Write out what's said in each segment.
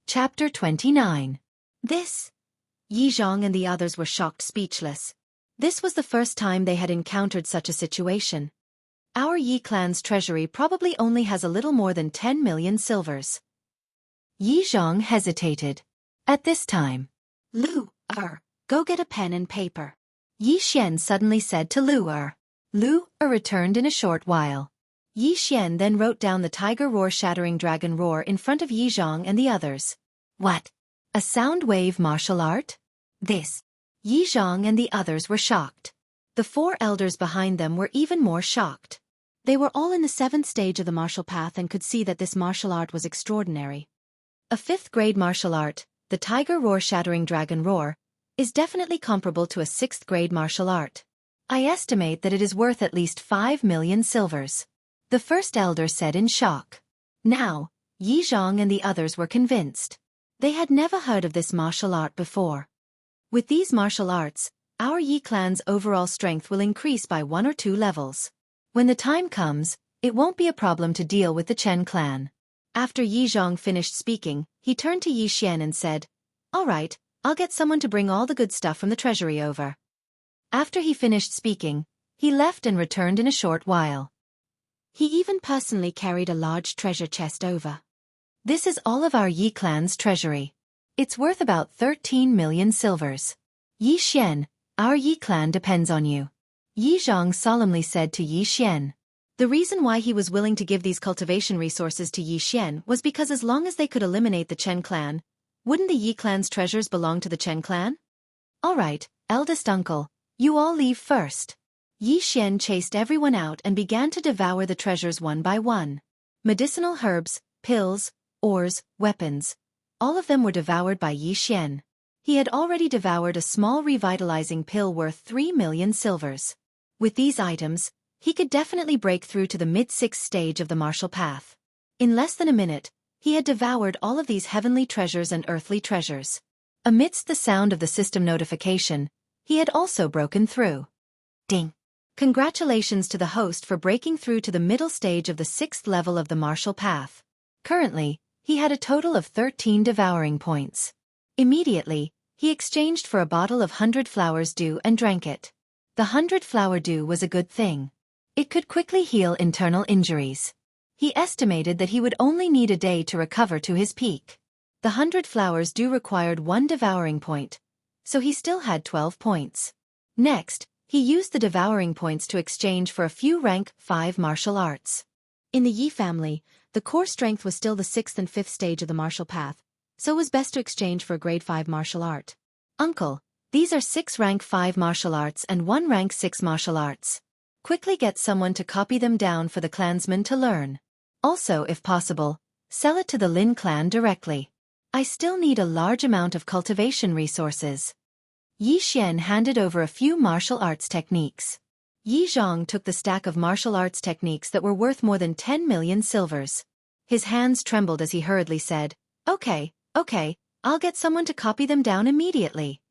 Chapter 29. This. Yi Zhang and the others were shocked speechless. This was the first time they had encountered such a situation. Our Yi clan's treasury probably only has a little more than 10 million silvers. Yi Zhang hesitated. At this time, Lu Er, go get a pen and paper. Yi Xian suddenly said to Lu Er. Lu Er returned in a short while. Yi Xian then wrote down the tiger roar shattering dragon roar in front of Yi Zhang and the others. What? A sound wave martial art? This. Yi Zhang and the others were shocked. The four elders behind them were even more shocked. They were all in the 7th stage of the martial path and could see that this martial art was extraordinary. A 5th grade martial art, the tiger roar shattering dragon roar, is definitely comparable to a 6th grade martial art. I estimate that it is worth at least 5 million silvers. The first elder said in shock. Now, Yi Zhang and the others were convinced. They had never heard of this martial art before. With these martial arts, our Yi clan's overall strength will increase by 1 or 2 levels. When the time comes, it won't be a problem to deal with the Chen clan. After Yi Zhang finished speaking, he turned to Yi Xian and said, "All right, I'll get someone to bring all the good stuff from the treasury over." After he finished speaking, he left and returned in a short while. He even personally carried a large treasure chest over. This is all of our Yi clan's treasury. It's worth about 13 million silvers. Yi Xian, our Yi clan depends on you. Yi Zhang solemnly said to Yi Xian. The reason why he was willing to give these cultivation resources to Yi Xian was because as long as they could eliminate the Chen clan, wouldn't the Yi clan's treasures belong to the Chen clan? All right, eldest uncle, you all leave first. Yi Xian chased everyone out and began to devour the treasures one by one. Medicinal herbs, pills, ores, weapons. All of them were devoured by Yi Xian. He had already devoured a small revitalizing pill worth 3 million silvers. With these items, he could definitely break through to the mid-6th stage of the martial path. In less than a minute, he had devoured all of these heavenly treasures and earthly treasures. Amidst the sound of the system notification, he had also broken through. Ding! Congratulations to the host for breaking through to the middle stage of the 6th level of the martial path. Currently, he had a total of 13 devouring points. Immediately, he exchanged for a bottle of 100 flowers dew and drank it. The 100 flower dew was a good thing. It could quickly heal internal injuries. He estimated that he would only need a day to recover to his peak. The 100 flowers dew required 1 devouring point, so he still had 12 points. Next, he used the devouring points to exchange for a few rank 5 martial arts. In the Yi family, the core strength was still the 6th and 5th stage of the martial path, so it was best to exchange for a grade 5 martial art. Uncle, these are 6 rank 5 martial arts and 1 rank 6 martial arts. Quickly get someone to copy them down for the clansmen to learn. Also, if possible, sell it to the Lin clan directly. I still need a large amount of cultivation resources. Yi Xian handed over a few martial arts techniques. Yi Zhang took the stack of martial arts techniques that were worth more than 10 million silvers. His hands trembled as he hurriedly said, Okay, I'll get someone to copy them down immediately.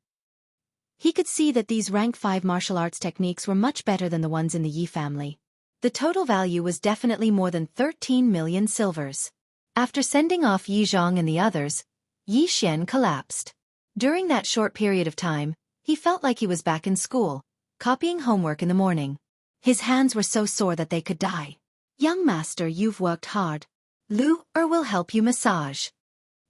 He could see that these rank 5 martial arts techniques were much better than the ones in the Yi family. The total value was definitely more than 13 million silvers. After sending off Yi Zhang and the others, Yi Xian collapsed. During that short period of time, he felt like he was back in school, copying homework in the morning. His hands were so sore that they could die. Young master, you've worked hard. Lu Er will help you massage.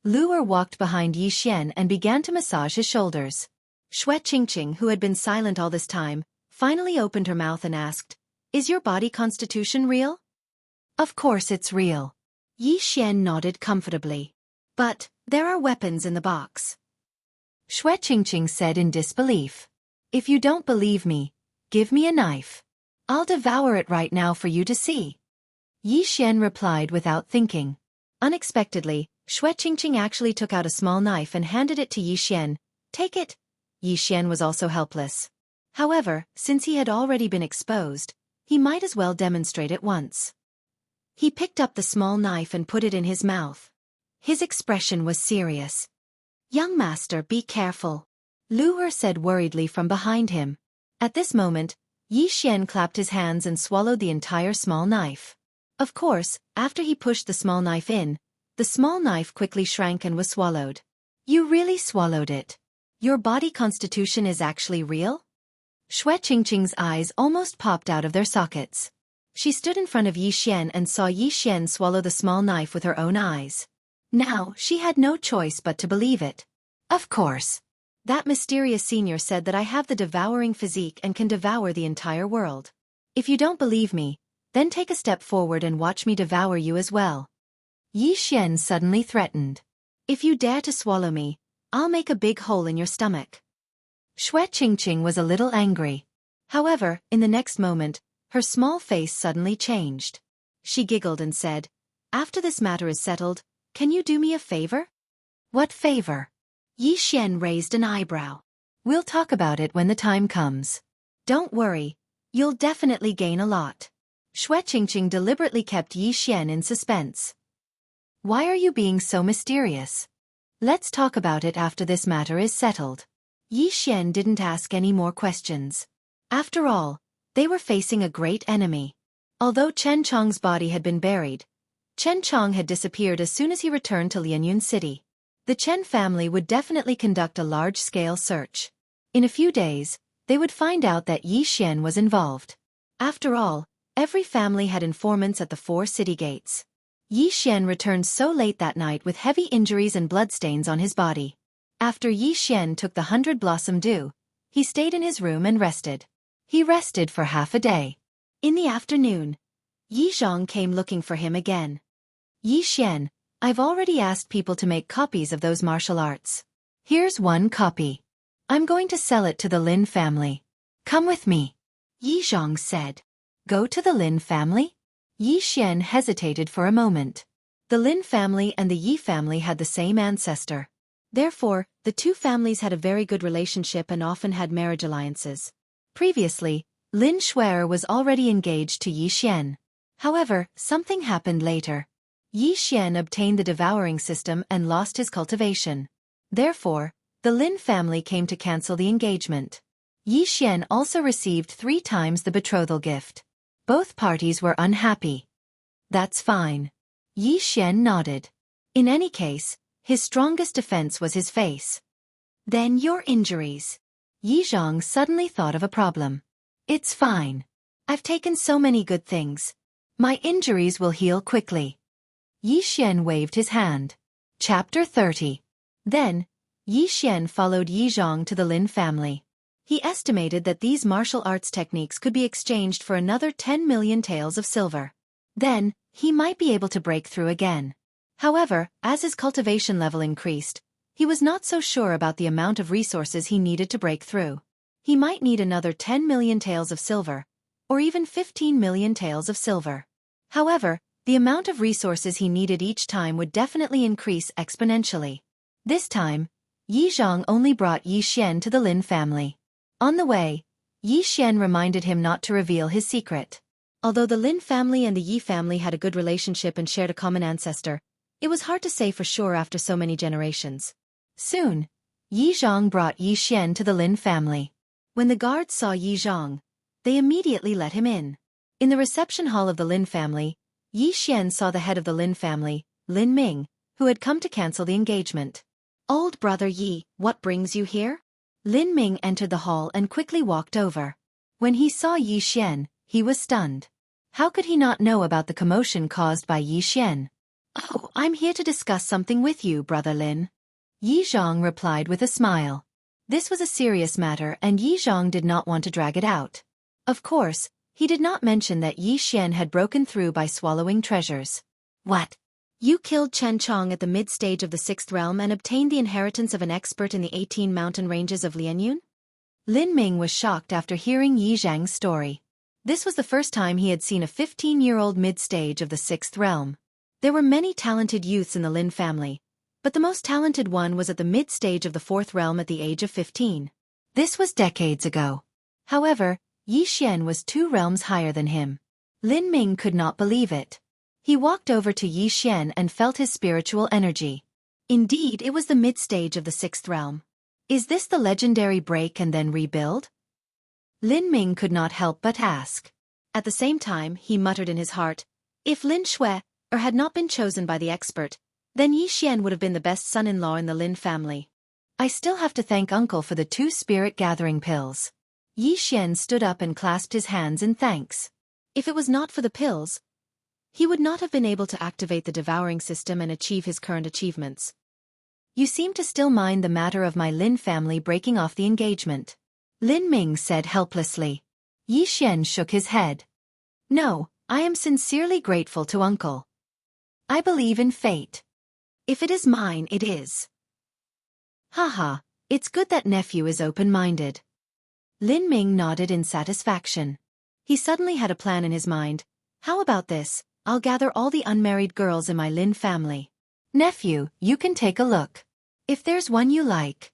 Lu Er walked behind Yi Xian and began to massage his shoulders. Xue Qingqing, who had been silent all this time, finally opened her mouth and asked, Is your body constitution real? Of course it's real. Yi Xian nodded comfortably. But, there are weapons in the box. Xue Qingqing said in disbelief. If you don't believe me, give me a knife. I'll devour it right now for you to see. Yi Xian replied without thinking. Unexpectedly, Xue Qingqing actually took out a small knife and handed it to Yi Xian. Take it. Yi Xian was also helpless. However, since he had already been exposed, he might as well demonstrate it once. He picked up the small knife and put it in his mouth. His expression was serious. Young master, be careful. Lu Er said worriedly from behind him. At this moment, Yi Xian clapped his hands and swallowed the entire small knife. Of course, after he pushed the small knife in, The small knife quickly shrank and was swallowed. You really swallowed it. Your body constitution is actually real? Shui Qingqing's eyes almost popped out of their sockets. She stood in front of Yi Xian and saw Yi Xian swallow the small knife with her own eyes. Now, she had no choice but to believe it. Of course. That mysterious senior said that I have the devouring physique and can devour the entire world. If you don't believe me, then take a step forward and watch me devour you as well. Yi Xian suddenly threatened. If you dare to swallow me, I'll make a big hole in your stomach. Shui Qingqing was a little angry. However, in the next moment, her small face suddenly changed. She giggled and said, After this matter is settled, can you do me a favor? What favor? Yi Xian raised an eyebrow. We'll talk about it when the time comes. Don't worry, you'll definitely gain a lot. Shui Qingqing deliberately kept Yi Xian in suspense. Why are you being so mysterious? Let's talk about it after this matter is settled. Yi Xian didn't ask any more questions. After all, they were facing a great enemy. Although Chen Chong's body had been buried, Chen Chong had disappeared as soon as he returned to Lianyun City. The Chen family would definitely conduct a large-scale search. In a few days, they would find out that Yi Xian was involved. After all, every family had informants at the 4 city gates. Yi Xian returned so late that night with heavy injuries and bloodstains on his body. After Yi Xian took the 100 Blossom Dew, he stayed in his room and rested. He rested for half a day. In the afternoon, Yi Zhang came looking for him again. Yi Xian, I've already asked people to make copies of those martial arts. Here's one copy. I'm going to sell it to the Lin family. Come with me. Yi Zhang said. Go to the Lin family? Yi Xian hesitated for a moment. The Lin family and the Yi family had the same ancestor. Therefore, the two families had a very good relationship and often had marriage alliances. Previously, Lin Shuer was already engaged to Yi Xian. However, something happened later. Yi Xian obtained the devouring system and lost his cultivation. Therefore, the Lin family came to cancel the engagement. Yi Xian also received 3 times the betrothal gift. Both parties were unhappy. That's fine. Yi Xian nodded. In any case, his strongest defense was his face. Then your injuries. Yi Zhang suddenly thought of a problem. It's fine. I've taken so many good things. My injuries will heal quickly. Yi Xian waved his hand. Chapter 30. Then, Yi Xian followed Yi Zhang to the Lin family. He estimated that these martial arts techniques could be exchanged for another 10 million taels of silver. Then, he might be able to break through again. However, as his cultivation level increased, he was not so sure about the amount of resources he needed to break through. He might need another 10 million taels of silver, or even 15 million taels of silver. However, the amount of resources he needed each time would definitely increase exponentially. This time, Yi Zhang only brought Yi Xian to the Lin family. On the way, Yi Xian reminded him not to reveal his secret. Although the Lin family and the Yi family had a good relationship and shared a common ancestor, it was hard to say for sure after so many generations. Soon, Yi Zhang brought Yi Xian to the Lin family. When the guards saw Yi Zhang, they immediately let him in. In the reception hall of the Lin family, Yi Xian saw the head of the Lin family, Lin Ming, who had come to cancel the engagement. Old brother Yi, what brings you here? Lin Ming entered the hall and quickly walked over. When he saw Yi Xian, he was stunned. How could he not know about the commotion caused by Yi Xian? Oh, I'm here to discuss something with you, brother Lin. Yi Zhang replied with a smile. This was a serious matter and Yi Zhang did not want to drag it out. Of course, he did not mention that Yi Xian had broken through by swallowing treasures. What? You killed Chen Chong at the mid-stage of the 6th realm and obtained the inheritance of an expert in the 18 mountain ranges of Lianyun? Lin Ming was shocked after hearing Yi Zhang's story. This was the first time he had seen a 15-year-old mid-stage of the 6th realm. There were many talented youths in the Lin family, but the most talented one was at the mid-stage of the 4th realm at the age of 15. This was decades ago. However, Yi Xian was 2 realms higher than him. Lin Ming could not believe it. He walked over to Yi Xian and felt his spiritual energy. Indeed, it was the mid-stage of the 6th realm. Is this the legendary break and then rebuild? Lin Ming could not help but ask. At the same time, he muttered in his heart, if Lin Shui had not been chosen by the expert, Then Yi Xian would have been the best son-in-law in the Lin family. I still have to thank Uncle for the 2 spirit-gathering pills. Yi Xian stood up and clasped his hands in thanks. If it was not for the pills, he would not have been able to activate the devouring system and achieve his current achievements. You seem to still mind the matter of my Lin family breaking off the engagement. Lin Ming said helplessly. Yi Xian shook his head. No, I am sincerely grateful to Uncle. I believe in fate. If it is mine, it is. Haha, it's good that nephew is open-minded. Lin Ming nodded in satisfaction. He suddenly had a plan in his mind. How about this? I'll gather all the unmarried girls in my Lin family. Nephew, you can take a look. If there's one you like.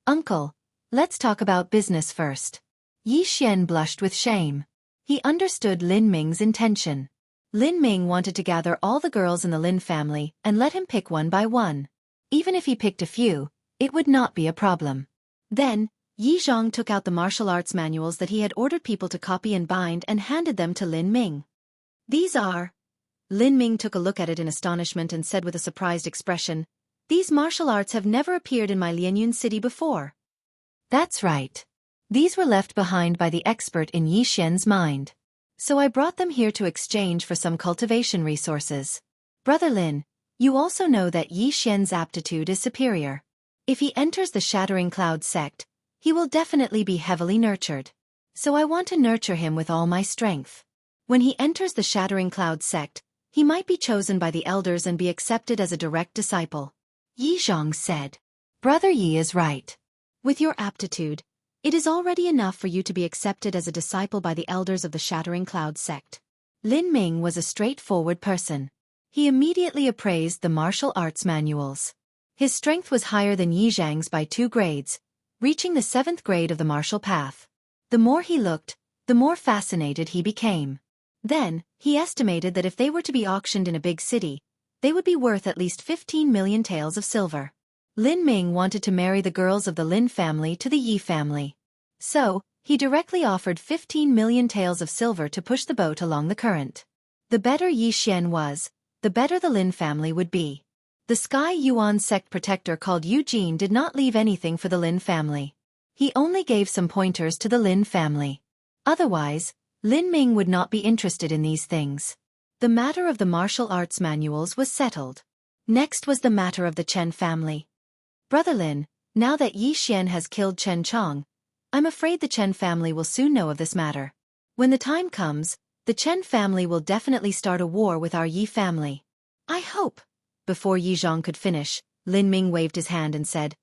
Uncle, let's talk about business first. Yi Xian blushed with shame. He understood Lin Ming's intention. Lin Ming wanted to gather all the girls in the Lin family and let him pick one by one. Even if he picked a few, it would not be a problem. Then, Yi Zhong took out the martial arts manuals that he had ordered people to copy and bind and handed them to Lin Ming. These are... Lin Ming took a look at it in astonishment and said with a surprised expression, these martial arts have never appeared in my Lianyun city before. That's right. These were left behind by the expert in Yi Xian's mind. So I brought them here to exchange for some cultivation resources. Brother Lin, you also know that Yi Xian's aptitude is superior. If he enters the Shattering Cloud sect, he will definitely be heavily nurtured. So I want to nurture him with all my strength. When he enters the Shattering Cloud sect, he might be chosen by the elders and be accepted as a direct disciple. Yi Zhong said. Brother Yi is right. With your aptitude, it is already enough for you to be accepted as a disciple by the elders of the Shattering Cloud sect. Lin Ming was a straightforward person. He immediately appraised the martial arts manuals. His strength was higher than Yi Zhang's by 2 grades, reaching the 7th grade of the martial path. The more he looked, the more fascinated he became. Then, he estimated that if they were to be auctioned in a big city, they would be worth at least 15 million taels of silver. Lin Ming wanted to marry the girls of the Lin family to the Yi family. So, he directly offered 15 million taels of silver to push the boat along the current. The better Yi Xian was, the better the Lin family would be. The Sky Yuan sect protector called Eugene did not leave anything for the Lin family. He only gave some pointers to the Lin family. Otherwise, Lin Ming would not be interested in these things. The matter of the martial arts manuals was settled. Next was the matter of the Chen family. Brother Lin, now that Yi Xian has killed Chen Chong, I'm afraid the Chen family will soon know of this matter. When the time comes, the Chen family will definitely start a war with our Yi family. I hope. Before Yi Zhong could finish, Lin Ming waved his hand and said,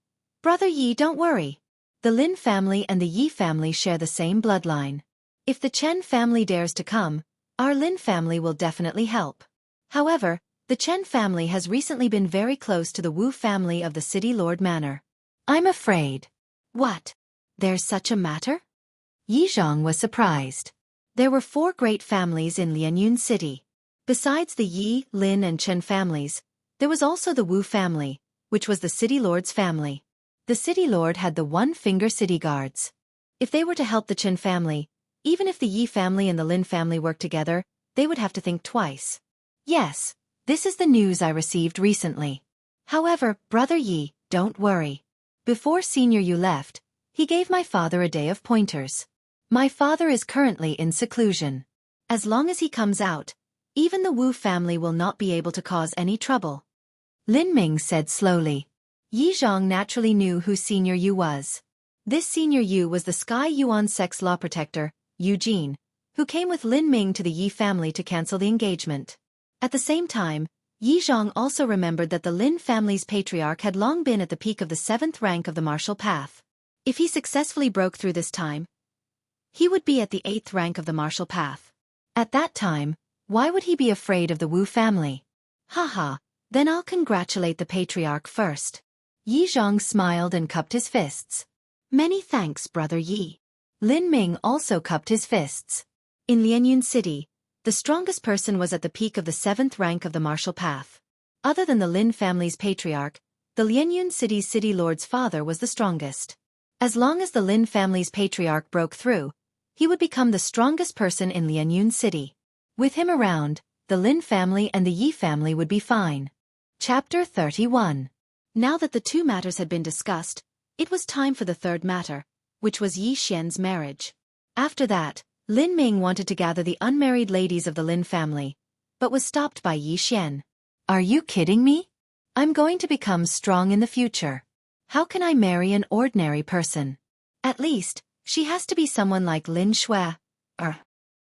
Brother Yi, don't worry. The Lin family and the Yi family share the same bloodline. If the Chen family dares to come, our Lin family will definitely help. However, the Chen family has recently been very close to the Wu family of the City Lord Manor. I'm afraid. What? There's such a matter? Yi Zhong was surprised. There were 4 great families in Lianyun City. Besides the Yi, Lin and Chen families, there was also the Wu family, which was the City Lord's family. The City Lord had the one-finger city guards. If they were to help the Chen family, even if the Yi family and the Lin family worked together, they would have to think twice. Yes, this is the news I received recently. However, Brother Yi, don't worry. Before Senior Yu left, he gave my father a day of pointers. My father is currently in seclusion. As long as he comes out, even the Wu family will not be able to cause any trouble. Lin Ming said slowly. Yi Zhong naturally knew who Senior Yu was. This Senior Yu was the Sky Yuan sect's law protector, Eugene, who came with Lin Ming to the Yi family to cancel the engagement. At the same time, Yi Zhong also remembered that the Lin family's patriarch had long been at the peak of the 7th rank of the martial path. If he successfully broke through this time, he would be at the 8th rank of the martial path. At that time, why would he be afraid of the Wu family? Haha, then I'll congratulate the patriarch first. Yi Zhong smiled and cupped his fists. Many thanks, Brother Yi. Lin Ming also cupped his fists. In Lianyun City, the strongest person was at the peak of the 7th rank of the martial path. Other than the Lin family's patriarch, the Lianyun City's city lord's father was the strongest. As long as the Lin family's patriarch broke through, he would become the strongest person in Lianyun City. With him around, the Lin family and the Yi family would be fine. Chapter 31. Now that the two matters had been discussed, it was time for the third matter, which was Yi Xian's marriage. After that, Lin Ming wanted to gather the unmarried ladies of the Lin family, but was stopped by Yi Xian. Are you kidding me? I'm going to become strong in the future. How can I marry an ordinary person? At least, she has to be someone like Lin Shui.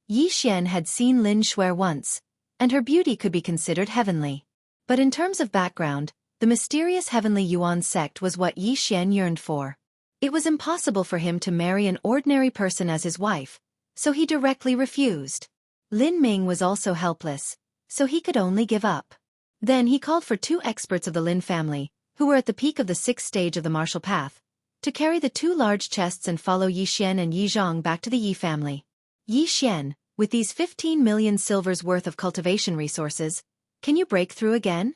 Yi Xian had seen Lin Shui once, and her beauty could be considered heavenly. But in terms of background, the mysterious heavenly Yuan sect was what Yi Xian yearned for. It was impossible for him to marry an ordinary person as his wife, so he directly refused. Lin Ming was also helpless, so he could only give up. Then he called for two experts of the Lin family, who were at the peak of the 6th stage of the martial path, to carry the two large chests and follow Yi Xian and Yi Zhang back to the Yi family. Yi Xian, with these 15 million silvers worth of cultivation resources, can you break through again?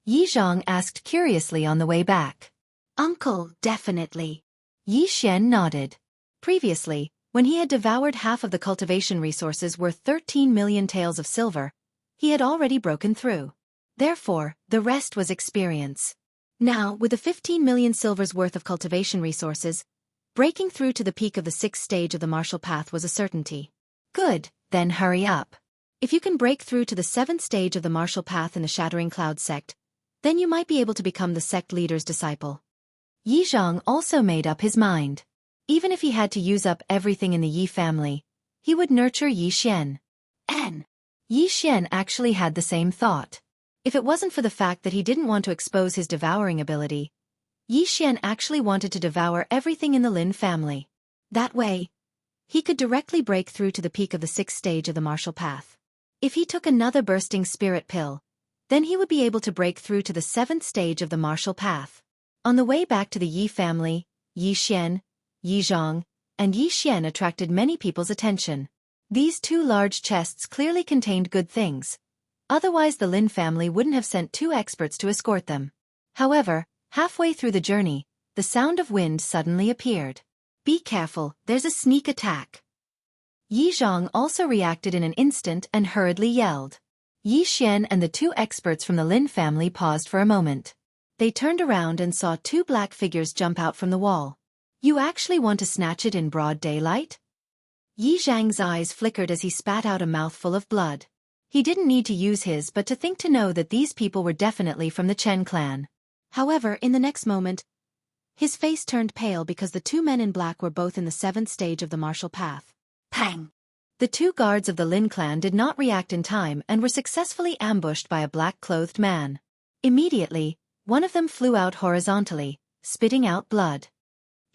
Yi Zhang asked curiously on the way back. Uncle, definitely. Yi Xian nodded. Previously, when he had devoured half of the cultivation resources worth 13 million taels of silver, he had already broken through. Therefore, the rest was experience. Now, with the 15 million silvers worth of cultivation resources, breaking through to the peak of the 6th stage of the martial path was a certainty. Good, then hurry up. If you can break through to the 7th stage of the martial path in the Shattering Cloud sect, then you might be able to become the sect leader's disciple. Yi Zhang also made up his mind. Even if he had to use up everything in the Yi family, he would nurture Yi Xian. Yi Xian actually had the same thought. If it wasn't for the fact that he didn't want to expose his devouring ability, Yi Xian actually wanted to devour everything in the Lin family. That way, he could directly break through to the peak of the 6th stage of the martial path. If he took another bursting spirit pill, then he would be able to break through to the 7th stage of the martial path. On the way back to the Yi family, Yi Xian, Yi Zhang, and Yi Xian attracted many people's attention. These two large chests clearly contained good things. Otherwise the Lin family wouldn't have sent two experts to escort them. However, halfway through the journey, the sound of wind suddenly appeared. Be careful, there's a sneak attack. Yi Zhang also reacted in an instant and hurriedly yelled. Yi Xian and the two experts from the Lin family paused for a moment. They turned around and saw two black figures jump out from the wall. You actually want to snatch it in broad daylight? Yi Zhang's eyes flickered as he spat out a mouthful of blood. He didn't need to use his but to think to know that these people were definitely from the Chen clan. However, in the next moment, his face turned pale because the two men in black were both in the 7th stage of the martial path. Pang! The two guards of the Lin clan did not react in time and were successfully ambushed by a black-clothed man. Immediately, one of them flew out horizontally, spitting out blood.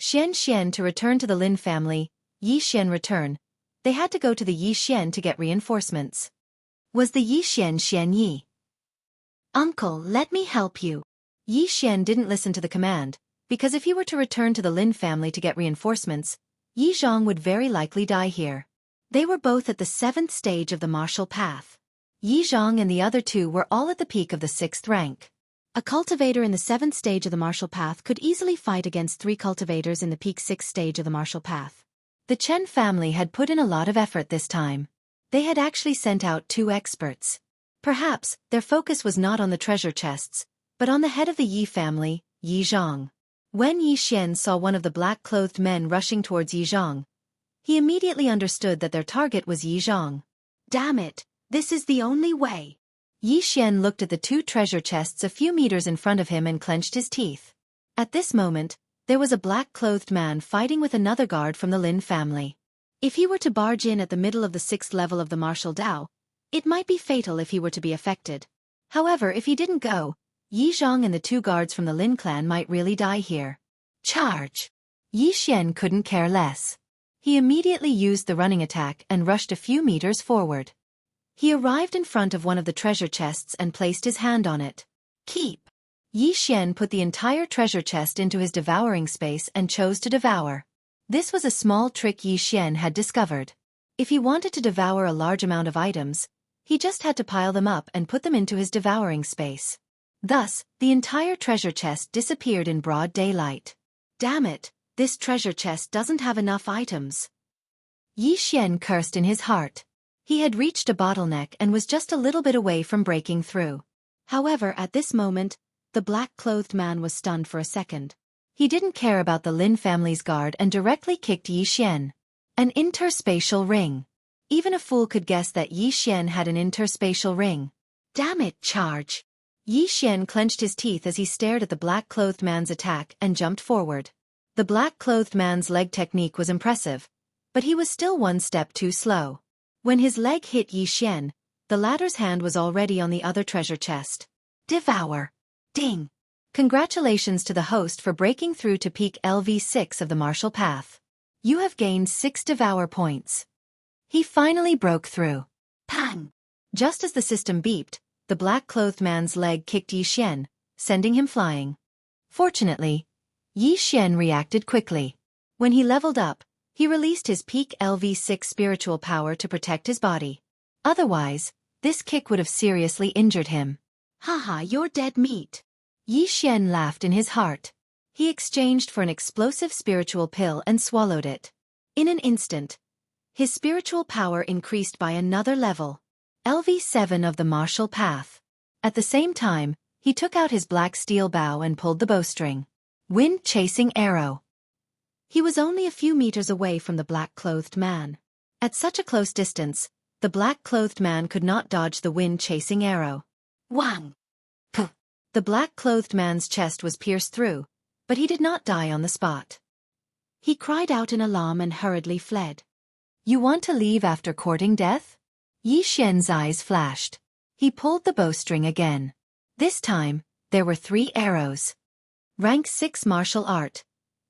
Xian to return to the Lin family, Yi Xian return. They had to go to the Yi Xian to get reinforcements. Was the Yi Xian Yi? Uncle, let me help you. Yi Xian didn't listen to the command, because if he were to return to the Lin family to get reinforcements, Yi Zhang would very likely die here. They were both at the 7th stage of the martial path. Yi Zhang and the other two were all at the peak of the 6th rank. A cultivator in the 7th stage of the martial path could easily fight against 3 cultivators in the peak 6th stage of the martial path. The Chen family had put in a lot of effort this time. They had actually sent out 2 experts. Perhaps, their focus was not on the treasure chests, but on the head of the Yi family, Yi Zhang. When Yi Xian saw one of the black-clothed men rushing towards Yi Zhang, he immediately understood that their target was Yi Zhang. Damn it, this is the only way. Yi Xian looked at the 2 treasure chests a few meters in front of him and clenched his teeth. At this moment, there was a black-clothed man fighting with another guard from the Lin family. If he were to barge in at the middle of the 6th level of the martial Dao, it might be fatal if he were to be affected. However, if he didn't go, Yi Zhang and the 2 guards from the Lin clan might really die here. Charge! Yi Xian couldn't care less. He immediately used the running attack and rushed a few meters forward. He arrived in front of one of the treasure chests and placed his hand on it. Keep! Yi Xian put the entire treasure chest into his devouring space and chose to devour. This was a small trick Yi Xian had discovered. If he wanted to devour a large amount of items, he just had to pile them up and put them into his devouring space. Thus, the entire treasure chest disappeared in broad daylight. Damn it, this treasure chest doesn't have enough items. Yi Xian cursed in his heart. He had reached a bottleneck and was just a little bit away from breaking through. However, at this moment, the black-clothed man was stunned for a second. He didn't care about the Lin family's guard and directly kicked Yi Xian. An interspatial ring. Even a fool could guess that Yi Xian had an interspatial ring. Damn it, charge! Yi Xian clenched his teeth as he stared at the black-clothed man's attack and jumped forward. The black-clothed man's leg technique was impressive, but he was still one step too slow. When his leg hit Yi Xian, the latter's hand was already on the other treasure chest. Devour! Ding! Congratulations to the host for breaking through to peak LV6 of the martial path. You have gained 6 Devour points. He finally broke through. Pang! Just as the system beeped, the black-clothed man's leg kicked Yi Xian, sending him flying. Fortunately, Yi Xian reacted quickly. When he leveled up, he released his peak LV6 spiritual power to protect his body. Otherwise, this kick would have seriously injured him. Haha, you're dead meat. Yi Xian laughed in his heart. He exchanged for an explosive spiritual pill and swallowed it. In an instant, his spiritual power increased by another level. LV7 of the martial path. At the same time, he took out his black steel bow and pulled the bowstring. Wind-chasing arrow. He was only a few meters away from the black-clothed man. At such a close distance, the black-clothed man could not dodge the wind-chasing arrow. Wang! Puh! The black-clothed man's chest was pierced through, but he did not die on the spot. He cried out in alarm and hurriedly fled. You want to leave after courting death? Yi Xian's eyes flashed. He pulled the bowstring again. This time, there were 3 arrows. Rank 6 martial art.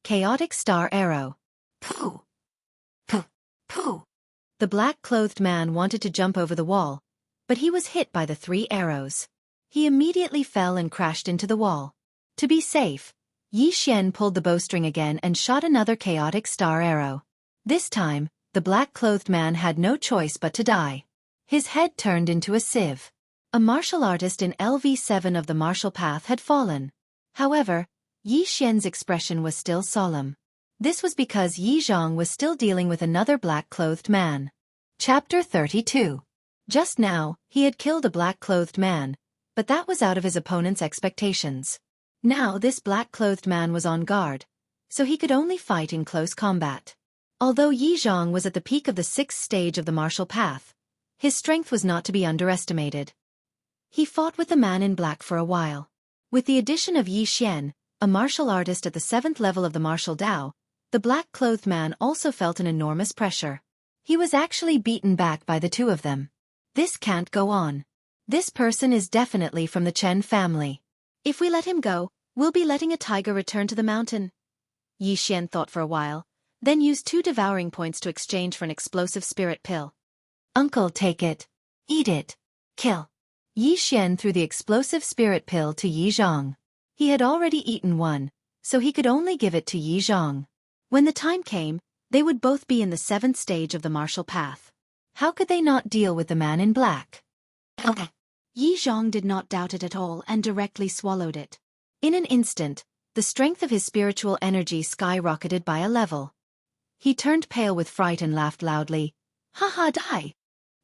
Chaotic star arrow. Pooh! Pooh! Pooh! The black-clothed man wanted to jump over the wall, but he was hit by the 3 arrows. He immediately fell and crashed into the wall. To be safe, Yi Xian pulled the bowstring again and shot another chaotic star arrow. This time, the black-clothed man had no choice but to die. His head turned into a sieve. A martial artist in LV7 of the martial path had fallen. However, Yi Xian's expression was still solemn. This was because Yi Zhang was still dealing with another black-clothed man. Chapter 32. Just now, he had killed a black-clothed man, but that was out of his opponent's expectations. Now this black-clothed man was on guard, so he could only fight in close combat. Although Yi Zhang was at the peak of the 6th stage of the martial path, his strength was not to be underestimated. He fought with the man in black for a while. With the addition of Yi Xian, a martial artist at the 7th level of the martial Dao, the black-clothed man also felt an enormous pressure. He was actually beaten back by the 2 of them. This can't go on. This person is definitely from the Chen family. If we let him go, we'll be letting a tiger return to the mountain. Yi Xian thought for a while, then used 2 devouring points to exchange for an explosive spirit pill. Uncle, take it. Eat it. Kill. Yi Xian threw the explosive spirit pill to Yi Zhang. He had already eaten one, so he could only give it to Yi Zhang. When the time came, they would both be in the 7th stage of the martial path. How could they not deal with the man in black? Yi Zhang did not doubt it at all and directly swallowed it. In an instant, the strength of his spiritual energy skyrocketed by a level. He turned pale with fright and laughed loudly. Ha ha, die!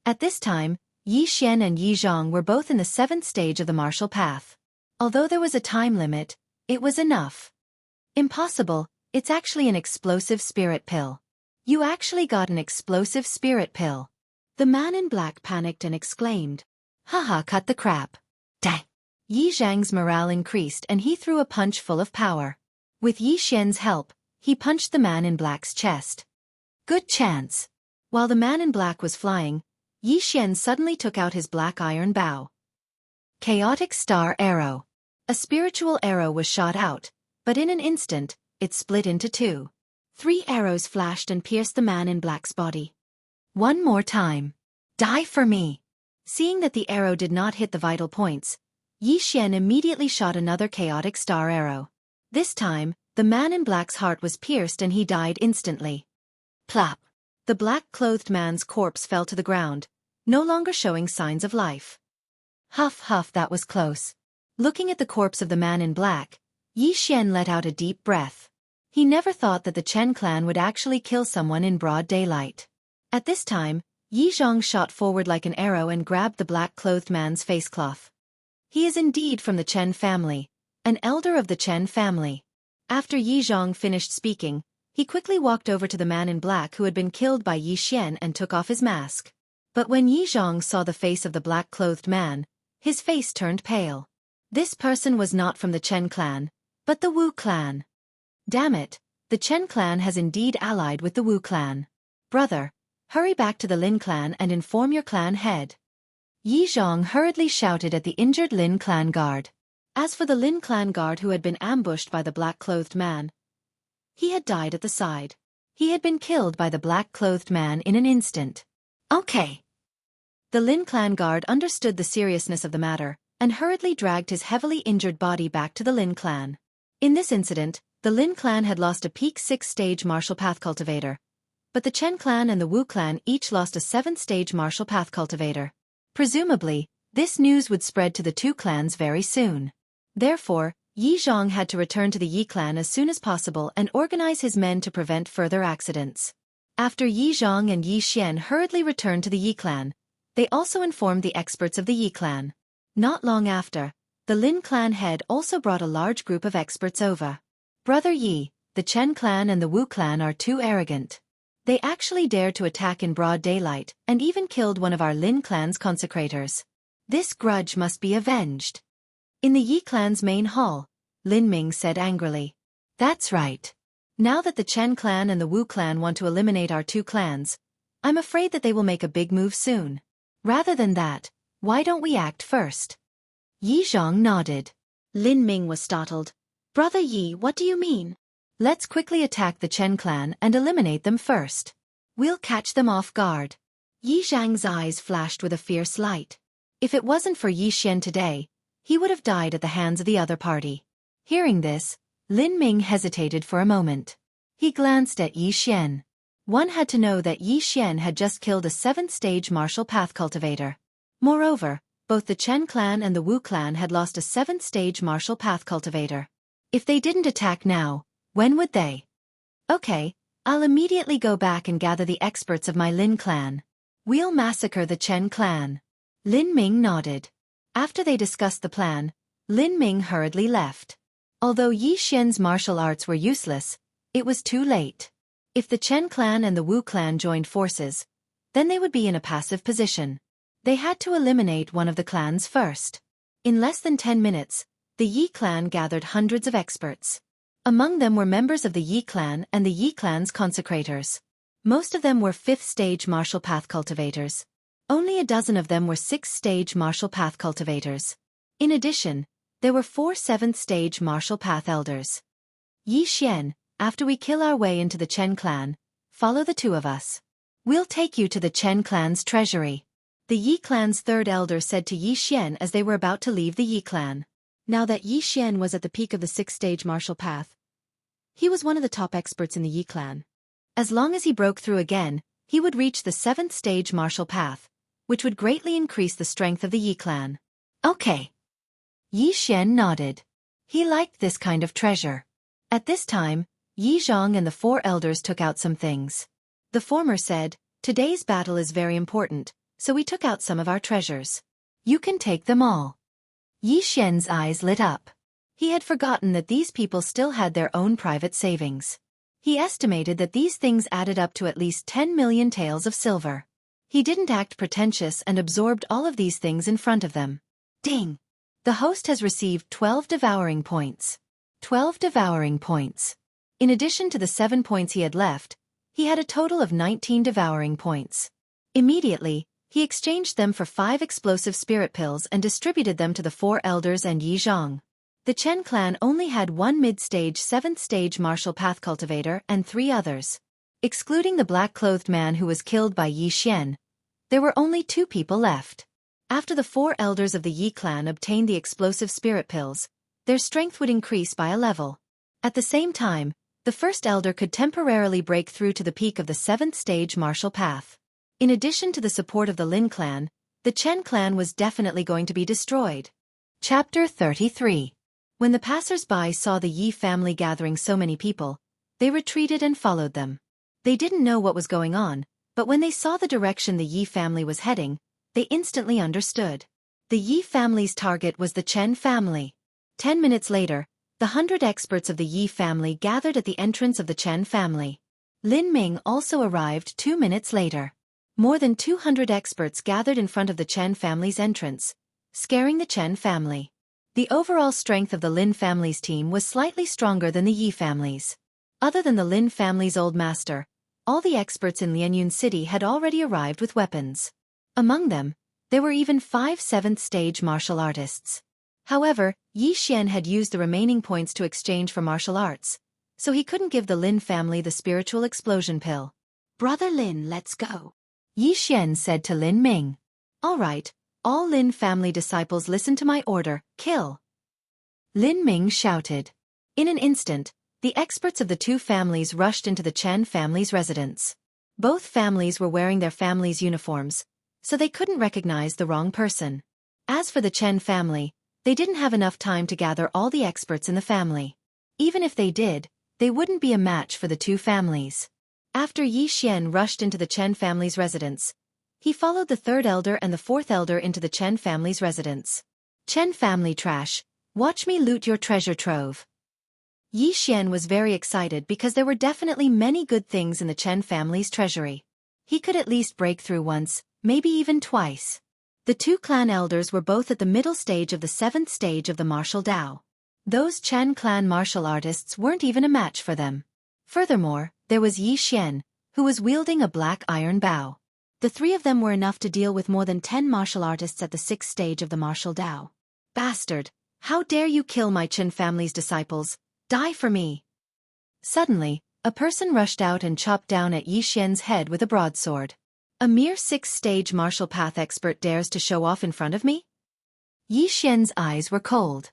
At this time, Yi Xian and Yi Zhang were both in the 7th stage of the martial path. Although there was a time limit, it was enough. Impossible, it's actually an explosive spirit pill. You actually got an explosive spirit pill. The man in black panicked and exclaimed. Haha, cut the crap. Die! Yi Zhang's morale increased and he threw a punch full of power. With Yi Xian's help, he punched the man in black's chest. Good chance. While the man in black was flying, Yi Xian suddenly took out his black iron bow. Chaotic star arrow. A spiritual arrow was shot out, but in an instant, it split into 2. 3 arrows flashed and pierced the man in black's body. One more time. Die for me. Seeing that the arrow did not hit the vital points, Yi Xian immediately shot another chaotic star arrow. This time, the man in black's heart was pierced and he died instantly. Plop. The black-clothed man's corpse fell to the ground, no longer showing signs of life. Huff huff, that was close. Looking at the corpse of the man in black, Yi Xian let out a deep breath. He never thought that the Chen clan would actually kill someone in broad daylight. At this time, Yi Zhang shot forward like an arrow and grabbed the black-clothed man's facecloth. He is indeed from the Chen family, an elder of the Chen family. After Yi Zhang finished speaking, he quickly walked over to the man in black who had been killed by Yi Xian and took off his mask. But when Yi Zhang saw the face of the black-clothed man, his face turned pale. This person was not from the Chen clan, but the Wu clan. Damn it, the Chen clan has indeed allied with the Wu clan. Brother, hurry back to the Lin clan and inform your clan head. Yi Zhang hurriedly shouted at the injured Lin clan guard. As for the Lin clan guard who had been ambushed by the black-clothed man, he had died at the side. He had been killed by the black-clothed man in an instant. Okay. The Lin clan guard understood the seriousness of the matter, and hurriedly dragged his heavily injured body back to the Lin clan. In this incident, the Lin clan had lost a peak 6-stage martial path cultivator, but the Chen clan and the Wu clan each lost a 7th-stage martial path cultivator. Presumably, this news would spread to the two clans very soon. Therefore, Yi Zhang had to return to the Yi clan as soon as possible and organize his men to prevent further accidents. After Yi Zhang and Yi Xian hurriedly returned to the Yi clan, they also informed the experts of the Yi clan. Not long after, the Lin clan head also brought a large group of experts over. Brother Yi, the Chen clan and the Wu clan are too arrogant. They actually dared to attack in broad daylight and even killed one of our Lin clan's consecrators. This grudge must be avenged. In the Yi clan's main hall, Lin Ming said angrily. That's right. Now that the Chen clan and the Wu clan want to eliminate our two clans, I'm afraid that they will make a big move soon. Rather than that, why don't we act first? Yi Zhang nodded. Lin Ming was startled. Brother Yi, what do you mean? Let's quickly attack the Chen clan and eliminate them first. We'll catch them off guard. Yi Zhang's eyes flashed with a fierce light. If it wasn't for Yi Xian today, he would have died at the hands of the other party. Hearing this, Lin Ming hesitated for a moment. He glanced at Yi Xian. One had to know that Yi Xian had just killed a 7th-stage martial path cultivator. Moreover, both the Chen clan and the Wu clan had lost a 7th-stage martial path cultivator. If they didn't attack now, when would they? Okay, I'll immediately go back and gather the experts of my Lin clan. We'll massacre the Chen clan. Lin Ming nodded. After they discussed the plan, Lin Ming hurriedly left. Although Yi Xian's martial arts were useless, it was too late. If the Chen clan and the Wu clan joined forces, then they would be in a passive position. They had to eliminate one of the clans first. In less than 10 minutes, the Yi clan gathered hundreds of experts. Among them were members of the Yi clan and the Yi clan's consecrators. Most of them were 5th-stage martial path cultivators. Only a dozen of them were 6th-stage martial path cultivators. In addition, there were 4 7th-stage martial path elders. Yi Xian, after we kill our way into the Chen clan, follow the two of us. We'll take you to the Chen clan's treasury. The Yi clan's 3rd elder said to Yi Xian as they were about to leave the Yi clan. Now that Yi Xian was at the peak of the 6th-stage martial path, he was one of the top experts in the Yi clan. As long as he broke through again, he would reach the 7th-stage martial path, which would greatly increase the strength of the Yi clan. Okay. Yi Xian nodded. He liked this kind of treasure. At this time, Yi Zhang and the 4 elders took out some things. The former said, "Today's battle is very important, so we took out some of our treasures. You can take them all." Yi Xian's eyes lit up. He had forgotten that these people still had their own private savings. He estimated that these things added up to at least 10 million taels of silver. He didn't act pretentious and absorbed all of these things in front of them. Ding! The host has received 12 devouring points. 12 devouring points. In addition to the 7 points he had left, he had a total of 19 devouring points. Immediately, he exchanged them for 5 explosive spirit pills and distributed them to the 4 elders and Yi Zhang. The Chen clan only had 1 mid-stage 7th-stage martial path cultivator and 3 others. Excluding the black-clothed man who was killed by Yi Xian, there were only 2 people left. After the 4 elders of the Yi clan obtained the explosive spirit pills, their strength would increase by a level. At the same time, the first elder could temporarily break through to the peak of the 7th-stage martial path. In addition to the support of the Lin clan, the Chen clan was definitely going to be destroyed. Chapter 33. When the passers-by saw the Yi family gathering so many people, they retreated and followed them. They didn't know what was going on, but when they saw the direction the Yi family was heading, they instantly understood. The Yi family's target was the Chen family. 10 minutes later, the 100 experts of the Yi family gathered at the entrance of the Chen family. Lin Ming also arrived 2 minutes later. More than 200 experts gathered in front of the Chen family's entrance, scaring the Chen family. The overall strength of the Lin family's team was slightly stronger than the Yi family's. Other than the Lin family's old master, all the experts in Lianyun City had already arrived with weapons. Among them, there were even 5 7th-stage martial artists. However, Yi Xian had used the remaining points to exchange for martial arts, so he couldn't give the Lin family the spiritual explosion pill. "Brother Lin, let's go," Yi Xian said to Lin Ming. "All right, all Lin family disciples listen to my order, kill," Lin Ming shouted. In an instant, the experts of the two families rushed into the Chen family's residence. Both families were wearing their families' uniforms, so they couldn't recognize the wrong person. As for the Chen family, they didn't have enough time to gather all the experts in the family. Even if they did, they wouldn't be a match for the two families. After Yi Xian rushed into the Chen family's residence, he followed the third elder and the fourth elder into the Chen family's residence. "Chen family trash, watch me loot your treasure trove." Yi Xian was very excited because there were definitely many good things in the Chen family's treasury. He could at least break through once, maybe even twice. The two clan elders were both at the middle stage of the 7th stage of the martial Dao. Those Chen clan martial artists weren't even a match for them. Furthermore, there was Yi Xian, who was wielding a black iron bow. The three of them were enough to deal with more than 10 martial artists at the 6th stage of the martial Dao. "Bastard! How dare you kill my Chen family's disciples? Die for me!" Suddenly, a person rushed out and chopped down at Yi Xian's head with a broadsword. "A mere 6th-stage martial path expert dares to show off in front of me?" Yi Xian's eyes were cold.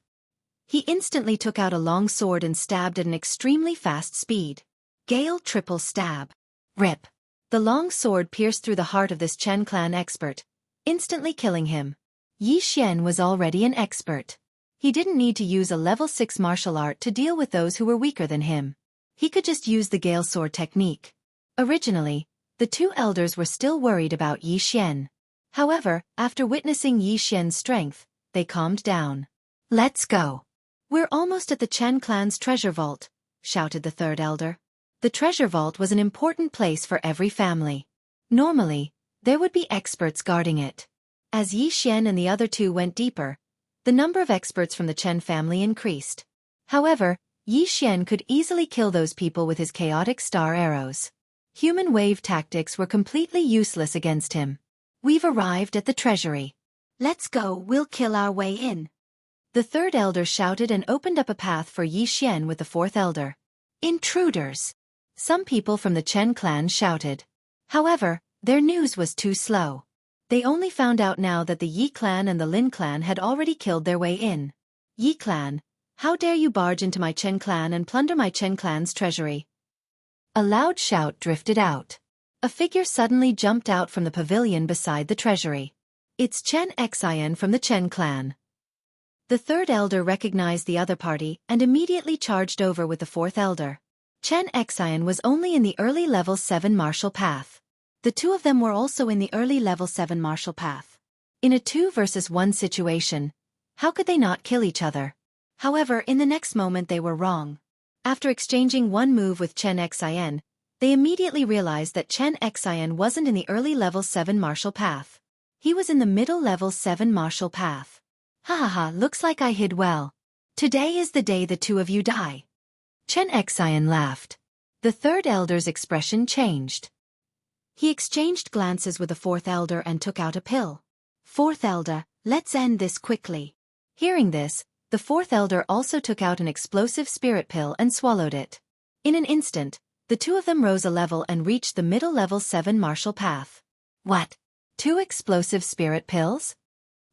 He instantly took out a long sword and stabbed at an extremely fast speed. Gale triple stab. Rip. The long sword pierced through the heart of this Chen clan expert, instantly killing him. Yi Xian was already an expert. He didn't need to use a level 6 martial art to deal with those who were weaker than him. He could just use the Gale sword technique. Originally, the two elders were still worried about Yi Xian. However, after witnessing Yi Xian's strength, they calmed down. "Let's go. We're almost at the Chen clan's treasure vault," shouted the third elder. The treasure vault was an important place for every family. Normally, there would be experts guarding it. As Yi Xian and the other two went deeper, the number of experts from the Chen family increased. However, Yi Xian could easily kill those people with his chaotic star arrows. Human wave tactics were completely useless against him. "We've arrived at the treasury. Let's go, we'll kill our way in." The third elder shouted and opened up a path for Yi Xian with the fourth elder. "Intruders!" Some people from the Chen clan shouted. However, their news was too slow. They only found out now that the Yi clan and the Lin clan had already killed their way in. "Yi clan, how dare you barge into my Chen clan and plunder my Chen clan's treasury?" A loud shout drifted out. A figure suddenly jumped out from the pavilion beside the treasury. "It's Chen Xian from the Chen clan." The third elder recognized the other party and immediately charged over with the fourth elder. Chen Xian was only in the early level 7 martial path. The two of them were also in the early level 7 martial path. In a 2 versus 1 situation, how could they not kill each other? However, in the next moment they were wrong. After exchanging one move with Chen Xian, they immediately realized that Chen Xian wasn't in the early level 7 martial path. He was in the middle level 7 martial path. "Ha ha ha, looks like I hid well. Today is the day the two of you die." Chen Xian laughed. The third elder's expression changed. He exchanged glances with the fourth elder and took out a pill. "Fourth elder, let's end this quickly." Hearing this, the fourth elder also took out an explosive spirit pill and swallowed it. In an instant, the two of them rose a level and reached the middle level 7 martial path. "What? 2 explosive spirit pills?"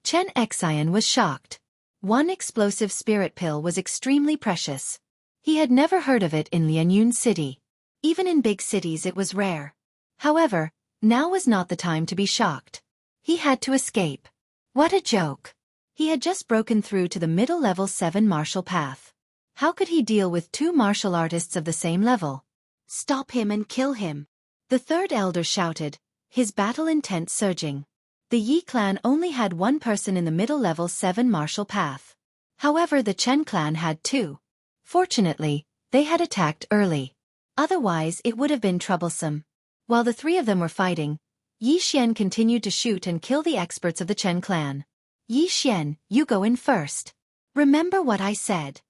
Chen Xian was shocked. One explosive spirit pill was extremely precious. He had never heard of it in Lianyun City. Even in big cities it was rare. However, now was not the time to be shocked. He had to escape. What a joke. He had just broken through to the middle level 7 martial path. How could he deal with 2 martial artists of the same level? "Stop him and kill him," the third elder shouted, his battle intent surging. The Yi clan only had one person in the middle level 7 martial path. However, the Chen clan had two. Fortunately, they had attacked early. Otherwise, it would have been troublesome. While the three of them were fighting, Yi Xian continued to shoot and kill the experts of the Chen clan. Yi Xian, you go in first. Remember what I said.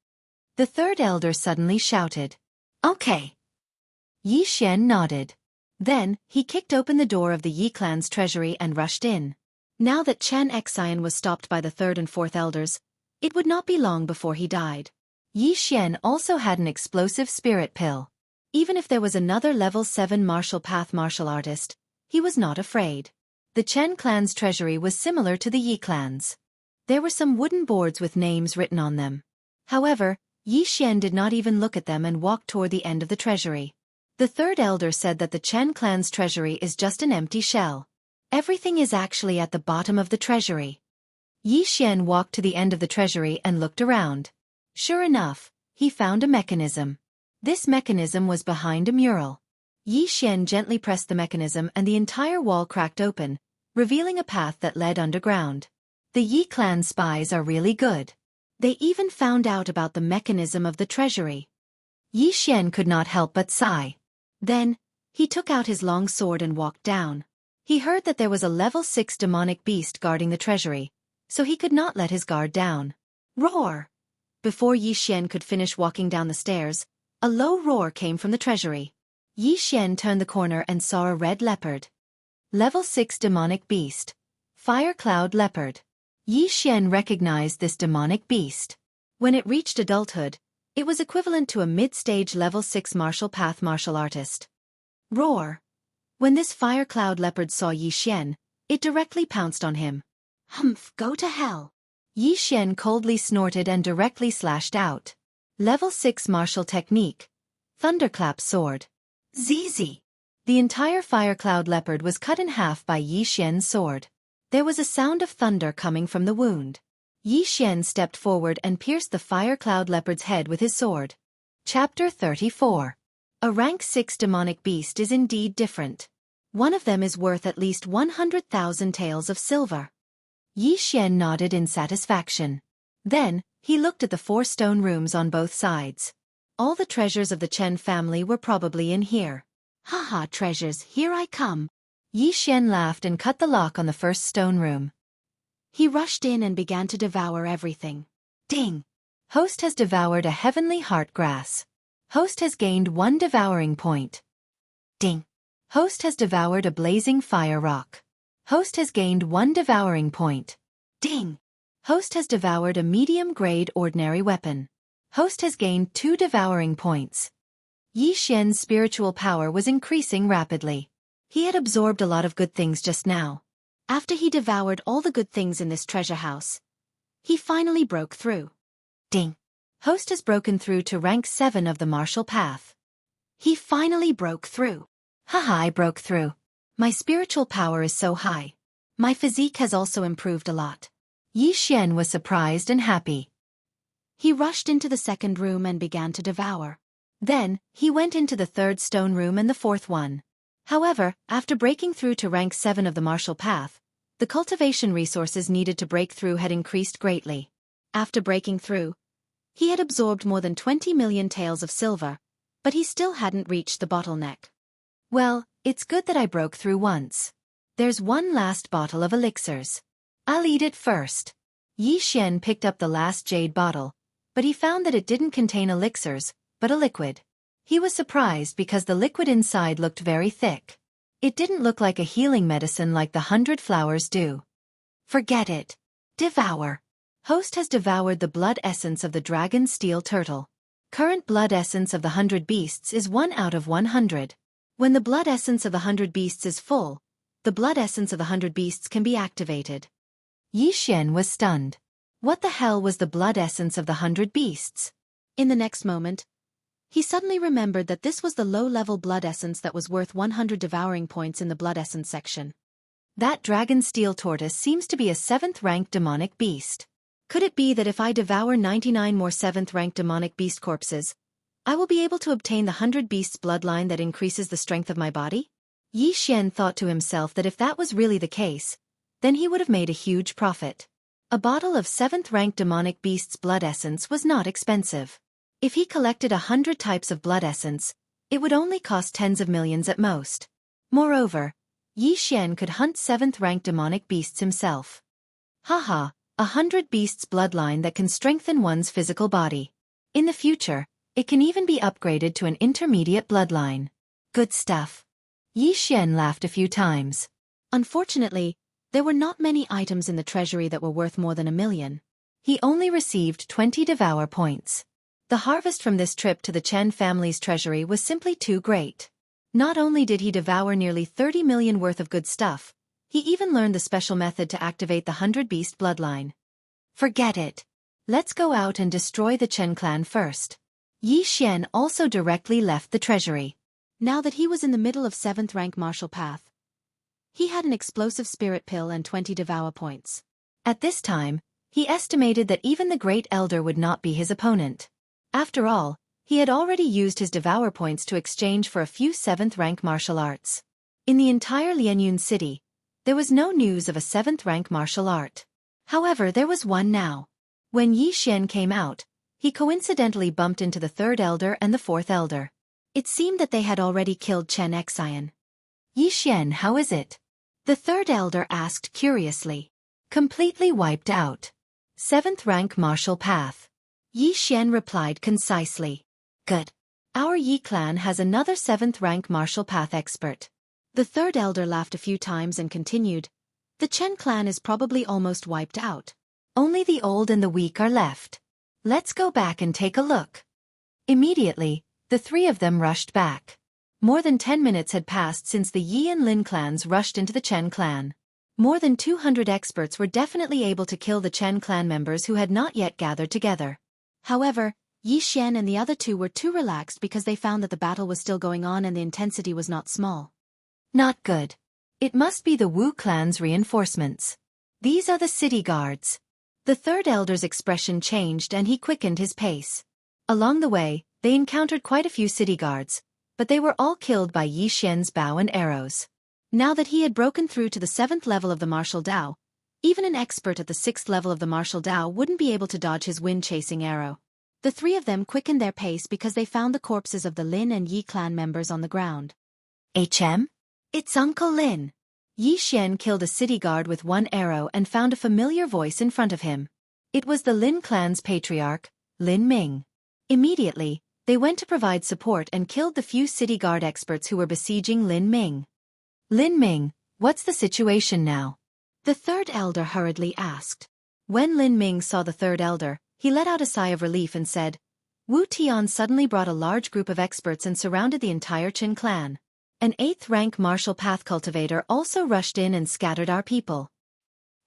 The third elder suddenly shouted. Okay. Yi Xian nodded. Then, he kicked open the door of the Yi clan's treasury and rushed in. Now that Chen Xian was stopped by the third and fourth elders, it would not be long before he died. Yi Xian also had an explosive spirit pill. Even if there was another level 7 martial path martial artist, he was not afraid. The Chen clan's treasury was similar to the Yi clan's. There were some wooden boards with names written on them. However, Yi Xian did not even look at them and walked toward the end of the treasury. The third elder said that the Chen clan's treasury is just an empty shell. Everything is actually at the bottom of the treasury. Yi Xian walked to the end of the treasury and looked around. Sure enough, he found a mechanism. This mechanism was behind a mural. Yi Xian gently pressed the mechanism and the entire wall cracked open, revealing a path that led underground. The Yi clan spies are really good. They even found out about the mechanism of the treasury. Yi Xian could not help but sigh. Then, he took out his long sword and walked down. He heard that there was a level 6 demonic beast guarding the treasury, so he could not let his guard down. Roar! Before Yi Xian could finish walking down the stairs, a low roar came from the treasury. Yi Xian turned the corner and saw a red leopard. Level 6 demonic beast. Fire Cloud Leopard. Yi Xian recognized this demonic beast. When it reached adulthood, it was equivalent to a mid-stage level 6 martial path martial artist. Roar! When this Fire Cloud Leopard saw Yi Xian, it directly pounced on him. Humph, go to hell! Yi Xian coldly snorted and directly slashed out. Level 6 martial technique. Thunderclap Sword. ZZ! The entire Fire Cloud Leopard was cut in half by Yi Xian's sword. There was a sound of thunder coming from the wound. Yi Xian stepped forward and pierced the Fire Cloud Leopard's head with his sword. Chapter 34. A rank 6 demonic beast is indeed different. One of them is worth at least 100,000 taels of silver. Yi Xian nodded in satisfaction. Then, he looked at the 4 stone rooms on both sides. All the treasures of the Chen family were probably in here. Haha, treasures, here I come. Yi Xian laughed and cut the lock on the first stone room. He rushed in and began to devour everything. Ding! Host has devoured a heavenly heart grass. Host has gained 1 devouring point. Ding! Host has devoured a blazing fire rock. Host has gained 1 devouring point. Ding! Host has devoured a medium-grade ordinary weapon. Host has gained 2 devouring points. Yi Xian's spiritual power was increasing rapidly. He had absorbed a lot of good things just now. After he devoured all the good things in this treasure house, he finally broke through. Ding! Host has broken through to rank 7 of the martial path. He finally broke through. Haha, I broke through. My spiritual power is so high. My physique has also improved a lot. Yi Xian was surprised and happy. He rushed into the second room and began to devour. Then, he went into the third stone room and the fourth one. However, after breaking through to rank 7 of the martial path, the cultivation resources needed to break through had increased greatly. After breaking through, he had absorbed more than 20 million taels of silver, but he still hadn't reached the bottleneck. Well, it's good that I broke through once. There's one last bottle of elixirs. I'll eat it first. Yi Xian picked up the last jade bottle, but he found that it didn't contain elixirs, but a liquid. He was surprised because the liquid inside looked very thick. It didn't look like a healing medicine like the 100 flowers do. Forget it. Devour. Host has devoured the blood essence of the dragon steel turtle. Current blood essence of the 100 beasts is 1 out of 100. When the blood essence of the 100 beasts is full, the blood essence of the 100 beasts can be activated. Yi Xian was stunned. What the hell was the blood essence of the 100 beasts? In the next moment, he suddenly remembered that this was the low-level blood essence that was worth 100 devouring points in the blood essence section. That dragon steel tortoise seems to be a 7th-ranked demonic beast. Could it be that if I devour 99 more 7th-ranked demonic beast corpses, I will be able to obtain the 100 beasts bloodline that increases the strength of my body? Yi Xian thought to himself that if that was really the case, then he would have made a huge profit. A bottle of 7th-rank demonic beast's blood essence was not expensive. If he collected 100 types of blood essence, it would only cost tens of millions at most. Moreover, Yi Xian could hunt 7th-rank demonic beasts himself. Haha, 100 beasts bloodline that can strengthen one's physical body. In the future, it can even be upgraded to an intermediate bloodline. Good stuff. Yi Xian laughed a few times. Unfortunately, there were not many items in the treasury that were worth more than 1 million. He only received 20 devour points. The harvest from this trip to the Chen family's treasury was simply too great. Not only did he devour nearly 30 million worth of good stuff, he even learned the special method to activate the 100-beast bloodline. Forget it. Let's go out and destroy the Chen clan first. Yi Xian also directly left the treasury. Now that he was in the middle of 7th-rank martial path, he had an explosive spirit pill and 20 devour points. At this time, he estimated that even the Great Elder would not be his opponent. After all, he had already used his devour points to exchange for a few 7th-rank martial arts. In the entire Lianyun city, there was no news of a 7th-rank martial art. However, there was one now. When Yi Xian came out, he coincidentally bumped into the 3rd Elder and the 4th Elder. It seemed that they had already killed Chen Xian. Yi Xian, how is it? The 3rd Elder asked curiously. Completely wiped out. 7th-rank martial path. Yi Xian replied concisely. Good. Our Yi clan has another 7th-rank martial path expert. The 3rd Elder laughed a few times and continued. The Chen clan is probably almost wiped out. Only the old and the weak are left. Let's go back and take a look. Immediately, the 3 of them rushed back. More than 10 minutes had passed since the Yi and Lin clans rushed into the Chen clan. More than 200 experts were definitely able to kill the Chen clan members who had not yet gathered together. However, Yi Xian and the other 2 were too relaxed because they found that the battle was still going on and the intensity was not small. Not good. It must be the Wu clan's reinforcements. These are the city guards. The 3rd Elder's expression changed and he quickened his pace. Along the way, they encountered quite a few city guards, but they were all killed by Yi Xian's bow and arrows. Now that he had broken through to the 7th level of the martial Dao, even an expert at the 6th level of the martial Dao wouldn't be able to dodge his wind-chasing arrow. The 3 of them quickened their pace because they found the corpses of the Lin and Yi clan members on the ground. HM? It's Uncle Lin. Yi Xian killed a city guard with 1 arrow and found a familiar voice in front of him. It was the Lin clan's patriarch, Lin Ming. Immediately, they went to provide support and killed the few city guard experts who were besieging Lin Ming. Lin Ming, what's the situation now? The 3rd Elder hurriedly asked. When Lin Ming saw the 3rd Elder, he let out a sigh of relief and said, Wu Tian suddenly brought a large group of experts and surrounded the entire Qin clan. An 8th-rank martial path cultivator also rushed in and scattered our people.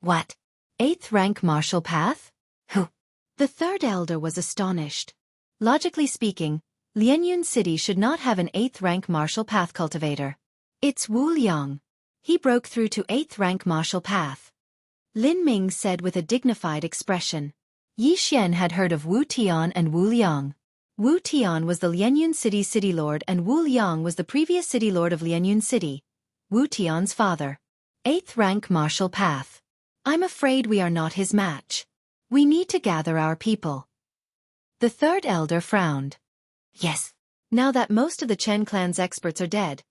What? 8th-rank martial path? Who? The 3rd Elder was astonished. Logically speaking, Lianyun City should not have an 8th-rank martial path cultivator. It's Wu Liang. He broke through to 8th-rank martial path. Lin Ming said with a dignified expression. Yi Xian had heard of Wu Tian and Wu Liang. Wu Tian was the Lianyun City city lord and Wu Liang was the previous city lord of Lianyun City, Wu Tian's father. 8th-rank martial path. I'm afraid we are not his match. We need to gather our people. The 3rd Elder frowned. Yes. Now that most of the Chen clan's experts are dead,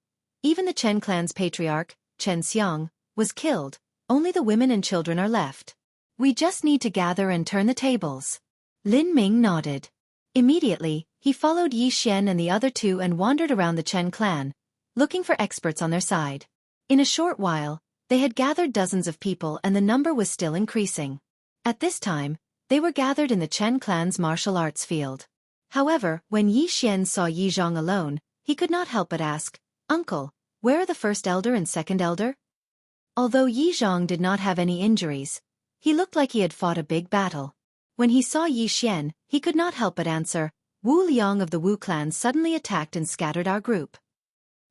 even the Chen clan's patriarch, Chen Xiang, was killed, only the women and children are left. We just need to gather and turn the tables. Lin Ming nodded. Immediately, he followed Yi Xian and the other 2 and wandered around the Chen clan, looking for experts on their side. In a short while, they had gathered dozens of people and the number was still increasing. At this time, they were gathered in the Chen clan's martial arts field. However, when Yi Xian saw Yi Zhang alone, he could not help but ask, Uncle, where are the 1st Elder and 2nd Elder? Although Yi Zhang did not have any injuries, he looked like he had fought a big battle. When he saw Yi Xian, he could not help but answer, Wu Liang of the Wu clan suddenly attacked and scattered our group.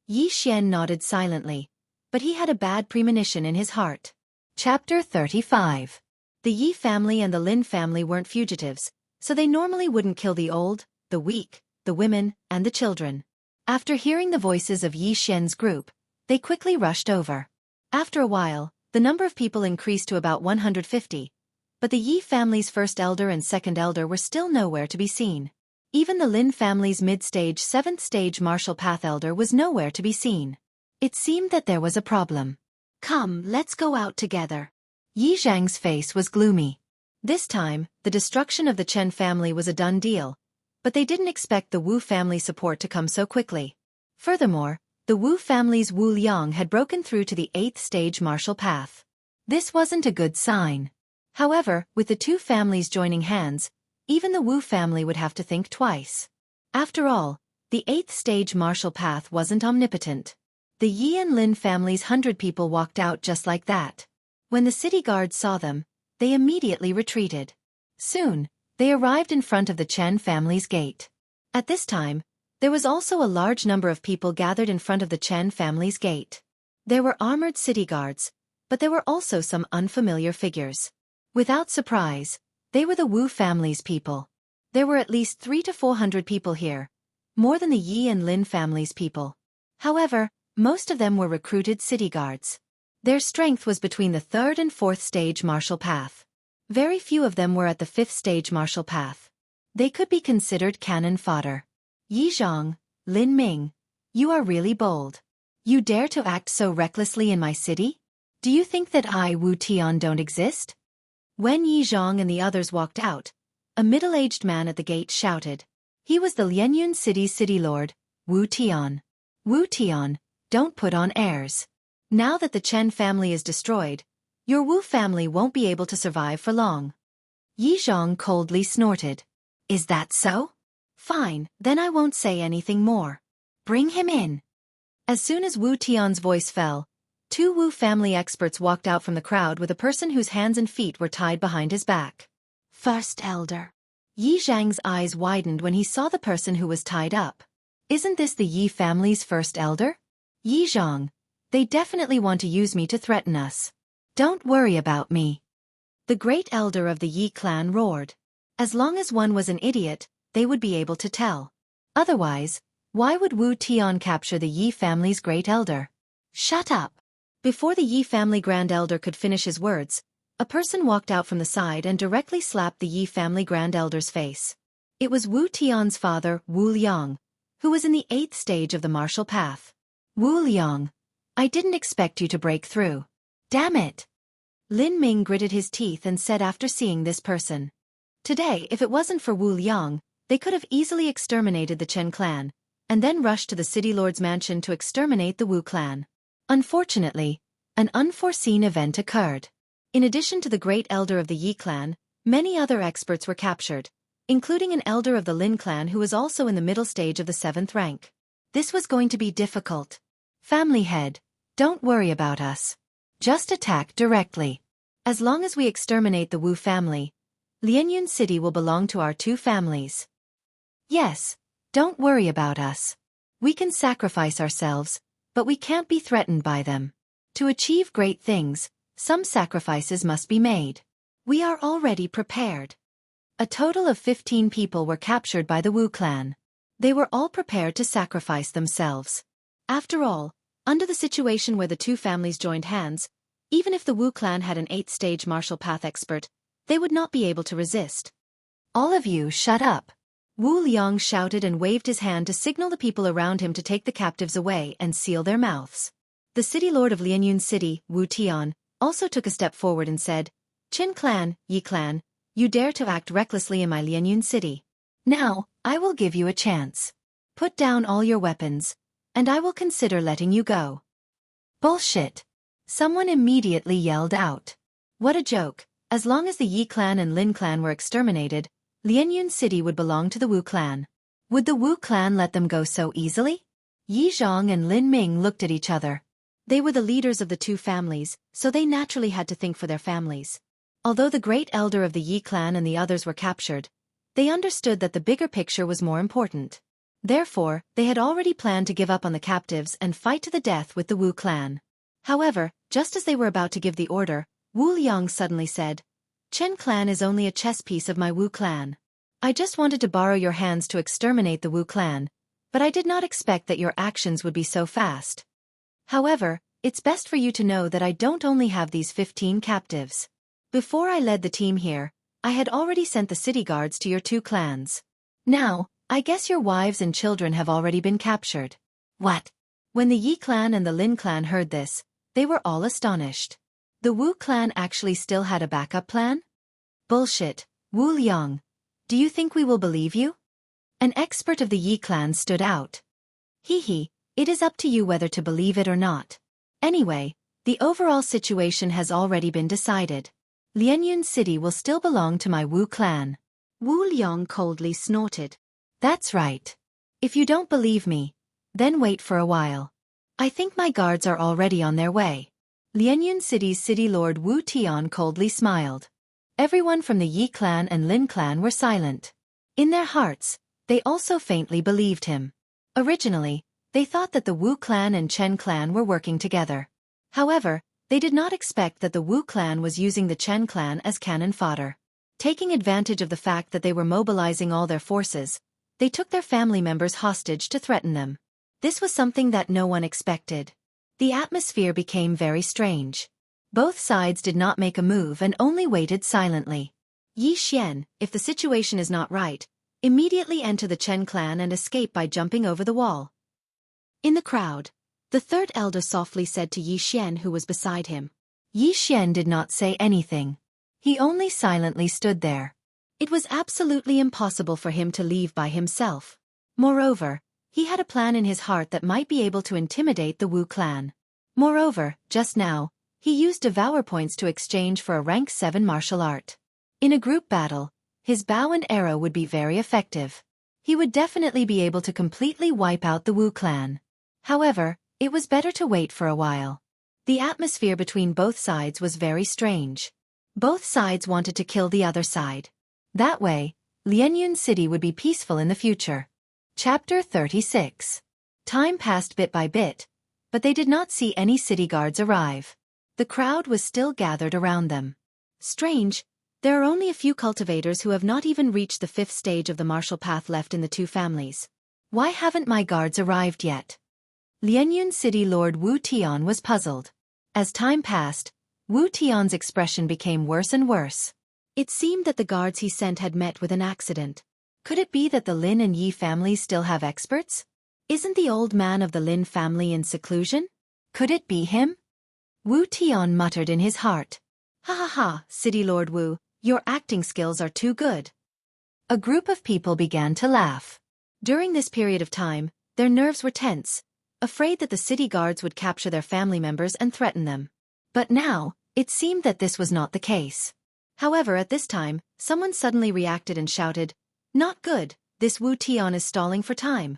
Yi Xian nodded silently, but he had a bad premonition in his heart. Chapter 35. The Yi family and the Lin family weren't fugitives, so they normally wouldn't kill the old, the weak, the women, and the children. After hearing the voices of Yi Xian's group, they quickly rushed over. After a while, The number of people increased to about 150. But the Yi family's first elder and second elder were still nowhere to be seen. Even the Lin family's mid-stage 7th stage martial path elder was nowhere to be seen. It seemed that there was a problem. Come, let's go out together. Yi Zhang's face was gloomy. This time, the destruction of the Chen family was a done deal, but they didn't expect the Wu family support to come so quickly. Furthermore, the Wu family's Wu Liang had broken through to the 8th stage martial path. This wasn't a good sign. However, with the two families joining hands, even the Wu family would have to think twice. After all, the 8th stage martial path wasn't omnipotent. The Yi and Lin family's 100 people walked out just like that. When the city guards saw them, they immediately retreated. Soon, they arrived in front of the Chen family's gate. At this time, there was also a large number of people gathered in front of the Chen family's gate. There were armored city guards, but there were also some unfamiliar figures. Without surprise, they were the Wu family's people. There were at least 300 to 400 people here, more than the Yi and Lin family's people. However, most of them were recruited city guards. Their strength was between the 3rd and 4th stage martial path. Very few of them were at the 5th stage martial path. They could be considered cannon fodder. Yi Zhang, Lin Ming, you are really bold. You dare to act so recklessly in my city? Do you think that I, Wu Tian, don't exist? When Yi Zhang and the others walked out, a middle-aged man at the gate shouted. He was the Lianyun city's city lord, Wu Tian. Wu Tian, don't put on airs. Now that the Chen family is destroyed, your Wu family won't be able to survive for long. Yi Zhang coldly snorted. Is that so? Fine, then I won't say anything more. Bring him in. As soon as Wu Tian's voice fell, 2 Wu family experts walked out from the crowd with a person whose hands and feet were tied behind his back. First elder. Yi Zhang's eyes widened when he saw the person who was tied up. Isn't this the Yi family's first elder? Yi Zhang, they definitely want to use me to threaten us. Don't worry about me. The great elder of the Yi clan roared. As long as one was an idiot, they would be able to tell. Otherwise, why would Wu Tian capture the Yi family's great elder? Shut up. Before the Yi family grand elder could finish his words, a person walked out from the side and directly slapped the Yi family grand elder's face. It was Wu Tian's father, Wu Liang, who was in the 8th stage of the martial path. Wu Liang, I didn't expect you to break through. Damn it. Lin Ming gritted his teeth and said after seeing this person. Today, if it wasn't for Wu Liang, they could have easily exterminated the Chen clan, and then rushed to the city lord's mansion to exterminate the Wu clan. Unfortunately, an unforeseen event occurred. In addition to the great elder of the Yi clan, many other experts were captured, including an elder of the Lin clan who was also in the middle stage of the 7th rank. This was going to be difficult. Family head, don't worry about us. Just attack directly. As long as we exterminate the Wu family, Lianyun City will belong to our 2 families. Yes, don't worry about us. We can sacrifice ourselves, but we can't be threatened by them. To achieve great things, some sacrifices must be made. We are already prepared. A total of 15 people were captured by the Wu clan. They were all prepared to sacrifice themselves. After all, under the situation where the 2 families joined hands, even if the Wu clan had an 8th stage martial path expert, they would not be able to resist. All of you shut up. Wu Liang shouted and waved his hand to signal the people around him to take the captives away and seal their mouths. The city lord of Lianyun City, Wu Tian, also took a step forward and said, Qin clan, Yi clan, you dare to act recklessly in my Lianyun City. Now, I will give you a chance. Put down all your weapons, and I will consider letting you go. Bullshit. Someone immediately yelled out. What a joke. As long as the Yi clan and Lin clan were exterminated, Lianyun City would belong to the Wu clan. Would the Wu clan let them go so easily? Yi Zhang and Lin Ming looked at each other. They were the leaders of the 2 families, so they naturally had to think for their families. Although the great elder of the Yi clan and the others were captured, they understood that the bigger picture was more important. Therefore, they had already planned to give up on the captives and fight to the death with the Wu clan. However, just as they were about to give the order, Wu Liang suddenly said, Chen clan is only a chess piece of my Wu clan. I just wanted to borrow your hands to exterminate the Wu clan, but I did not expect that your actions would be so fast. However, it's best for you to know that I don't only have these 15 captives. Before I led the team here, I had already sent the city guards to your 2 clans. Now, I guess your wives and children have already been captured. What? When the Yi clan and the Lin clan heard this, they were all astonished. The Wu clan actually still had a backup plan? Bullshit, Wu Liang. Do you think we will believe you? An expert of the Yi clan stood out. Hee, it is up to you whether to believe it or not. Anyway, the overall situation has already been decided. Lianyun City will still belong to my Wu clan. Wu Liang coldly snorted. That's right. If you don't believe me, then wait for a while. I think my guards are already on their way. Lianyun City's city lord Wu Tian coldly smiled. Everyone from the Yi clan and Lin clan were silent. In their hearts, they also faintly believed him. Originally, they thought that the Wu clan and Chen clan were working together. However, they did not expect that the Wu clan was using the Chen clan as cannon fodder. Taking advantage of the fact that they were mobilizing all their forces, they took their family members hostage to threaten them. This was something that no one expected. The atmosphere became very strange. Both sides did not make a move and only waited silently. Yi Xian, if the situation is not right, immediately enter the Chen clan and escape by jumping over the wall. In the crowd, the third elder softly said to Yi Xian who was beside him. Yi Xian did not say anything. He only silently stood there. It was absolutely impossible for him to leave by himself. Moreover, he had a plan in his heart that might be able to intimidate the Wu clan. Moreover, just now, he used devour points to exchange for a rank 7 martial art. In a group battle, his bow and arrow would be very effective. He would definitely be able to completely wipe out the Wu clan. However, it was better to wait for a while. The atmosphere between both sides was very strange. Both sides wanted to kill the other side. That way, Lianyun City would be peaceful in the future. Chapter 36. Time passed bit by bit, but they did not see any city guards arrive. The crowd was still gathered around them. Strange, there are only a few cultivators who have not even reached the 5th stage of the martial path left in the 2 families. Why haven't my guards arrived yet? Lianyun City Lord Wu Tian was puzzled. As time passed, Wu Tian's expression became worse and worse. It seemed that the guards he sent had met with an accident. Could it be that the Lin and Yi families still have experts? Isn't the old man of the Lin family in seclusion? Could it be him? Wu Tian muttered in his heart. Ha ha ha, City Lord Wu, your acting skills are too good. A group of people began to laugh. During this period of time, their nerves were tense, afraid that the city guards would capture their family members and threaten them. But now, it seemed that this was not the case. However, at this time, someone suddenly reacted and shouted, "Not good, this Wu Tian is stalling for time."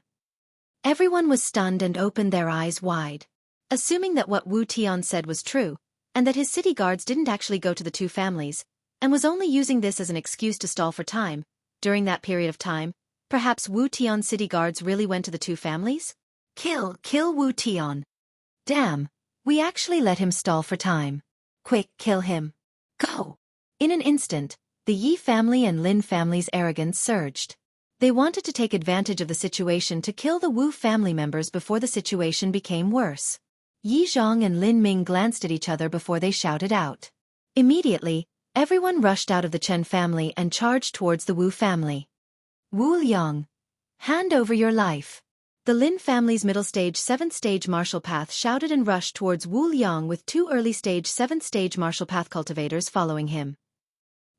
Everyone was stunned and opened their eyes wide. Assuming that what Wu Tian said was true, and that his city guards didn't actually go to the 2 families, and was only using this as an excuse to stall for time, during that period of time, perhaps Wu Tian's city guards really went to the 2 families? Kill Wu Tian. Damn, we actually let him stall for time. Quick, kill him. Go! In an instant, the Yi family and Lin family's arrogance surged. They wanted to take advantage of the situation to kill the Wu family members before the situation became worse. Yi Zhang and Lin Ming glanced at each other before they shouted out. Immediately, everyone rushed out of the Chen family and charged towards the Wu family. Wu Liang, hand over your life. The Lin family's middle stage 7th stage martial path shouted and rushed towards Wu Liang with 2 early stage 7th stage martial path cultivators following him.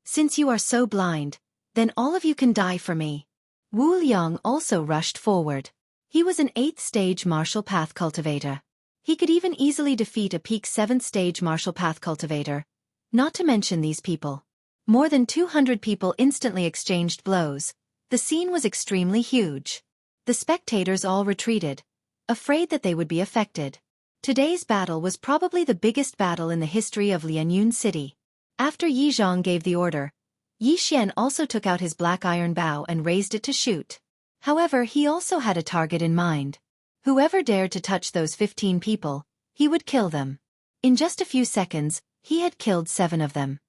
Since you are so blind, then all of you can die for me. Wu Liang also rushed forward. He was an 8th stage martial path cultivator. He could even easily defeat a peak 7th stage martial path cultivator. Not to mention these people. More than 200 people instantly exchanged blows. The scene was extremely huge. The spectators all retreated, afraid that they would be affected. Today's battle was probably the biggest battle in the history of Lianyun City. After Yi Zhang gave the order, Yi Xian also took out his black iron bow and raised it to shoot. However, he also had a target in mind. Whoever dared to touch those 15 people, he would kill them. In just a few seconds, he had killed 7 of them.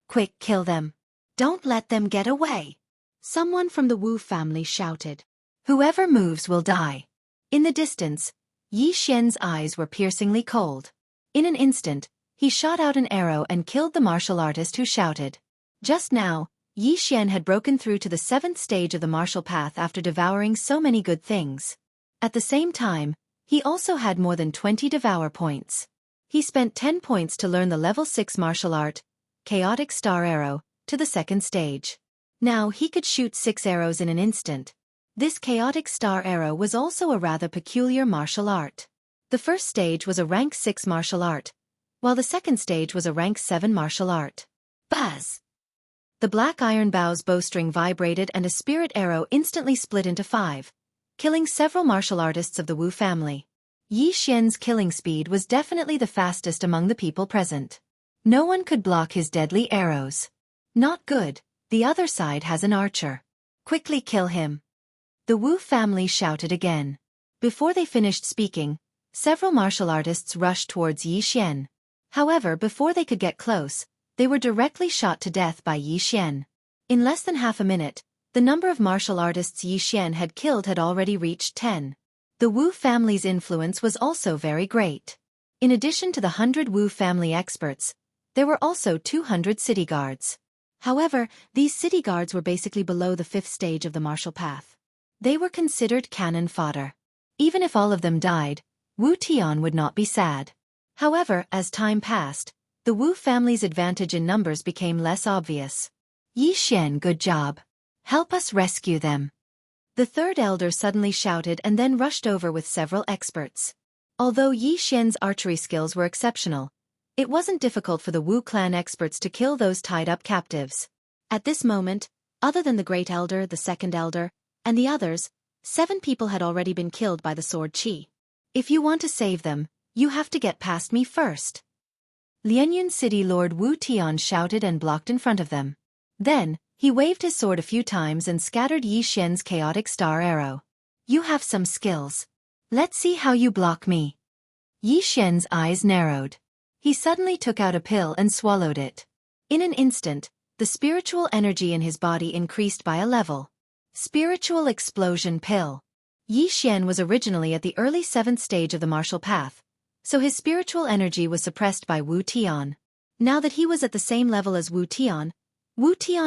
Quick, kill them. Don't let them get away. Someone from the Wu family shouted. Whoever moves will die. In the distance, Yi Xian's eyes were piercingly cold. In an instant, he shot out an arrow and killed the martial artist who shouted. Just now, Yi Xian had broken through to the 7th stage of the martial path after devouring so many good things. At the same time, he also had more than 20 devour points. He spent 10 points to learn the level 6 martial art, Chaotic Star Arrow, to the 2nd stage. Now he could shoot 6 arrows in an instant. This Chaotic Star Arrow was also a rather peculiar martial art. The first stage was a rank 6 martial art, while the second stage was a rank 7 martial art. Buzz! The black iron bow's bowstring vibrated and a spirit arrow instantly split into 5, killing several martial artists of the Wu family. Yi Xian's killing speed was definitely the fastest among the people present. No one could block his deadly arrows. Not good, the other side has an archer. Quickly kill him. The Wu family shouted again. Before they finished speaking, several martial artists rushed towards Yi Xian. However, before they could get close, they were directly shot to death by Yi Xian. In less than half a minute, the number of martial artists Yi Xian had killed had already reached 10. The Wu family's influence was also very great. In addition to the 100 Wu family experts, there were also 200 city guards. However, these city guards were basically below the 5th stage of the martial path. They were considered cannon fodder. Even if all of them died, Wu Tian would not be sad. However, as time passed, the Wu family's advantage in numbers became less obvious. Yi Xian, good job. Help us rescue them. The third elder suddenly shouted and then rushed over with several experts. Although Yi Xian's archery skills were exceptional, it wasn't difficult for the Wu clan experts to kill those tied-up captives. At this moment, other than the great elder, the second elder, and the others, 7 people had already been killed by the sword qi. If you want to save them, you have to get past me first. Lianyun City Lord Wu Tian shouted and blocked in front of them. Then, he waved his sword a few times and scattered Yi Xian's chaotic star arrow. You have some skills. Let's see how you block me. Yi Xian's eyes narrowed. He suddenly took out a pill and swallowed it. In an instant, the spiritual energy in his body increased by a level. Spiritual Explosion Pill. Yi Xian was originally at the early 7th stage of the martial path, so his spiritual energy was suppressed by Wu Tian. Now that he was at the same level as Wu Tian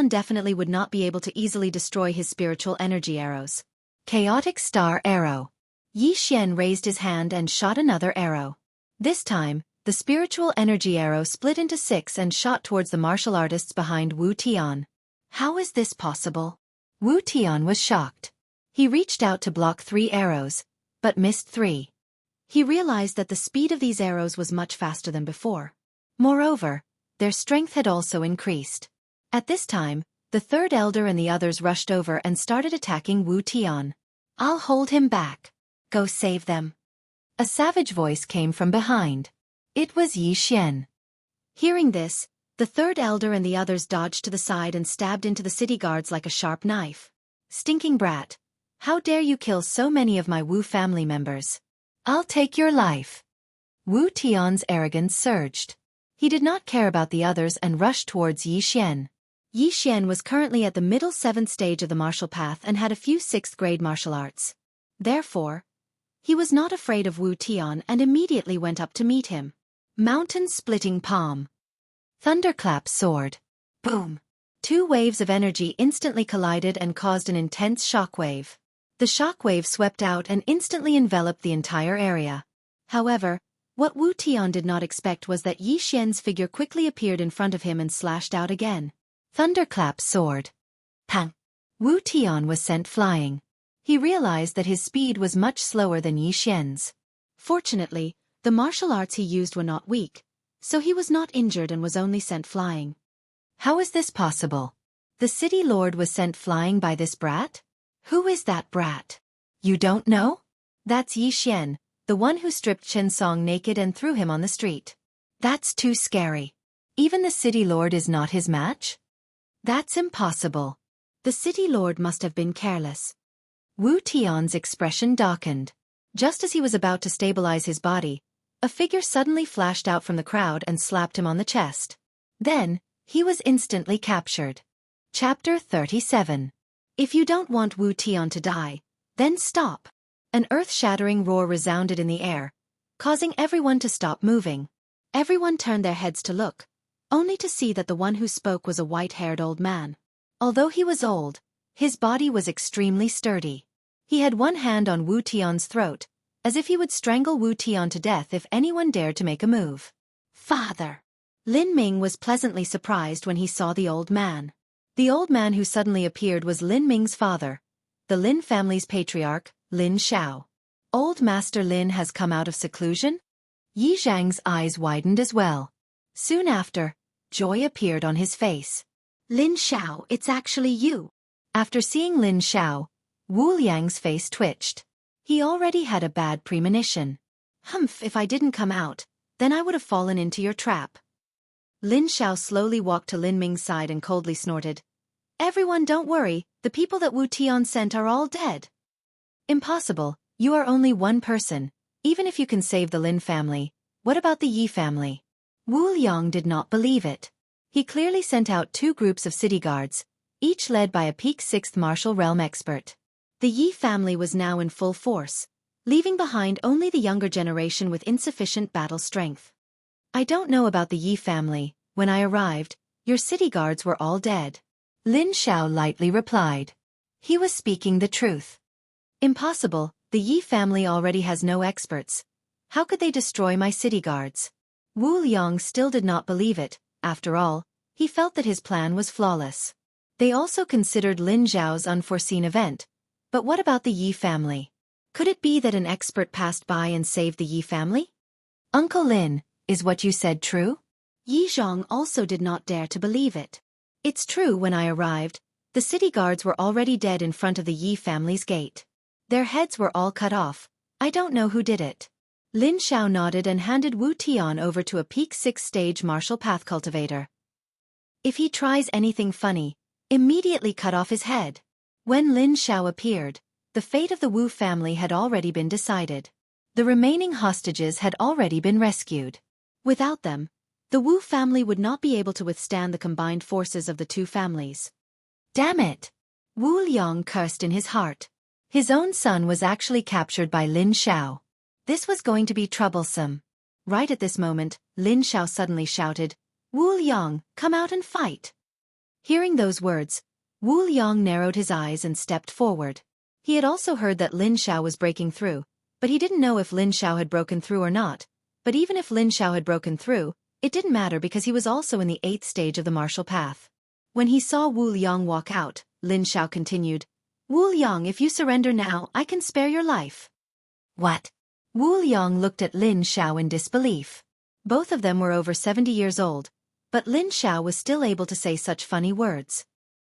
definitely would not be able to easily destroy his spiritual energy arrows. Chaotic Star Arrow. Yi Xian raised his hand and shot another arrow. This time, the spiritual energy arrow split into 6 and shot towards the martial artists behind Wu Tian. How is this possible? Wu Tian was shocked. He reached out to block 3 arrows, but missed 3. He realized that the speed of these arrows was much faster than before. Moreover, their strength had also increased. At this time, the third elder and the others rushed over and started attacking Wu Tian. I'll hold him back. Go save them. A savage voice came from behind. It was Yi Xian. Hearing this, the third elder and the others dodged to the side and stabbed into the city guards like a sharp knife. Stinking brat! How dare you kill so many of my Wu family members? I'll take your life. Wu Tian's arrogance surged. He did not care about the others and rushed towards Yi Xian. Yi Xian was currently at the middle 7th stage of the martial path and had a few 6th grade martial arts. Therefore, he was not afraid of Wu Tian and immediately went up to meet him. Mountain Splitting Palm. Thunderclap Sword. Boom! 2 waves of energy instantly collided and caused an intense shockwave. The shockwave swept out and instantly enveloped the entire area. However, what Wu Tian did not expect was that Yi Xian's figure quickly appeared in front of him and slashed out again. Thunderclap Sword. Pang! Wu Tian was sent flying. He realized that his speed was much slower than Yi Xian's. Fortunately, the martial arts he used were not weak, so he was not injured and was only sent flying. How is this possible? The city lord was sent flying by this brat? Who is that brat? You don't know? That's Yi Xian, the one who stripped Chen Song naked and threw him on the street. That's too scary. Even the city lord is not his match? That's impossible. The city lord must have been careless. Wu Tian's expression darkened. Just as he was about to stabilize his body, a figure suddenly flashed out from the crowd and slapped him on the chest. Then, he was instantly captured. Chapter 37. If you don't want Wu Tian to die, then stop. An earth-shattering roar resounded in the air, causing everyone to stop moving. Everyone turned their heads to look, only to see that the one who spoke was a white-haired old man. Although he was old, his body was extremely sturdy. He had one hand on Wu Tian's throat, as if he would strangle Wu Tian to death if anyone dared to make a move. Father! Lin Ming was pleasantly surprised when he saw the old man. The old man who suddenly appeared was Lin Ming's father, the Lin family's patriarch, Lin Xiao. Old Master Lin has come out of seclusion? Yi Zhang's eyes widened as well. Soon after, joy appeared on his face. Lin Xiao, it's actually you. After seeing Lin Xiao, Wu Liang's face twitched. He already had a bad premonition. Humph, if I didn't come out, then I would have fallen into your trap. Lin Xiao slowly walked to Lin Ming's side and coldly snorted. Everyone, don't worry, the people that Wu Tian sent are all dead. Impossible, you are only one person. Even if you can save the Lin family, what about the Yi family? Wu Liang did not believe it. He clearly sent out 2 groups of city guards, each led by a peak 6th martial realm expert. The Yi family was now in full force, leaving behind only the younger generation with insufficient battle strength. I don't know about the Yi family. When I arrived, your city guards were all dead. Lin Xiao lightly replied. He was speaking the truth. Impossible, the Yi family already has no experts. How could they destroy my city guards? Wu Liang still did not believe it. After all, he felt that his plan was flawless. They also considered Lin Zhao's unforeseen event. But what about the Yi family? Could it be that an expert passed by and saved the Yi family? Uncle Lin, is what you said true? Yi Zhang also did not dare to believe it. It's true. When I arrived, the city guards were already dead in front of the Yi family's gate. Their heads were all cut off. I don't know who did it. Lin Xiao nodded and handed Wu Tian over to a peak 6 stage martial path cultivator. If he tries anything funny, immediately cut off his head. When Lin Xiao appeared, the fate of the Wu family had already been decided. The remaining hostages had already been rescued. Without them, the Wu family would not be able to withstand the combined forces of the 2 families. Damn it! Wu Liang cursed in his heart. His own son was actually captured by Lin Xiao. This was going to be troublesome. Right at this moment, Lin Xiao suddenly shouted, Wu Liang, come out and fight. Hearing those words, Wu Liang narrowed his eyes and stepped forward. He had also heard that Lin Xiao was breaking through, but he didn't know if Lin Xiao had broken through or not. But even if Lin Xiao had broken through, it didn't matter because he was also in the 8th stage of the martial path. When he saw Wu Liang walk out, Lin Xiao continued, Wu Liang, if you surrender now, I can spare your life. What? Wu Liang looked at Lin Xiao in disbelief. Both of them were over 70 years old, but Lin Xiao was still able to say such funny words.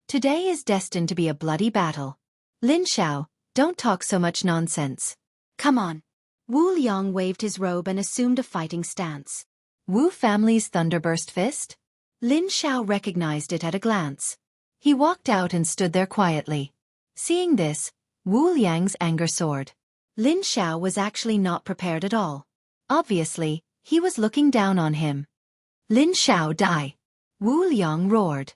Today is destined to be a bloody battle. Lin Xiao, don't talk so much nonsense. Come on. Wu Liang waved his robe and assumed a fighting stance. Wu family's Thunderburst Fist? Lin Xiao recognized it at a glance. He walked out and stood there quietly. Seeing this, Wu Liang's anger soared. Lin Xiao was actually not prepared at all. Obviously, he was looking down on him. Lin Xiao, die! Wu Liang roared.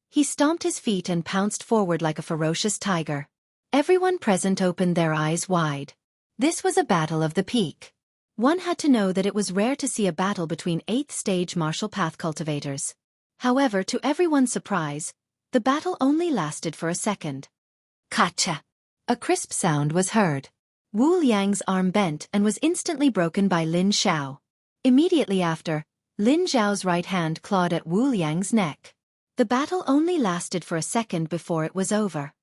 He stomped his feet and pounced forward like a ferocious tiger. Everyone present opened their eyes wide. This was a battle of the peak. One had to know that it was rare to see a battle between 8th stage martial path cultivators. However, to everyone's surprise, the battle only lasted for a second. Kacha! A crisp sound was heard. Wu Liang's arm bent and was instantly broken by Lin Xiao. Immediately after, Lin Zhao's right hand clawed at Wu Liang's neck. The battle only lasted for a second before it was over.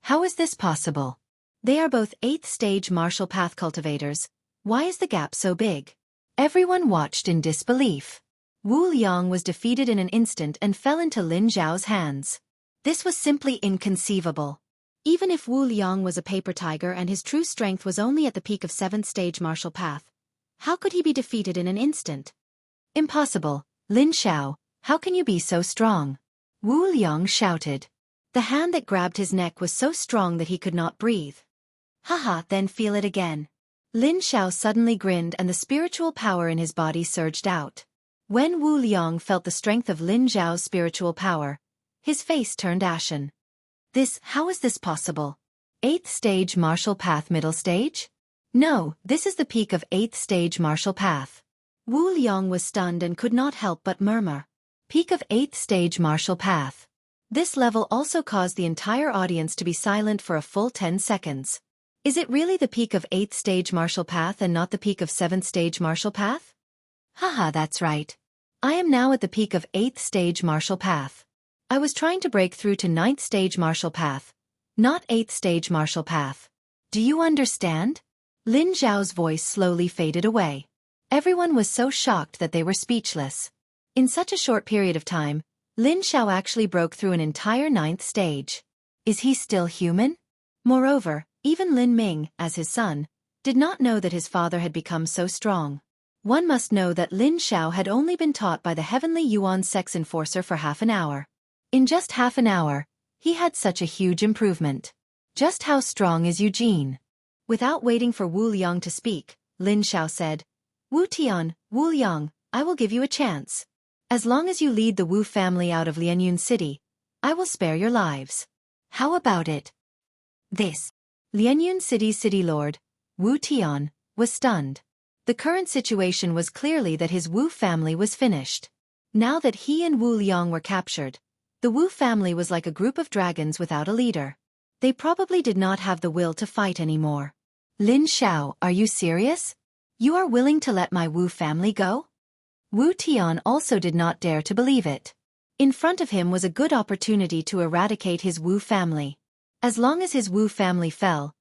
How is this possible? They are both 8th stage martial path cultivators. Why is the gap so big? Everyone watched in disbelief. Wu Liang was defeated in an instant and fell into Lin Zhao's hands. This was simply inconceivable. Even if Wu Liang was a paper tiger and his true strength was only at the peak of 7th stage martial path, how could he be defeated in an instant? Impossible, Lin Xiao, how can you be so strong? Wu Liang shouted. The hand that grabbed his neck was so strong that he could not breathe. Haha, then feel it again. Lin Xiao suddenly grinned and the spiritual power in his body surged out. When Wu Liang felt the strength of Lin Zhao's spiritual power, his face turned ashen. How is this possible? 8th stage martial path middle stage? No, this is the peak of 8th stage martial path. Wu Liang was stunned and could not help but murmur. Peak of 8th stage martial path. This level also caused the entire audience to be silent for a full 10 seconds. Is it really the peak of 8th stage martial path and not the peak of 7th stage martial path? Haha, that's right. I am now at the peak of 8th stage martial path. I was trying to break through to 9th stage martial path, not 8th stage martial path. Do you understand? Lin Zhao's voice slowly faded away. Everyone was so shocked that they were speechless. In such a short period of time, Lin Zhao actually broke through an entire 9th stage. Is he still human? Moreover, even Lin Ming, as his son, did not know that his father had become so strong. One must know that Lin Zhao had only been taught by the heavenly Yuan sex enforcer for half an hour. In just half an hour, he had such a huge improvement. Just how strong is Eugene? Without waiting for Wu Liang to speak, Lin Zhao said, Wu Tian, Wu Liang, I will give you a chance. As long as you lead the Wu family out of Lianyun City, I will spare your lives. How about it? This. Lianyun City's city lord, Wu Tian, was stunned. The current situation was clearly that his Wu family was finished. Now that he and Wu Liang were captured, the Wu family was like a group of dragons without a leader. They probably did not have the will to fight anymore. Lin Zhao, are you serious? You are willing to let my Wu family go? Wu Tian also did not dare to believe it. In front of him was a good opportunity to eradicate his Wu family. As long as his Wu family fell,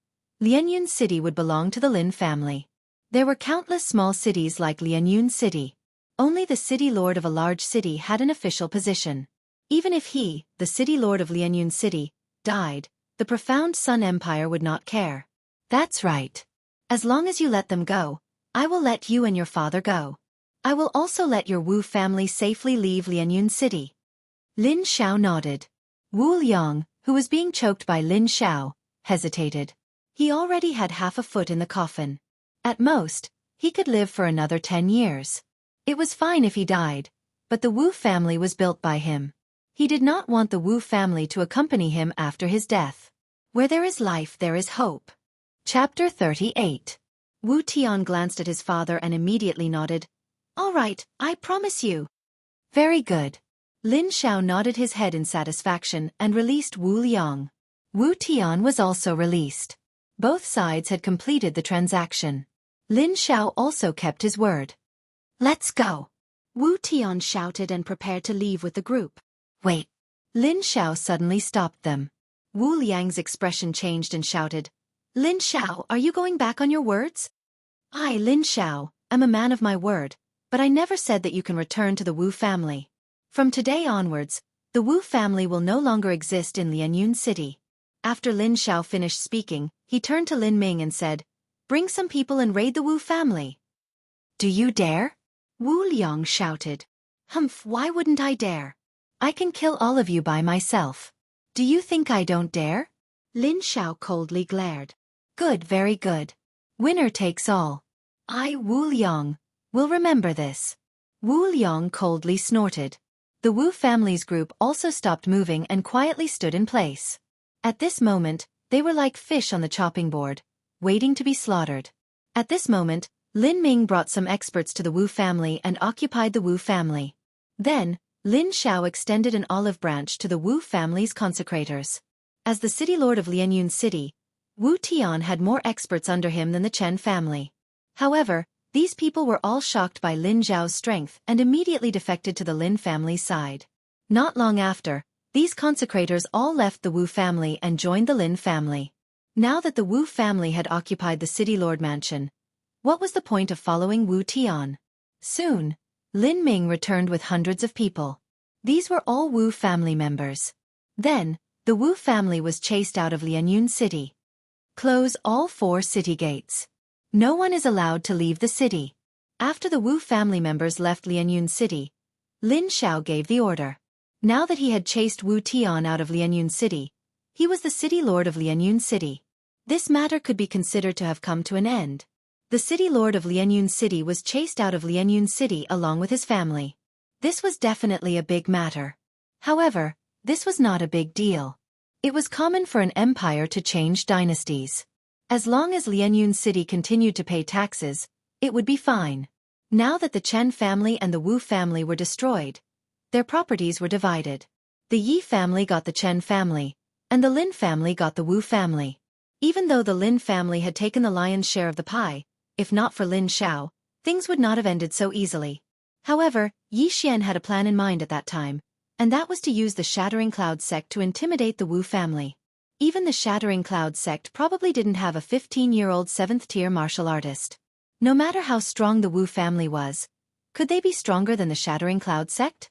Lianyun City would belong to the Lin family. There were countless small cities like Lianyun City. Only the city lord of a large city had an official position. Even if he, the city lord of Lianyun City, died, the profound Sun Empire would not care. That's right. As long as you let them go, I will let you and your father go. I will also let your Wu family safely leave Lianyun City. Lin Zhao nodded. Wu Liang, who was being choked by Lin Zhao, hesitated. He already had half a foot in the coffin. At most, he could live for another 10 years. It was fine if he died, but the Wu family was built by him. He did not want the Wu family to accompany him after his death. Where there is life, there is hope. Chapter 38. Wu Tian glanced at his father and immediately nodded. All right, I promise you. Very good. Lin Zhao nodded his head in satisfaction and released Wu Liang. Wu Tian was also released. Both sides had completed the transaction. Lin Zhao also kept his word. Let's go. Wu Tian shouted and prepared to leave with the group. Wait. Lin Zhao suddenly stopped them. Wu Liang's expression changed and shouted, Lin Zhao, are you going back on your words? I, Lin Zhao, am a man of my word, but I never said that you can return to the Wu family. From today onwards, the Wu family will no longer exist in Lianyun City. After Lin Zhao finished speaking, he turned to Lin Ming and said, Bring some people and raid the Wu family. Do you dare? Wu Liang shouted. Humph, why wouldn't I dare? I can kill all of you by myself. Do you think I don't dare? Lin Zhao coldly glared. Good, very good. Winner takes all. I, Wu Liang, will remember this. Wu Liang coldly snorted. The Wu family's group also stopped moving and quietly stood in place. At this moment, they were like fish on the chopping board, waiting to be slaughtered. At this moment, Lin Ming brought some experts to the Wu family and occupied the Wu family. Then, Lin Zhao extended an olive branch to the Wu family's consecrators. As the city lord of Lianyun City, Wu Tian had more experts under him than the Chen family. However, these people were all shocked by Lin Zhao's strength and immediately defected to the Lin family's side. Not long after, these consecrators all left the Wu family and joined the Lin family. Now that the Wu family had occupied the city lord mansion, what was the point of following Wu Tian? Soon, Lin Ming returned with hundreds of people. These were all Wu family members. Then, the Wu family was chased out of Lianyun City. Close all 4 city gates. No one is allowed to leave the city. After the Wu family members left Lianyun City, Lin Zhao gave the order. Now that he had chased Wu Tian out of Lianyun City, he was the city lord of Lianyun City. This matter could be considered to have come to an end. The city lord of Lianyun City was chased out of Lianyun City along with his family. This was definitely a big matter. However, this was not a big deal. It was common for an empire to change dynasties. As long as Lianyun City continued to pay taxes, it would be fine. Now that the Chen family and the Wu family were destroyed, their properties were divided. The Yi family got the Chen family, and the Lin family got the Wu family. Even though the Lin family had taken the lion's share of the pie, if not for Lin Xiao, things would not have ended so easily. However, Yi Xian had a plan in mind at that time, and that was to use the Shattering Cloud sect to intimidate the Wu family. Even the Shattering Cloud sect probably didn't have a 15-year-old 7th-tier martial artist. No matter how strong the Wu family was, could they be stronger than the Shattering Cloud sect?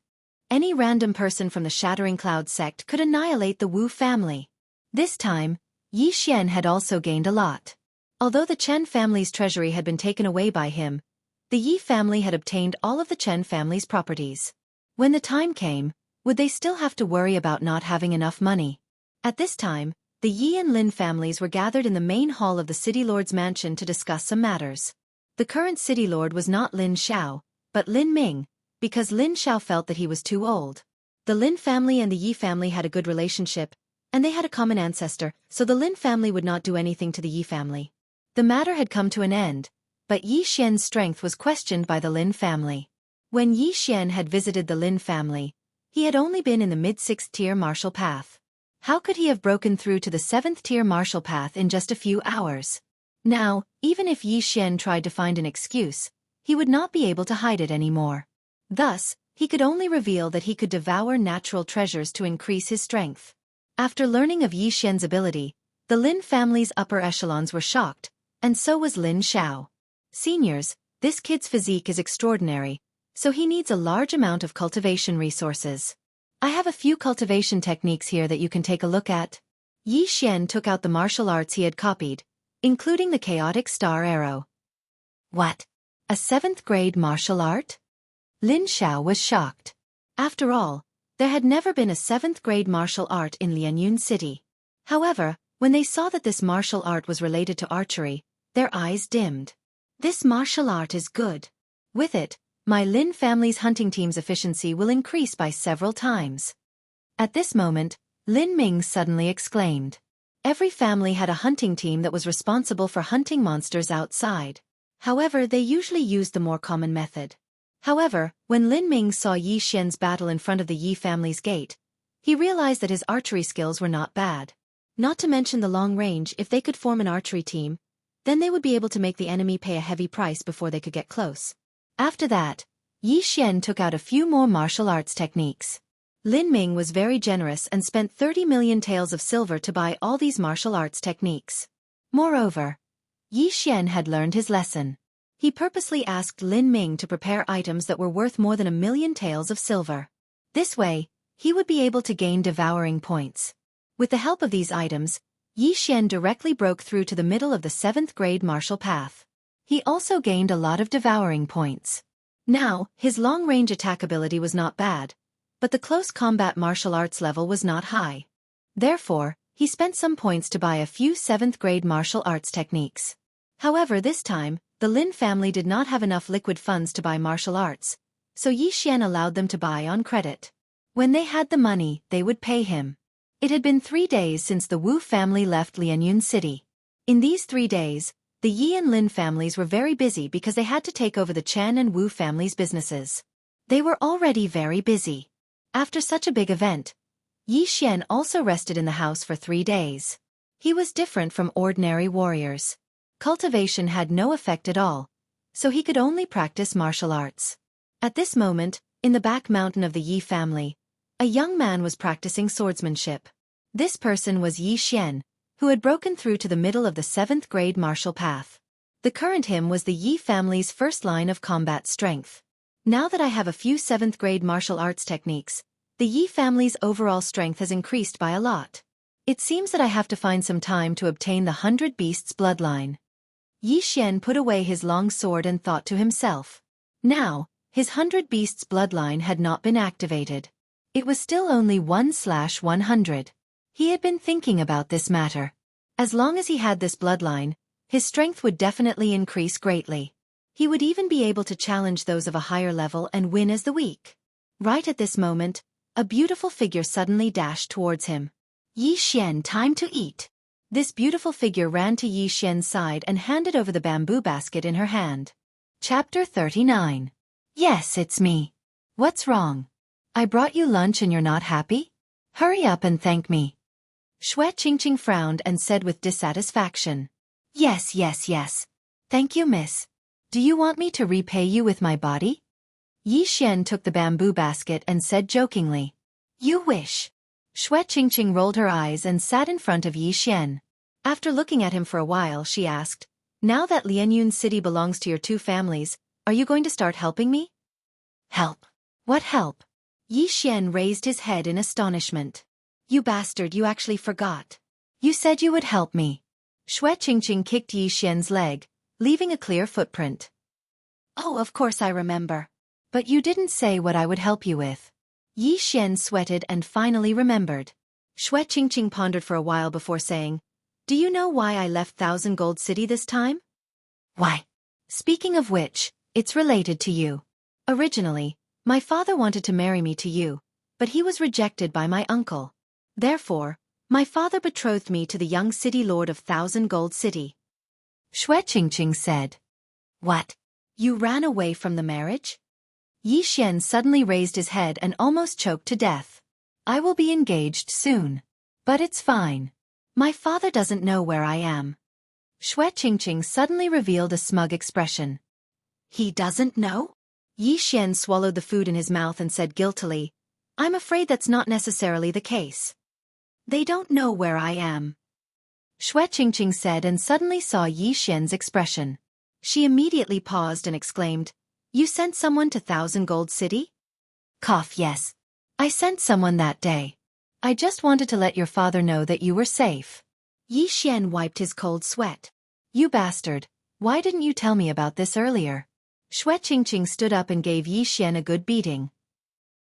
Any random person from the Shattering Cloud sect could annihilate the Wu family. This time, Yi Xian had also gained a lot. Although the Chen family's treasury had been taken away by him, the Yi family had obtained all of the Chen family's properties. When the time came, would they still have to worry about not having enough money? At this time, the Yi and Lin families were gathered in the main hall of the City Lord's mansion to discuss some matters. The current City Lord was not Lin Xiao, but Lin Ming, because Lin Xiao felt that he was too old. The Lin family and the Yi family had a good relationship, and they had a common ancestor, so the Lin family would not do anything to the Yi family. The matter had come to an end, but Yi Xian's strength was questioned by the Lin family. When Yi Xian had visited the Lin family, he had only been in the mid-6th-tier martial path. How could he have broken through to the 7th-tier martial path in just a few hours? Now, even if Yi Xian tried to find an excuse, he would not be able to hide it anymore. Thus, he could only reveal that he could devour natural treasures to increase his strength. After learning of Yi Xian's ability, the Lin family's upper echelons were shocked, and so was Lin Xiao. Seniors, this kid's physique is extraordinary, so he needs a large amount of cultivation resources. I have a few cultivation techniques here that you can take a look at. Yi Xian took out the martial arts he had copied, including the chaotic star arrow. What? A 7th grade martial art? Lin Xiao was shocked. After all, there had never been a 7th grade martial art in Lianyun City. However, when they saw that this martial art was related to archery, their eyes dimmed. This martial art is good. With it, my Lin family's hunting team's efficiency will increase by several times. At this moment, Lin Ming suddenly exclaimed. Every family had a hunting team that was responsible for hunting monsters outside. However, they usually used the more common method. However, when Lin Ming saw Yi Xian's battle in front of the Yi family's gate, he realized that his archery skills were not bad. Not to mention the long range. If they could form an archery team, then they would be able to make the enemy pay a heavy price before they could get close. After that, Yi Xian took out a few more martial arts techniques. Lin Ming was very generous and spent 30 million taels of silver to buy all these martial arts techniques. Moreover, Yi Xian had learned his lesson. He purposely asked Lin Ming to prepare items that were worth more than 1,000,000 taels of silver. This way, he would be able to gain devouring points. With the help of these items, Yi Xian directly broke through to the middle of the 7th grade martial path. He also gained a lot of devouring points. Now, his long-range attack ability was not bad, but the close combat martial arts level was not high. Therefore, he spent some points to buy a few 7th grade martial arts techniques. However, this time, the Lin family did not have enough liquid funds to buy martial arts, so Yi Xian allowed them to buy on credit. When they had the money, they would pay him. It had been 3 days since the Wu family left Lianyun City. In these 3 days, the Yi and Lin families were very busy because they had to take over the Chen and Wu families' businesses. They were already very busy. After such a big event, Yi Xian also rested in the house for 3 days. He was different from ordinary warriors. Cultivation had no effect at all, so he could only practice martial arts. At this moment, in the back mountain of the Yi family, a young man was practicing swordsmanship. This person was Yi Xian, who had broken through to the middle of the 7th grade martial path. The current him was the Yi family's first line of combat strength. Now that I have a few 7th grade martial arts techniques, the Yi family's overall strength has increased by a lot. It seems that I have to find some time to obtain the 100 Beasts bloodline. Yi Xian put away his long sword and thought to himself. Now, his 100 Beasts bloodline had not been activated. It was still only 1/100. He had been thinking about this matter. As long as he had this bloodline, his strength would definitely increase greatly. He would even be able to challenge those of a higher level and win as the weak. Right at this moment, a beautiful figure suddenly dashed towards him. Yi Xian, time to eat. This beautiful figure ran to Yi Xian's side and handed over the bamboo basket in her hand. Chapter 39. Yes, it's me. What's wrong? I brought you lunch and you're not happy? Hurry up and thank me. Xue Qingqing frowned and said with dissatisfaction. Yes. Thank you, miss. Do you want me to repay you with my body? Yi Xian took the bamboo basket and said jokingly. You wish. Xue Qingqing rolled her eyes and sat in front of Yi Xian. After looking at him for a while, she asked, Now that Lianyun City belongs to your two families, are you going to start helping me? Help? What help? Yi Xian raised his head in astonishment. You bastard, you actually forgot. You said you would help me. Xue Qingqing kicked Yi Xian's leg, leaving a clear footprint. Oh, of course I remember. But you didn't say what I would help you with. Yi Xian sweated and finally remembered. Xue Qingqing pondered for a while before saying, Do you know why I left Thousand Gold City this time? Why? Speaking of which, it's related to you. Originally, my father wanted to marry me to you, but he was rejected by my uncle. Therefore, my father betrothed me to the young city lord of Thousand Gold City. Xue Qingqing said. What? You ran away from the marriage? Yi Xian suddenly raised his head and almost choked to death. I will be engaged soon. But it's fine. My father doesn't know where I am. Xue Qingqing suddenly revealed a smug expression. He doesn't know? Yi Xian swallowed the food in his mouth and said guiltily, I'm afraid that's not necessarily the case. They don't know where I am. Xue Qingqing said and suddenly saw Yi Xian's expression. She immediately paused and exclaimed, You sent someone to Thousand Gold City? Cough, yes. I sent someone that day. I just wanted to let your father know that you were safe. Yi Xian wiped his cold sweat. You bastard, why didn't you tell me about this earlier? Xue Qingqing stood up and gave Yi Xian a good beating.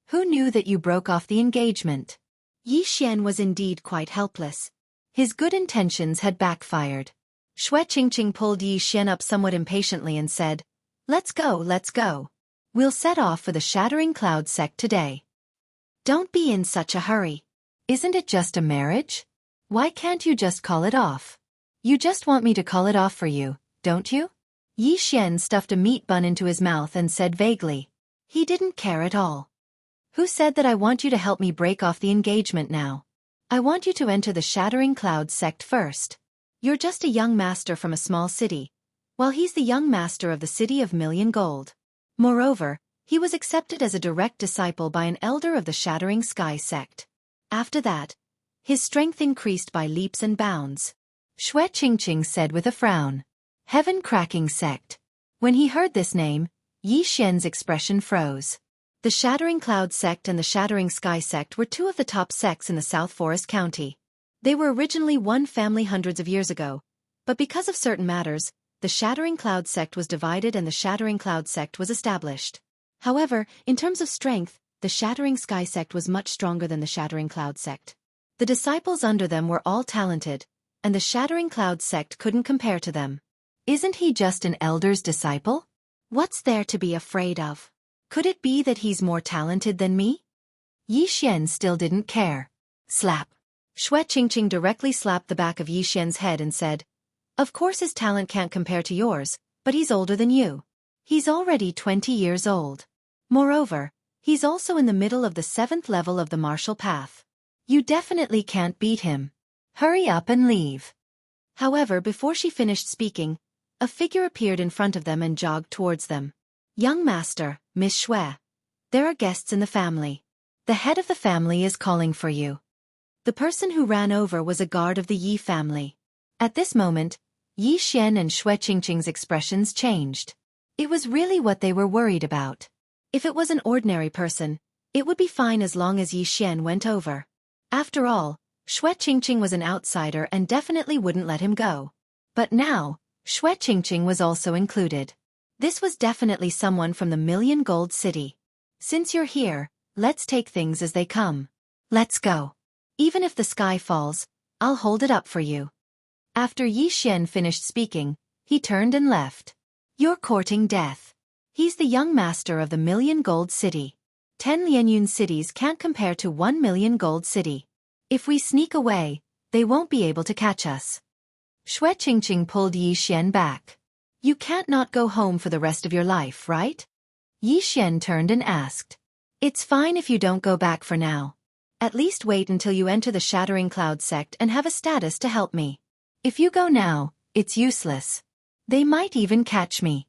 Who knew that you broke off the engagement? Yi Xian was indeed quite helpless. His good intentions had backfired. Xue Qingqing pulled Yi Xian up somewhat impatiently and said, Let's go. We'll set off for the Shattering Cloud sect today. Don't be in such a hurry. Isn't it just a marriage? Why can't you just call it off? You just want me to call it off for you, don't you? Yi Xian stuffed a meat bun into his mouth and said vaguely. He didn't care at all. Who said that I want you to help me break off the engagement now? I want you to enter the Shattering Cloud sect first. You're just a young master from a small city, while he's the young master of the City of Million Gold. Moreover, he was accepted as a direct disciple by an elder of the Shattering Sky sect. After that, his strength increased by leaps and bounds. Xue Qingqing said with a frown. Heaven-cracking sect. When he heard this name, Yi Xian's expression froze. The Shattering Cloud sect and the Shattering Sky sect were two of the top sects in the South Forest County. They were originally one family hundreds of years ago, but because of certain matters, the Shattering Cloud sect was divided and the Shattering Cloud sect was established. However, in terms of strength, the Shattering Sky sect was much stronger than the Shattering Cloud sect. The disciples under them were all talented, and the Shattering Cloud sect couldn't compare to them. Isn't he just an elder's disciple? What's there to be afraid of? Could it be that he's more talented than me? Yi Xian still didn't care. Slap. Xue Qingqing directly slapped the back of Yi Xian's head and said, Of course his talent can't compare to yours, but he's older than you. He's already 20 years old. Moreover, he's also in the middle of the 7th level of the martial path. You definitely can't beat him. Hurry up and leave. However, before she finished speaking, a figure appeared in front of them and jogged towards them. Young master, Miss Xue. There are guests in the family. The head of the family is calling for you. The person who ran over was a guard of the Yi family. At this moment, Yi Xian and Xue Qingqing's expressions changed. It was really what they were worried about. If it was an ordinary person, it would be fine as long as Yi Xian went over. After all, Xue Qingqing was an outsider and definitely wouldn't let him go. But now, Xue Qingqing was also included. This was definitely someone from the Million Gold City. Since you're here, let's take things as they come. Let's go. Even if the sky falls, I'll hold it up for you. After Yi Xian finished speaking, he turned and left. You're courting death. He's the young master of the Million Gold City. 10 Lianyun cities can't compare to 1 million gold city. If we sneak away, they won't be able to catch us. Xue Qingqing pulled Yi Xian back. You can't not go home for the rest of your life, right? Yi Xian turned and asked. It's fine if you don't go back for now. At least wait until you enter the Shattering Cloud sect and have a status to help me. If you go now, it's useless. They might even catch me.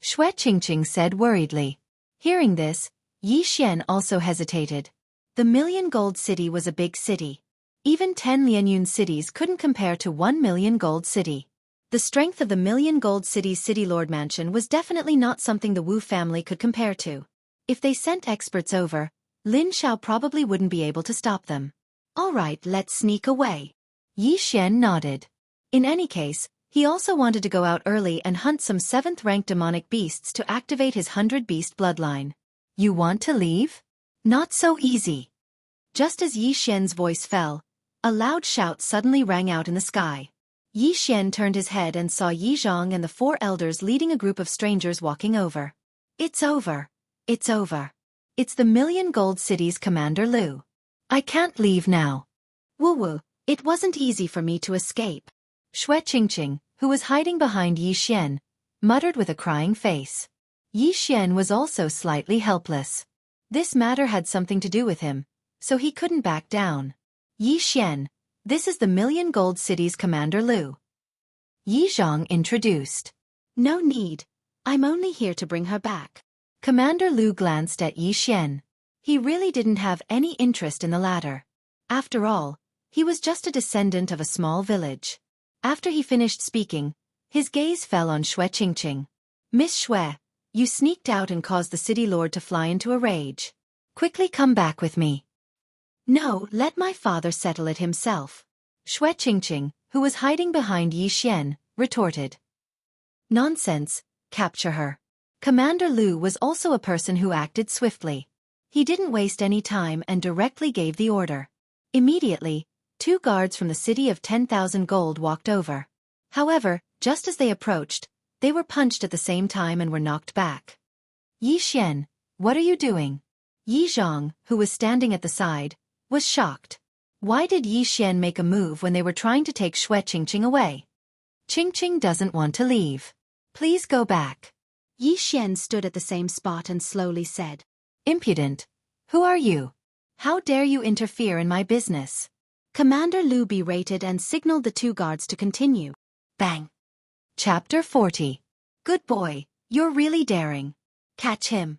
Xue Qingqing said worriedly. Hearing this, Yi Xian also hesitated. The Million Gold City was a big city. Even 10 Lianyun cities couldn't compare to 1 Million Gold City. The strength of the Million Gold City's City Lord Mansion was definitely not something the Wu family could compare to. If they sent experts over, Lin Xiao probably wouldn't be able to stop them. All right, let's sneak away. Yi Xian nodded. In any case, he also wanted to go out early and hunt some 7th-ranked demonic beasts to activate his 100-beast bloodline. You want to leave? Not so easy. Just as Yi Xian's voice fell, a loud shout suddenly rang out in the sky. Yi Xian turned his head and saw Yi Zhang and the 4 elders leading a group of strangers walking over. It's over. It's over. It's the Million Gold City's Commander Lu. I can't leave now. Woo-woo, it wasn't easy for me to escape. Xue Qingqing, who was hiding behind Yi Xian, muttered with a crying face. Yi Xian was also slightly helpless. This matter had something to do with him, so he couldn't back down. Yi Xian, this is the Million Gold City's Commander Lu. Yi Zhang introduced. No need. I'm only here to bring her back. Commander Lu glanced at Yi Xian. He really didn't have any interest in the latter. After all, he was just a descendant of a small village. After he finished speaking, his gaze fell on Xue Qingqing. Miss Xue, you sneaked out and caused the city lord to fly into a rage. Quickly come back with me. No, let my father settle it himself. Xue Qingqing, who was hiding behind Yi Xian, retorted. Nonsense, capture her. Commander Lu was also a person who acted swiftly. He didn't waste any time and directly gave the order. Immediately, 2 guards from the city of 10,000 gold walked over. However, just as they approached, they were punched at the same time and were knocked back. Yi Xian, what are you doing? Yi Zhang, who was standing at the side, was shocked. Why did Yi Xian make a move when they were trying to take Xue Qingqing away? Qingqing doesn't want to leave. Please go back. Yi Xian stood at the same spot and slowly said, Impudent. Who are you? How dare you interfere in my business? Commander Lu berated and signaled the 2 guards to continue. Bang. Chapter 40. Good boy, you're really daring. Catch him.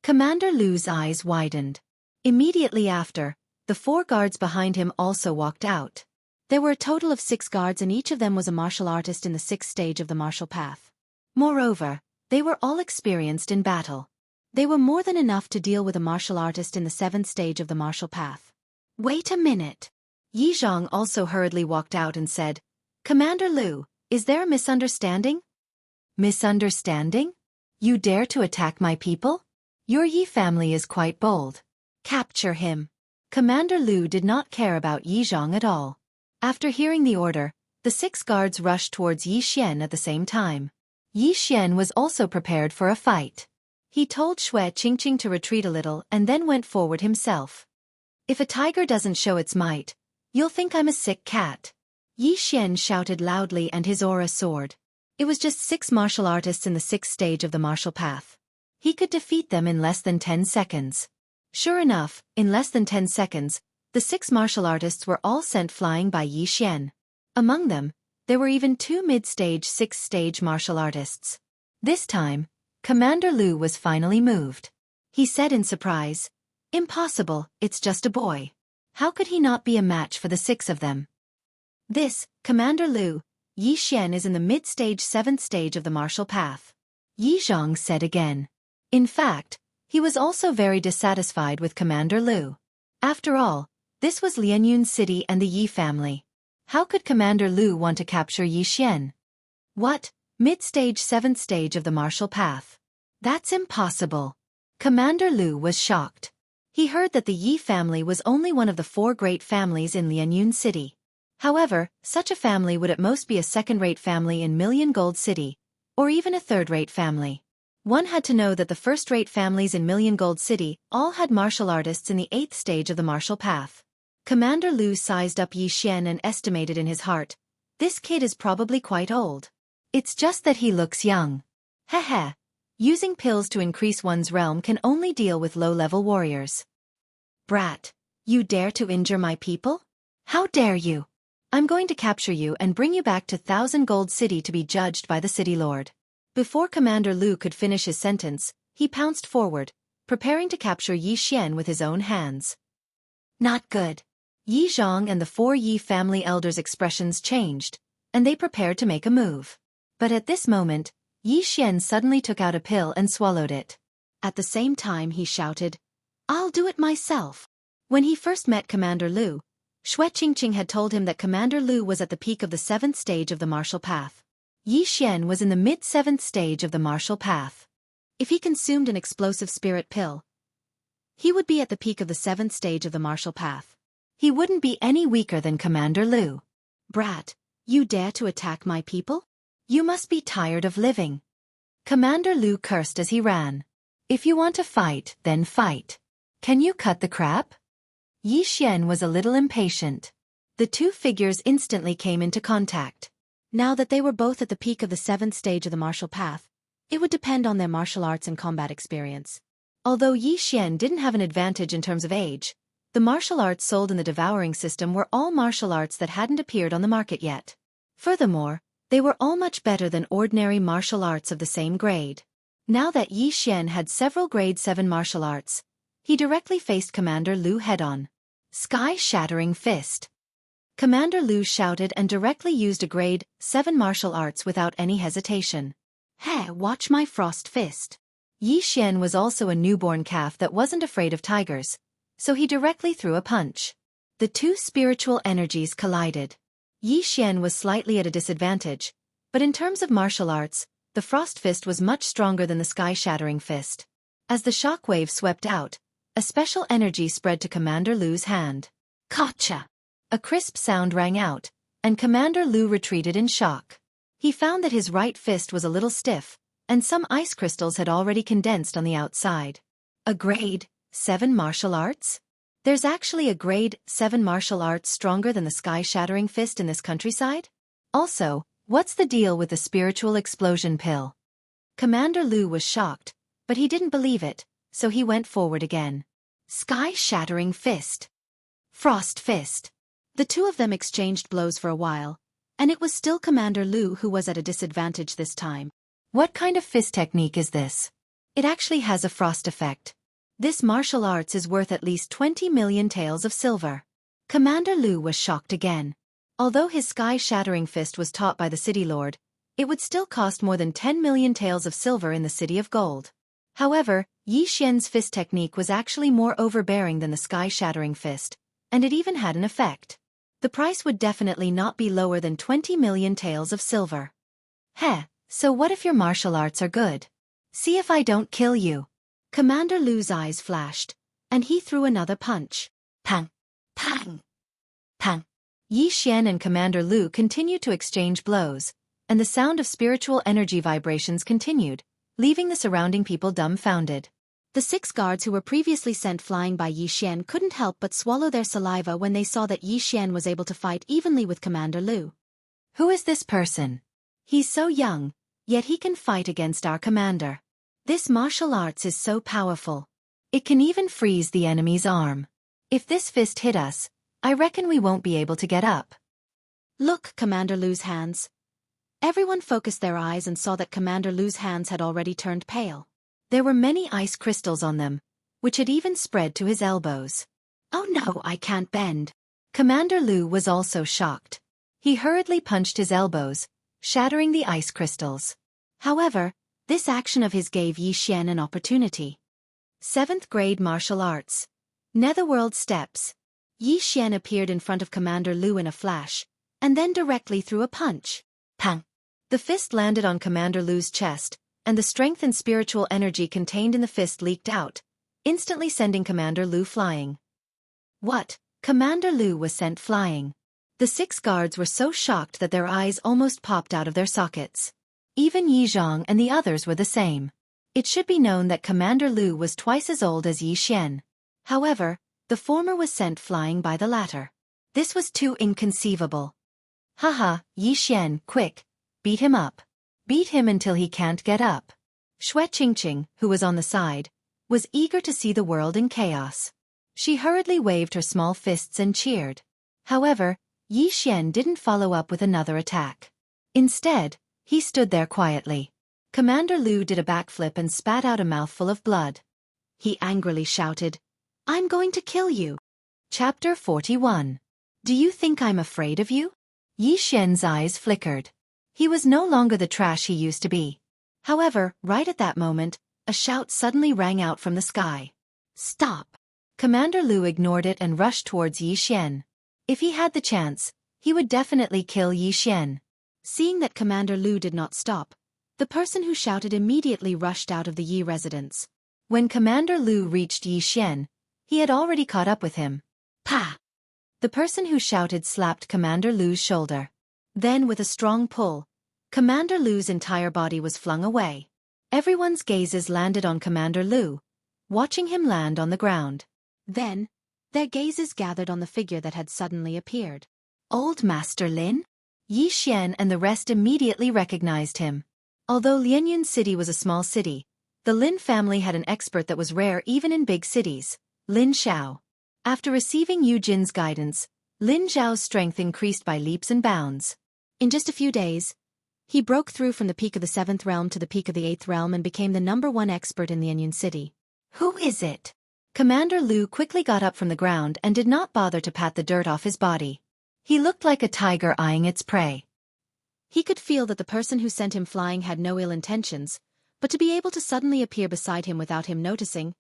Commander Lu's eyes widened. Immediately after, the 4 guards behind him also walked out. There were a total of 6 guards and each of them was a martial artist in the 6th stage of the martial path. Moreover, they were all experienced in battle. They were more than enough to deal with a martial artist in the 7th stage of the martial path. Wait a minute. Yi Zhang also hurriedly walked out and said, Commander Lu, is there a misunderstanding? Misunderstanding? You dare to attack my people? Your Yi family is quite bold. Capture him. Commander Lu did not care about Yi Zhang at all. After hearing the order, the 6 guards rushed towards Yi Xian at the same time. Yi Xian was also prepared for a fight. He told Xue Qingqing to retreat a little and then went forward himself. If a tiger doesn't show its might, you'll think I'm a sick cat. Yi Xian shouted loudly and his aura soared. It was just 6 martial artists in the 6th stage of the martial path. He could defeat them in less than 10 seconds. Sure enough, in less than 10 seconds, the 6 martial artists were all sent flying by Yi Xian. Among them, there were even 2 mid-stage 6th stage martial artists. This time, Commander Lu was finally moved. He said in surprise, Impossible, it's just a boy. How could he not be a match for the 6 of them? This, Commander Lu, Yi Xian is in the mid-stage 7th stage of the martial path. Yi Zhang said again. In fact, he was also very dissatisfied with Commander Lu. After all, this was Lianyun City and the Yi family. How could Commander Lu want to capture Yi Xian? What? Mid-stage 7th stage of the martial path. That's impossible. Commander Lu was shocked. He heard that the Yi family was only one of the 4 great families in Lianyun City. However, such a family would at most be a second-rate family in Million Gold City, or even a third-rate family. One had to know that the first-rate families in Million Gold City all had martial artists in the 8th stage of the martial path. Commander Lu sized up Yi Xian and estimated in his heart, this kid is probably quite old. It's just that he looks young. Heh. Using pills to increase one's realm can only deal with low-level warriors. Brat, you dare to injure my people? How dare you? I'm going to capture you and bring you back to Thousand Gold City to be judged by the city lord. Before Commander Lu could finish his sentence, he pounced forward, preparing to capture Yi Xian with his own hands. Not good. Yi Zhang and the 4 Yi family elders' expressions changed, and they prepared to make a move. But at this moment, Yi Xian suddenly took out a pill and swallowed it. At the same time he shouted, "I'll do it myself." When he first met Commander Lu, Xue Qingqing had told him that Commander Lu was at the peak of the 7th stage of the martial path. Yi Xian was in the mid-7th stage of the martial path. If he consumed an explosive spirit pill, he would be at the peak of the 7th stage of the martial path. He wouldn't be any weaker than Commander Lu. Brat, you dare to attack my people? You must be tired of living. Commander Lu cursed as he ran. If you want to fight, then fight. Can you cut the crap? Yi Xian was a little impatient. The two figures instantly came into contact. Now that they were both at the peak of the 7th stage of the martial path, it would depend on their martial arts and combat experience. Although Yi Xian didn't have an advantage in terms of age, the martial arts sold in the devouring system were all martial arts that hadn't appeared on the market yet. Furthermore, they were all much better than ordinary martial arts of the same grade. Now that Yi Xian had several grade 7 martial arts, he directly faced Commander Lu head-on. Sky-shattering fist. Commander Lu shouted and directly used a grade 7 martial arts without any hesitation. Hey, watch my frost fist. Yi Xian was also a newborn calf that wasn't afraid of tigers, so he directly threw a punch. The two spiritual energies collided. Yi Xian was slightly at a disadvantage, but in terms of martial arts, the frost fist was much stronger than the sky-shattering fist. As the shockwave swept out, a special energy spread to Commander Lu's hand. Gotcha! A crisp sound rang out, and Commander Lu retreated in shock. He found that his right fist was a little stiff, and some ice crystals had already condensed on the outside. A grade 7 martial arts? There's actually a grade 7 martial arts stronger than the sky-shattering fist in this countryside? Also, what's the deal with the spiritual explosion pill? Commander Lu was shocked, but he didn't believe it, so he went forward again. Sky-shattering fist. Frost fist. The two of them exchanged blows for a while, and it was still Commander Lu who was at a disadvantage this time. What kind of fist technique is this? It actually has a frost effect. This martial arts is worth at least 20 million taels of silver. Commander Lu was shocked again. Although his sky-shattering fist was taught by the city lord, it would still cost more than 10 million taels of silver in the city of gold. However, Yi Xian's fist technique was actually more overbearing than the sky-shattering fist, and it even had an effect. The price would definitely not be lower than 20 million taels of silver. Heh, so what if your martial arts are good? See if I don't kill you. Commander Lu's eyes flashed, and he threw another punch. Pang! Pang! Pang! Yi Xian and Commander Lu continued to exchange blows, and the sound of spiritual energy vibrations continued, leaving the surrounding people dumbfounded. The 6 guards who were previously sent flying by Yi Xian couldn't help but swallow their saliva when they saw that Yi Xian was able to fight evenly with Commander Lu. Who is this person? He's so young, yet he can fight against our commander. This martial arts is so powerful. It can even freeze the enemy's arm. If this fist hit us, I reckon we won't be able to get up. Look, Commander Lu's hands. Everyone focused their eyes and saw that Commander Lu's hands had already turned pale. There were many ice crystals on them, which had even spread to his elbows. Oh no, I can't bend. Commander Lu was also shocked. He hurriedly punched his elbows, shattering the ice crystals. However, this action of his gave Yi Xian an opportunity. 7th grade martial arts. Netherworld steps. Yi Xian appeared in front of Commander Lu in a flash, and then directly threw a punch. Pang! The fist landed on Commander Lu's chest, and the strength and spiritual energy contained in the fist leaked out, instantly sending Commander Lu flying. What? Commander Lu was sent flying. The 6 guards were so shocked that their eyes almost popped out of their sockets. Even Yi Zhang and the others were the same. It should be known that Commander Lu was twice as old as Yi Xian. However, the former was sent flying by the latter. This was too inconceivable. Haha, Yi Xian, quick, beat him up. Beat him until he can't get up. Xue Qingqing, who was on the side, was eager to see the world in chaos. She hurriedly waved her small fists and cheered. However, Yi Xian didn't follow up with another attack. Instead, he stood there quietly. Commander Lu did a backflip and spat out a mouthful of blood. He angrily shouted, "I'm going to kill you." Chapter 41. Do you think I'm afraid of you? Yi Xian's eyes flickered. He was no longer the trash he used to be. However, right at that moment, a shout suddenly rang out from the sky. Stop! Commander Lu ignored it and rushed towards Yi Xian. If he had the chance, he would definitely kill Yi Xian. Seeing that Commander Lu did not stop, the person who shouted immediately rushed out of the Yi residence. When Commander Lu reached Yi Xian, he had already caught up with him. Pa! The person who shouted slapped Commander Lu's shoulder. Then with a strong pull, Commander Lu's entire body was flung away. Everyone's gazes landed on Commander Lu, watching him land on the ground. Then, their gazes gathered on the figure that had suddenly appeared. Old Master Lin? Yi Xian and the rest immediately recognized him. Although Lianyun City was a small city, the Lin family had an expert that was rare even in big cities, Lin Xiao. After receiving Yu Jin's guidance, Lin Xiao's strength increased by leaps and bounds. In just a few days, he broke through from the peak of the 7th realm to the peak of the 8th realm and became the #1 expert in Lianyun City. Who is it? Commander Lu quickly got up from the ground and did not bother to pat the dirt off his body. He looked like a tiger eyeing its prey. He could feel that the person who sent him flying had no ill intentions, but to be able to suddenly appear beside him without him noticing,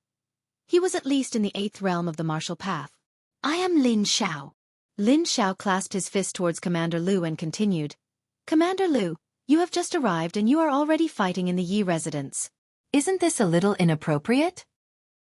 he was at least in the 8th realm of the martial path. I am Lin Xiao. Lin Xiao clasped his fist towards Commander Lu and continued, Commander Lu, you have just arrived and you are already fighting in the Yi residence. Isn't this a little inappropriate?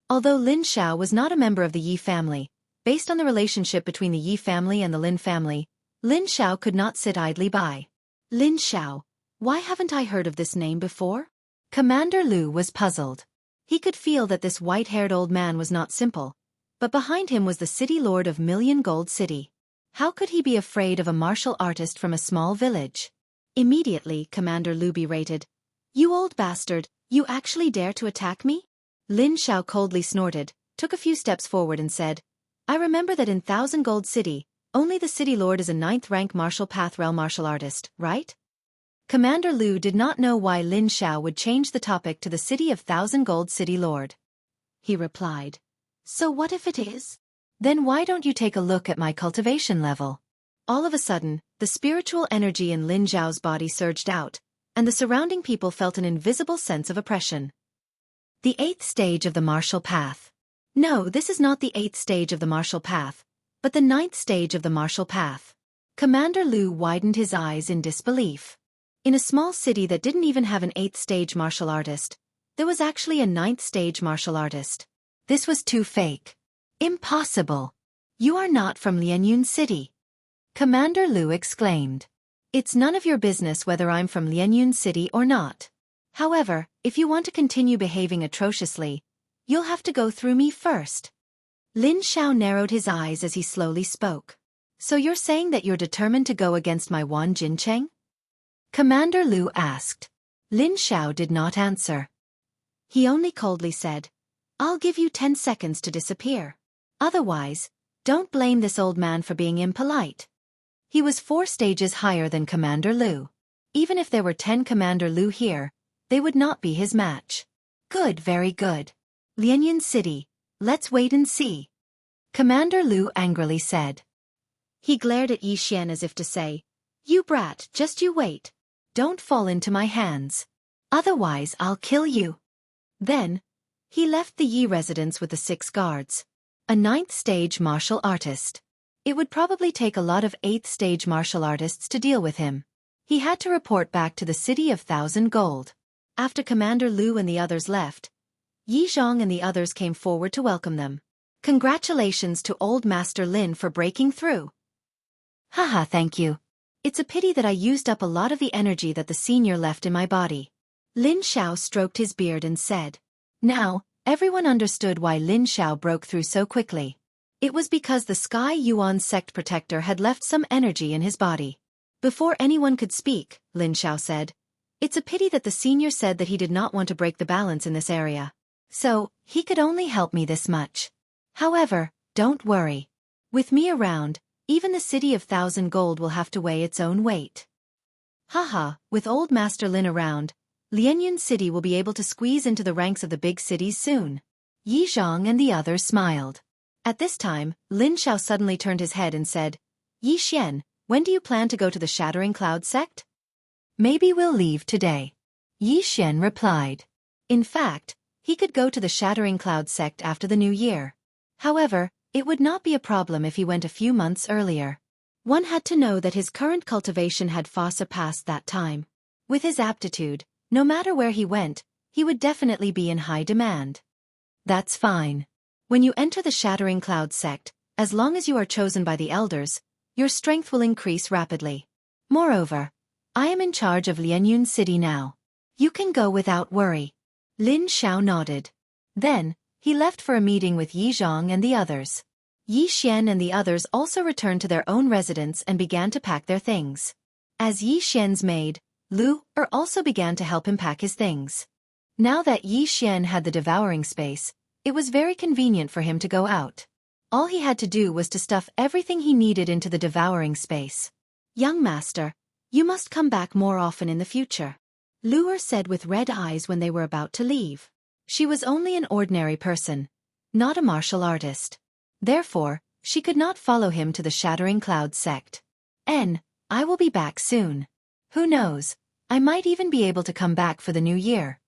Although Lin Xiao was not a member of the Yi family, based on the relationship between the Yi family and the Lin family, Lin Xiao could not sit idly by. Lin Xiao, why haven't I heard of this name before? Commander Lu was puzzled. He could feel that this white-haired old man was not simple, but behind him was the city lord of Million Gold City. How could he be afraid of a martial artist from a small village? Immediately, Commander Lu berated, You old bastard, you actually dare to attack me? Lin Xiao coldly snorted, took a few steps forward and said, I remember that in 1000 Gold City, only the city lord is a 9th-rank martial path realm martial artist, right? Commander Lu did not know why Lin Xiao would change the topic to the city of 1000 Gold City Lord. He replied, So what if it is? Then why don't you take a look at my cultivation level? All of a sudden, the spiritual energy in Lin Xiao's body surged out, and the surrounding people felt an invisible sense of oppression. The 8th stage of the martial path. No, this is not the 8th stage of the martial path, but the 9th stage of the martial path. Commander Lu widened his eyes in disbelief. In a small city that didn't even have an 8th stage martial artist, there was actually a 9th stage martial artist. This was too fake. Impossible. You are not from Lianyun City. Commander Lu exclaimed. It's none of your business whether I'm from Lianyun City or not. However, if you want to continue behaving atrociously, you'll have to go through me first. Lin Xiao narrowed his eyes as he slowly spoke. So you're saying that you're determined to go against my Wan Jincheng? Commander Lu asked. Lin Xiao did not answer. He only coldly said, I'll give you 10 seconds to disappear. Otherwise, don't blame this old man for being impolite. He was 4 stages higher than Commander Lu. Even if there were 10 Commander Lu here, they would not be his match. Good, very good. Lianyun City, let's wait and see. Commander Lu angrily said. He glared at Yi Xian as if to say, You brat, just you wait. Don't fall into my hands. Otherwise I'll kill you. Then, he left the Yi residence with the 6 guards. A 9th stage martial artist. It would probably take a lot of 8th stage martial artists to deal with him. He had to report back to the city of 1000 Gold. After Commander Lu and the others left, Yi Zhong and the others came forward to welcome them. Congratulations to Old Master Lin for breaking through. Haha, thank you. It's a pity that I used up a lot of the energy that the senior left in my body. Lin Xiao stroked his beard and said. Now, everyone understood why Lin Xiao broke through so quickly. It was because the Sky Yuan sect protector had left some energy in his body. Before anyone could speak, Lin Xiao said, It's a pity that the senior said that he did not want to break the balance in this area. So, he could only help me this much. However, don't worry. With me around, even the city of 1,000 gold will have to weigh its own weight. Haha, with old Master Lin around, Lianyun City will be able to squeeze into the ranks of the big cities soon. Yi Zhang and the others smiled. At this time, Lin Xiao suddenly turned his head and said, Yi Xian, when do you plan to go to the Shattering Cloud sect? Maybe we'll leave today. Yi Xian replied. In fact, he could go to the Shattering Cloud sect after the new year. However, it would not be a problem if he went a few months earlier. One had to know that his current cultivation had far surpassed that time. With his aptitude, no matter where he went, he would definitely be in high demand. That's fine. When you enter the Shattering Cloud sect, as long as you are chosen by the elders, your strength will increase rapidly. Moreover, I am in charge of Lianyun City now. You can go without worry. Lin Xiao nodded. Then, he left for a meeting with Yi Zhang and the others. Yi Xian and the others also returned to their own residence and began to pack their things. As Yi Xian's maid, Lu Er also began to help him pack his things. Now that Yi Xian had the devouring space, it was very convenient for him to go out. All he had to do was to stuff everything he needed into the devouring space. Young master, you must come back more often in the future, Lu Er said with red eyes when they were about to leave. She was only an ordinary person, not a martial artist. Therefore, she could not follow him to the Shattering Cloud sect. I will be back soon. Who knows, I might even be able to come back for the new year.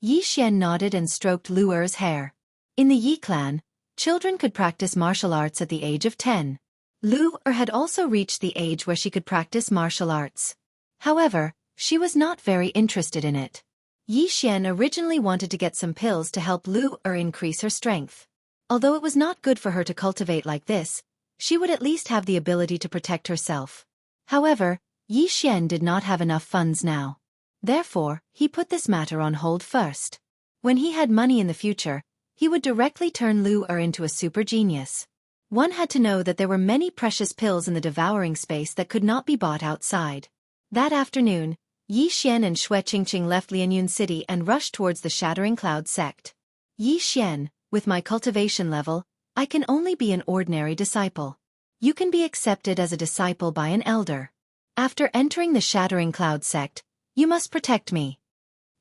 Yi Xian nodded and stroked Lu Er's hair. In the Yi clan, children could practice martial arts at the age of 10. Lu Er had also reached the age where she could practice martial arts. However, she was not very interested in it. Yi Xian originally wanted to get some pills to help Lu Er increase her strength. Although it was not good for her to cultivate like this, she would at least have the ability to protect herself. However, Yi Xian did not have enough funds now. Therefore, he put this matter on hold first. When he had money in the future, he would directly turn Lu Er into a super genius. One had to know that there were many precious pills in the devouring space that could not be bought outside. That afternoon, Yi Xian and Xue Qingqing left Lianyun City and rushed towards the Shattering Cloud sect. Yi Xian, with my cultivation level, I can only be an ordinary disciple. You can be accepted as a disciple by an elder. After entering the Shattering Cloud sect, you must protect me.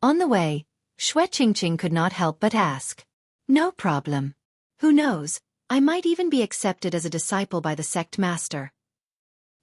On the way, Xue Qingqing could not help but ask. No problem. Who knows, I might even be accepted as a disciple by the sect master.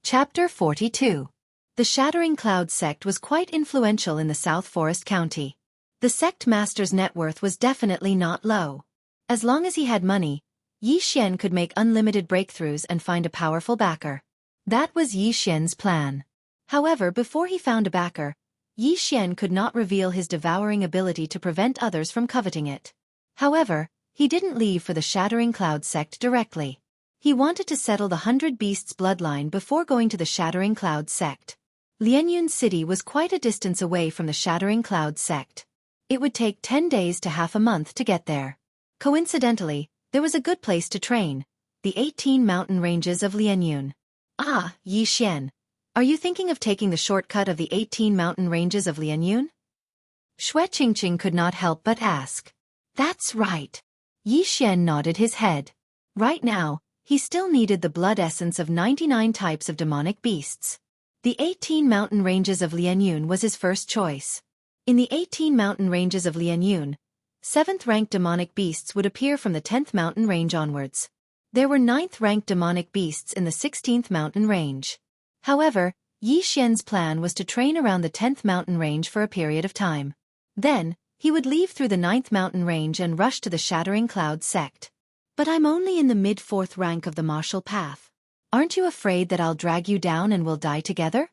Chapter 42. The Shattering Cloud sect was quite influential in the South Forest County. The sect master's net worth was definitely not low. As long as he had money, Yi Xian could make unlimited breakthroughs and find a powerful backer. That was Yi Xian's plan. However, before he found a backer, Yi Xian could not reveal his devouring ability to prevent others from coveting it. However, he didn't leave for the Shattering Cloud sect directly. He wanted to settle the 100 Beasts bloodline before going to the Shattering Cloud sect. Lianyun City was quite a distance away from the Shattering Cloud sect. It would take 10 days to half a month to get there. Coincidentally, there was a good place to train, the 18 mountain ranges of Lianyun. Ah, Yi Xian, are you thinking of taking the shortcut of the 18 mountain ranges of Lianyun? Xue Qingqing could not help but ask. That's right. Yi Xian nodded his head. Right now, he still needed the blood essence of 99 types of demonic beasts. The 18 mountain ranges of Lianyun was his first choice. In the 18 mountain ranges of Lianyun, 7th-ranked demonic beasts would appear from the 10th mountain range onwards. There were 9th-ranked demonic beasts in the 16th mountain range. However, Yi Xian's plan was to train around the 10th mountain range for a period of time. Then, he would leave through the 9th mountain range and rush to the Shattering Cloud sect. But I'm only in the mid-4th rank of the martial path. Aren't you afraid that I'll drag you down and we'll die together?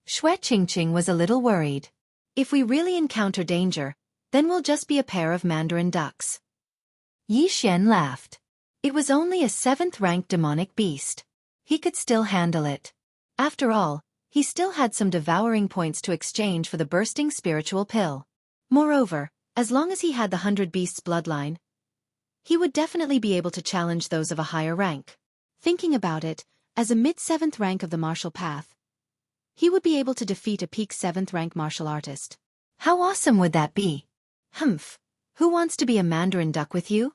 Xue Qingqing was a little worried. If we really encounter danger, then we'll just be a pair of mandarin ducks. Yi Xian laughed. It was only a 7th-ranked demonic beast. He could still handle it. After all, he still had some devouring points to exchange for the bursting spiritual pill. Moreover, as long as he had the 100 Beasts bloodline, he would definitely be able to challenge those of a higher rank. Thinking about it, as a mid-7th rank of the martial path, he would be able to defeat a peak 7th rank martial artist. How awesome would that be? Humph. Who wants to be a mandarin duck with you?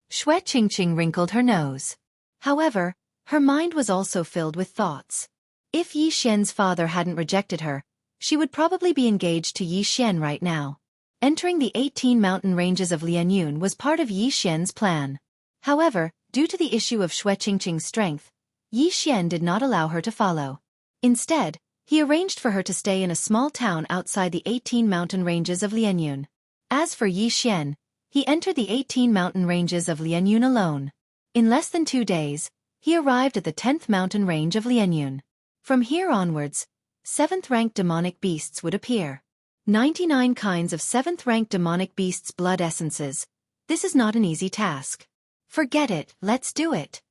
Shui Qingqing wrinkled her nose. However, her mind was also filled with thoughts. If Yi Xian's father hadn't rejected her, she would probably be engaged to Yi Xian right now. Entering the 18 mountain ranges of Lianyun was part of Yi Xian's plan. However, due to the issue of Shui Qingqing's strength, Yi Xian did not allow her to follow. Instead, he arranged for her to stay in a small town outside the 18 mountain ranges of Lianyun. As for Yi Xian, he entered the 18 mountain ranges of Lianyun alone. In less than 2 days, he arrived at the 10th mountain range of Lianyun. From here onwards, 7th-ranked demonic beasts would appear. 99 kinds of 7th-ranked demonic beasts' blood essences. This is not an easy task. Forget it, let's do it.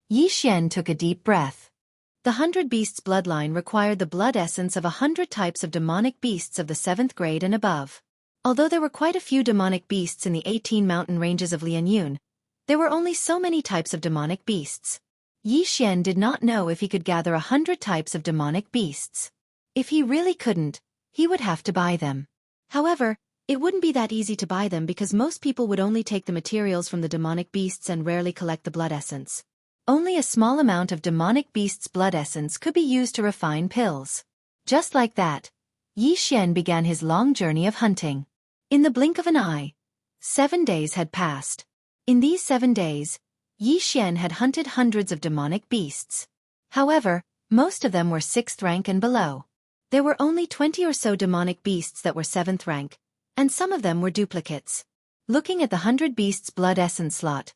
Yi Xian took a deep breath. The 100 Beasts bloodline required the blood essence of 100 types of demonic beasts of the 7th grade and above. Although there were quite a few demonic beasts in the 18 mountain ranges of Lianyun, there were only so many types of demonic beasts. Yi Xian did not know if he could gather 100 types of demonic beasts. If he really couldn't, he would have to buy them. However, it wouldn't be that easy to buy them because most people would only take the materials from the demonic beasts and rarely collect the blood essence. Only a small amount of demonic beasts' blood essence could be used to refine pills. Just like that, Yi Xian began his long journey of hunting. In the blink of an eye, 7 days had passed. In these 7 days, Yi Xian had hunted hundreds of demonic beasts. However, most of them were 6th rank and below. There were only 20 or so demonic beasts that were 7th rank, and some of them were duplicates. Looking at the 100 beasts blood essence slot,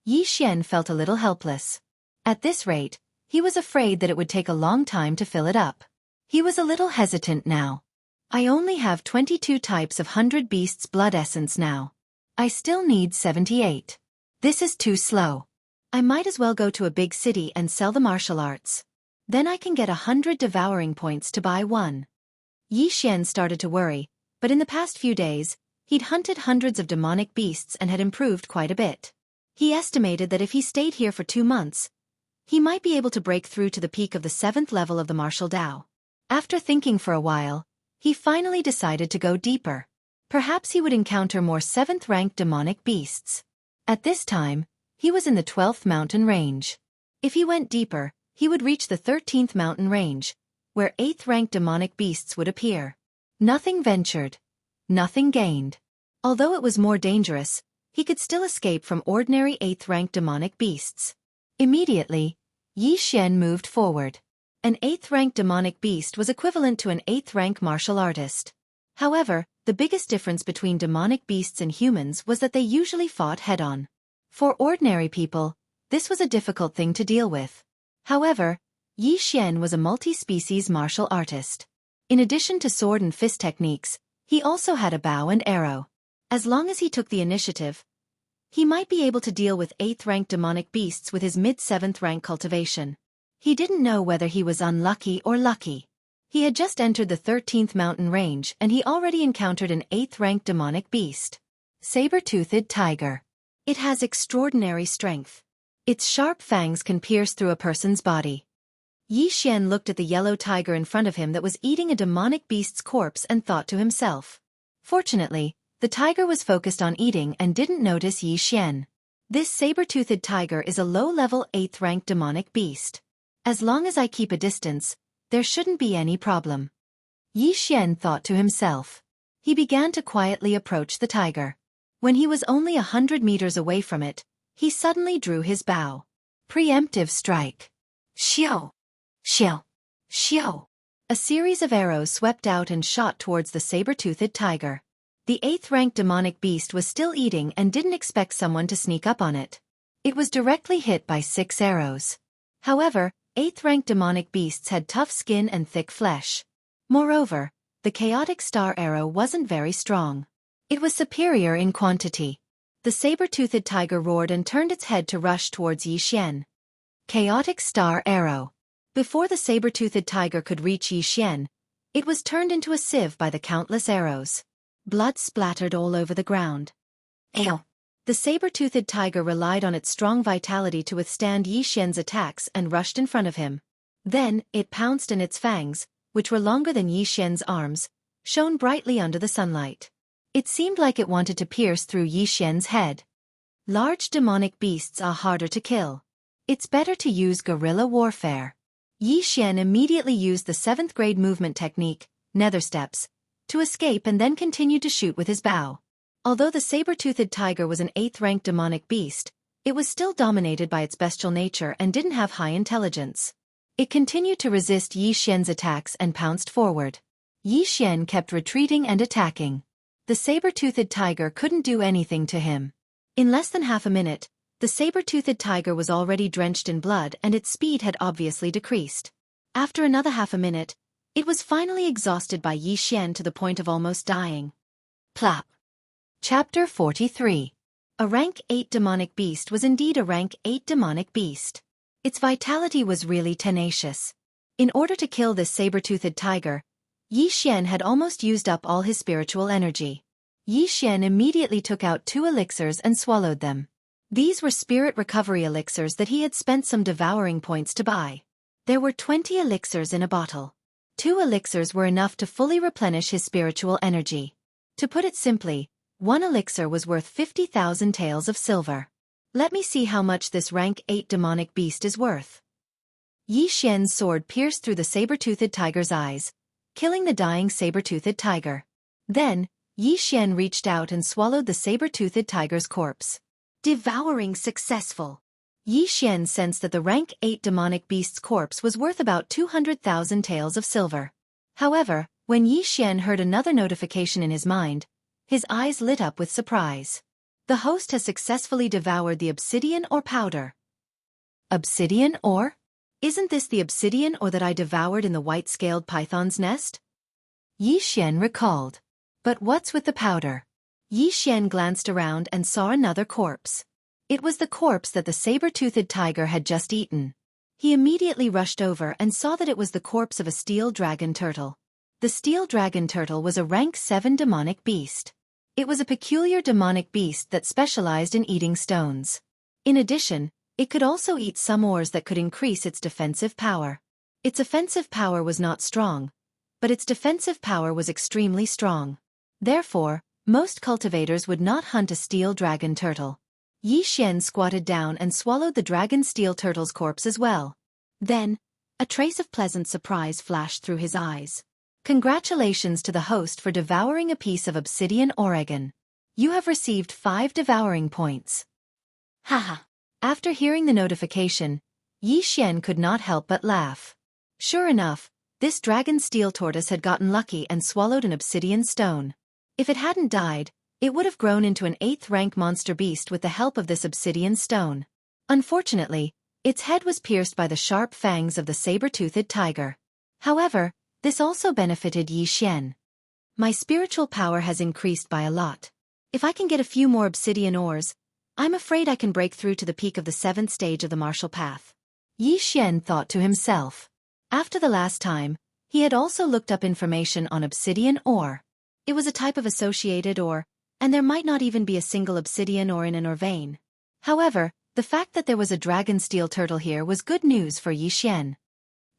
Yi Xian felt a little helpless. At this rate, he was afraid that it would take a long time to fill it up. He was a little hesitant now. I only have 22 types of 100 beasts blood essence now. I still need 78. This is too slow. I might as well go to a big city and sell the martial arts. Then I can get 100 devouring points to buy one. Yi Xian started to worry, but in the past few days, he'd hunted hundreds of demonic beasts and had improved quite a bit. He estimated that if he stayed here for 2 months, he might be able to break through to the peak of the 7th level of the martial Dao. After thinking for a while, he finally decided to go deeper. Perhaps he would encounter more 7th-ranked demonic beasts. At this time, he was in the 12th mountain range. If he went deeper, he would reach the 13th mountain range, where 8th-ranked demonic beasts would appear. Nothing ventured, nothing gained. Although it was more dangerous, he could still escape from ordinary 8th-ranked demonic beasts. Immediately, Yi Xian moved forward. An 8th-rank demonic beast was equivalent to an 8th-rank martial artist. However, the biggest difference between demonic beasts and humans was that they usually fought head-on. For ordinary people, this was a difficult thing to deal with. However, Yi Xian was a multi-species martial artist. In addition to sword and fist techniques, he also had a bow and arrow. As long as he took the initiative, he might be able to deal with 8th-rank demonic beasts with his mid-7th rank cultivation. He didn't know whether he was unlucky or lucky. He had just entered the 13th mountain range and he already encountered an 8th-rank demonic beast. Saber-toothed tiger. It has extraordinary strength. Its sharp fangs can pierce through a person's body. Yi Xian looked at the yellow tiger in front of him that was eating a demonic beast's corpse and thought to himself. Fortunately, the tiger was focused on eating and didn't notice Yi Xian. This saber-toothed tiger is a low-level 8th-rank demonic beast. As long as I keep a distance, there shouldn't be any problem. Yi Xian thought to himself. He began to quietly approach the tiger. When he was only 100 meters away from it, he suddenly drew his bow. Preemptive strike. Xiao! Xiao! Xiao! A series of arrows swept out and shot towards the saber-toothed tiger. The 8th-rank demonic beast was still eating and didn't expect someone to sneak up on it. It was directly hit by 6 arrows. However, 8th-rank demonic beasts had tough skin and thick flesh. Moreover, the chaotic star arrow wasn't very strong. It was superior in quantity. The saber-toothed tiger roared and turned its head to rush towards Yi Xian. Chaotic star arrow. Before the saber-toothed tiger could reach Yi Xian, it was turned into a sieve by the countless arrows. Blood splattered all over the ground. Ow! The saber-toothed tiger relied on its strong vitality to withstand Yi Xian's attacks and rushed in front of him. Then, it pounced and its fangs, which were longer than Yi Xian's arms, shone brightly under the sunlight. It seemed like it wanted to pierce through Yi Xian's head. Large demonic beasts are harder to kill. It's better to use guerrilla warfare. Yi Xian immediately used the 7th grade movement technique, nether steps, to escape and then continued to shoot with his bow. Although the saber-toothed tiger was an 8th-ranked demonic beast, it was still dominated by its bestial nature and didn't have high intelligence. It continued to resist Yi Xian's attacks and pounced forward. Yi Xian kept retreating and attacking. The saber-toothed tiger couldn't do anything to him. In less than half a minute, the saber-toothed tiger was already drenched in blood and its speed had obviously decreased. After another half a minute, it was finally exhausted by Yi Xian to the point of almost dying. Plop. Chapter 43. A rank 8 demonic beast was indeed a rank 8 demonic beast. Its vitality was really tenacious. In order to kill this saber-toothed tiger, Yi Xian had almost used up all his spiritual energy. Yi Xian immediately took out 2 elixirs and swallowed them. These were spirit recovery elixirs that he had spent some devouring points to buy. There were 20 elixirs in a bottle. 2 elixirs were enough to fully replenish his spiritual energy. To put it simply, 1 elixir was worth 50,000 taels of silver. Let me see how much this rank 8 demonic beast is worth. Yi Xian's sword pierced through the saber-toothed tiger's eyes, killing the dying saber-toothed tiger. Then, Yi Xian reached out and swallowed the saber-toothed tiger's corpse. Devouring successful. Yi Xian sensed that the rank 8 demonic beast's corpse was worth about 200,000 taels of silver. However, when Yi Xian heard another notification in his mind, his eyes lit up with surprise. The host has successfully devoured the obsidian ore powder. Obsidian ore? Isn't this the obsidian ore that I devoured in the white-scaled python's nest? Yi Xian recalled. But what's with the powder? Yi Xian glanced around and saw another corpse. It was the corpse that the saber-toothed tiger had just eaten. He immediately rushed over and saw that it was the corpse of a steel dragon turtle. The steel dragon turtle was a rank 7 demonic beast. It was a peculiar demonic beast that specialized in eating stones. In addition, it could also eat some ores that could increase its defensive power. Its offensive power was not strong, but its defensive power was extremely strong. Therefore, most cultivators would not hunt a steel dragon turtle. Yi Xian squatted down and swallowed the dragon steel turtle's corpse as well. Then, a trace of pleasant surprise flashed through his eyes. Congratulations to the host for devouring a piece of obsidian Oregon. You have received 5 devouring points. Haha. After hearing the notification, Yi Xian could not help but laugh. Sure enough, this dragon steel tortoise had gotten lucky and swallowed an obsidian stone. If it hadn't died, it would have grown into an 8th-rank monster beast with the help of this obsidian stone. Unfortunately, its head was pierced by the sharp fangs of the saber-toothed tiger. However, this also benefited Yi Xian. My spiritual power has increased by a lot. If I can get a few more obsidian ores, I'm afraid I can break through to the peak of the 7th stage of the martial path. Yi Xian thought to himself. After the last time, he had also looked up information on obsidian ore. It was a type of associated ore, and there might not even be a single obsidian ore in an ore vein. However, the fact that there was a dragon steel turtle here was good news for Yi Xian.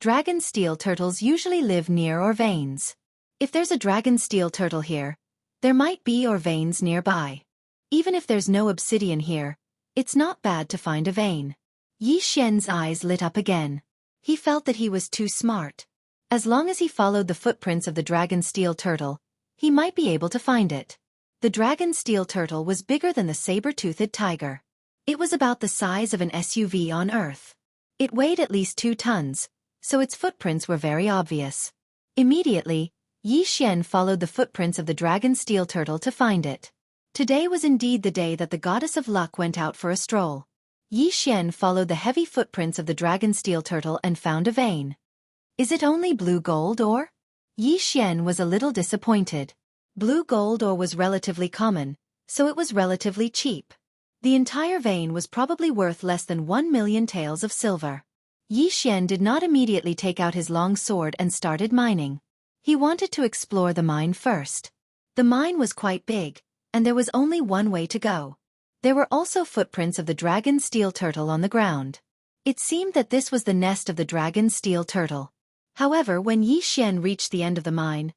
Dragon steel turtles usually live near ore veins. If there's a dragon steel turtle here, there might be ore veins nearby. Even if there's no obsidian here, it's not bad to find a vein. Yi Xian's eyes lit up again. He felt that he was too smart. As long as he followed the footprints of the dragon steel turtle, he might be able to find it. The dragon steel turtle was bigger than the saber-toothed tiger. It was about the size of an SUV on Earth. It weighed at least 2 tons, so its footprints were very obvious. Immediately, Yi Xian followed the footprints of the dragon steel turtle to find it. Today was indeed the day that the goddess of luck went out for a stroll. Yi Xian followed the heavy footprints of the dragon steel turtle and found a vein. Is it only blue gold ore? Yi Xian was a little disappointed. Blue gold ore was relatively common, so it was relatively cheap. The entire vein was probably worth less than 1 million taels of silver. Yi Xian did not immediately take out his long sword and started mining. He wanted to explore the mine first. The mine was quite big, and there was only one way to go. There were also footprints of the dragon steel turtle on the ground. It seemed that this was the nest of the dragon steel turtle. However, when Yi Xian reached the end of the mine,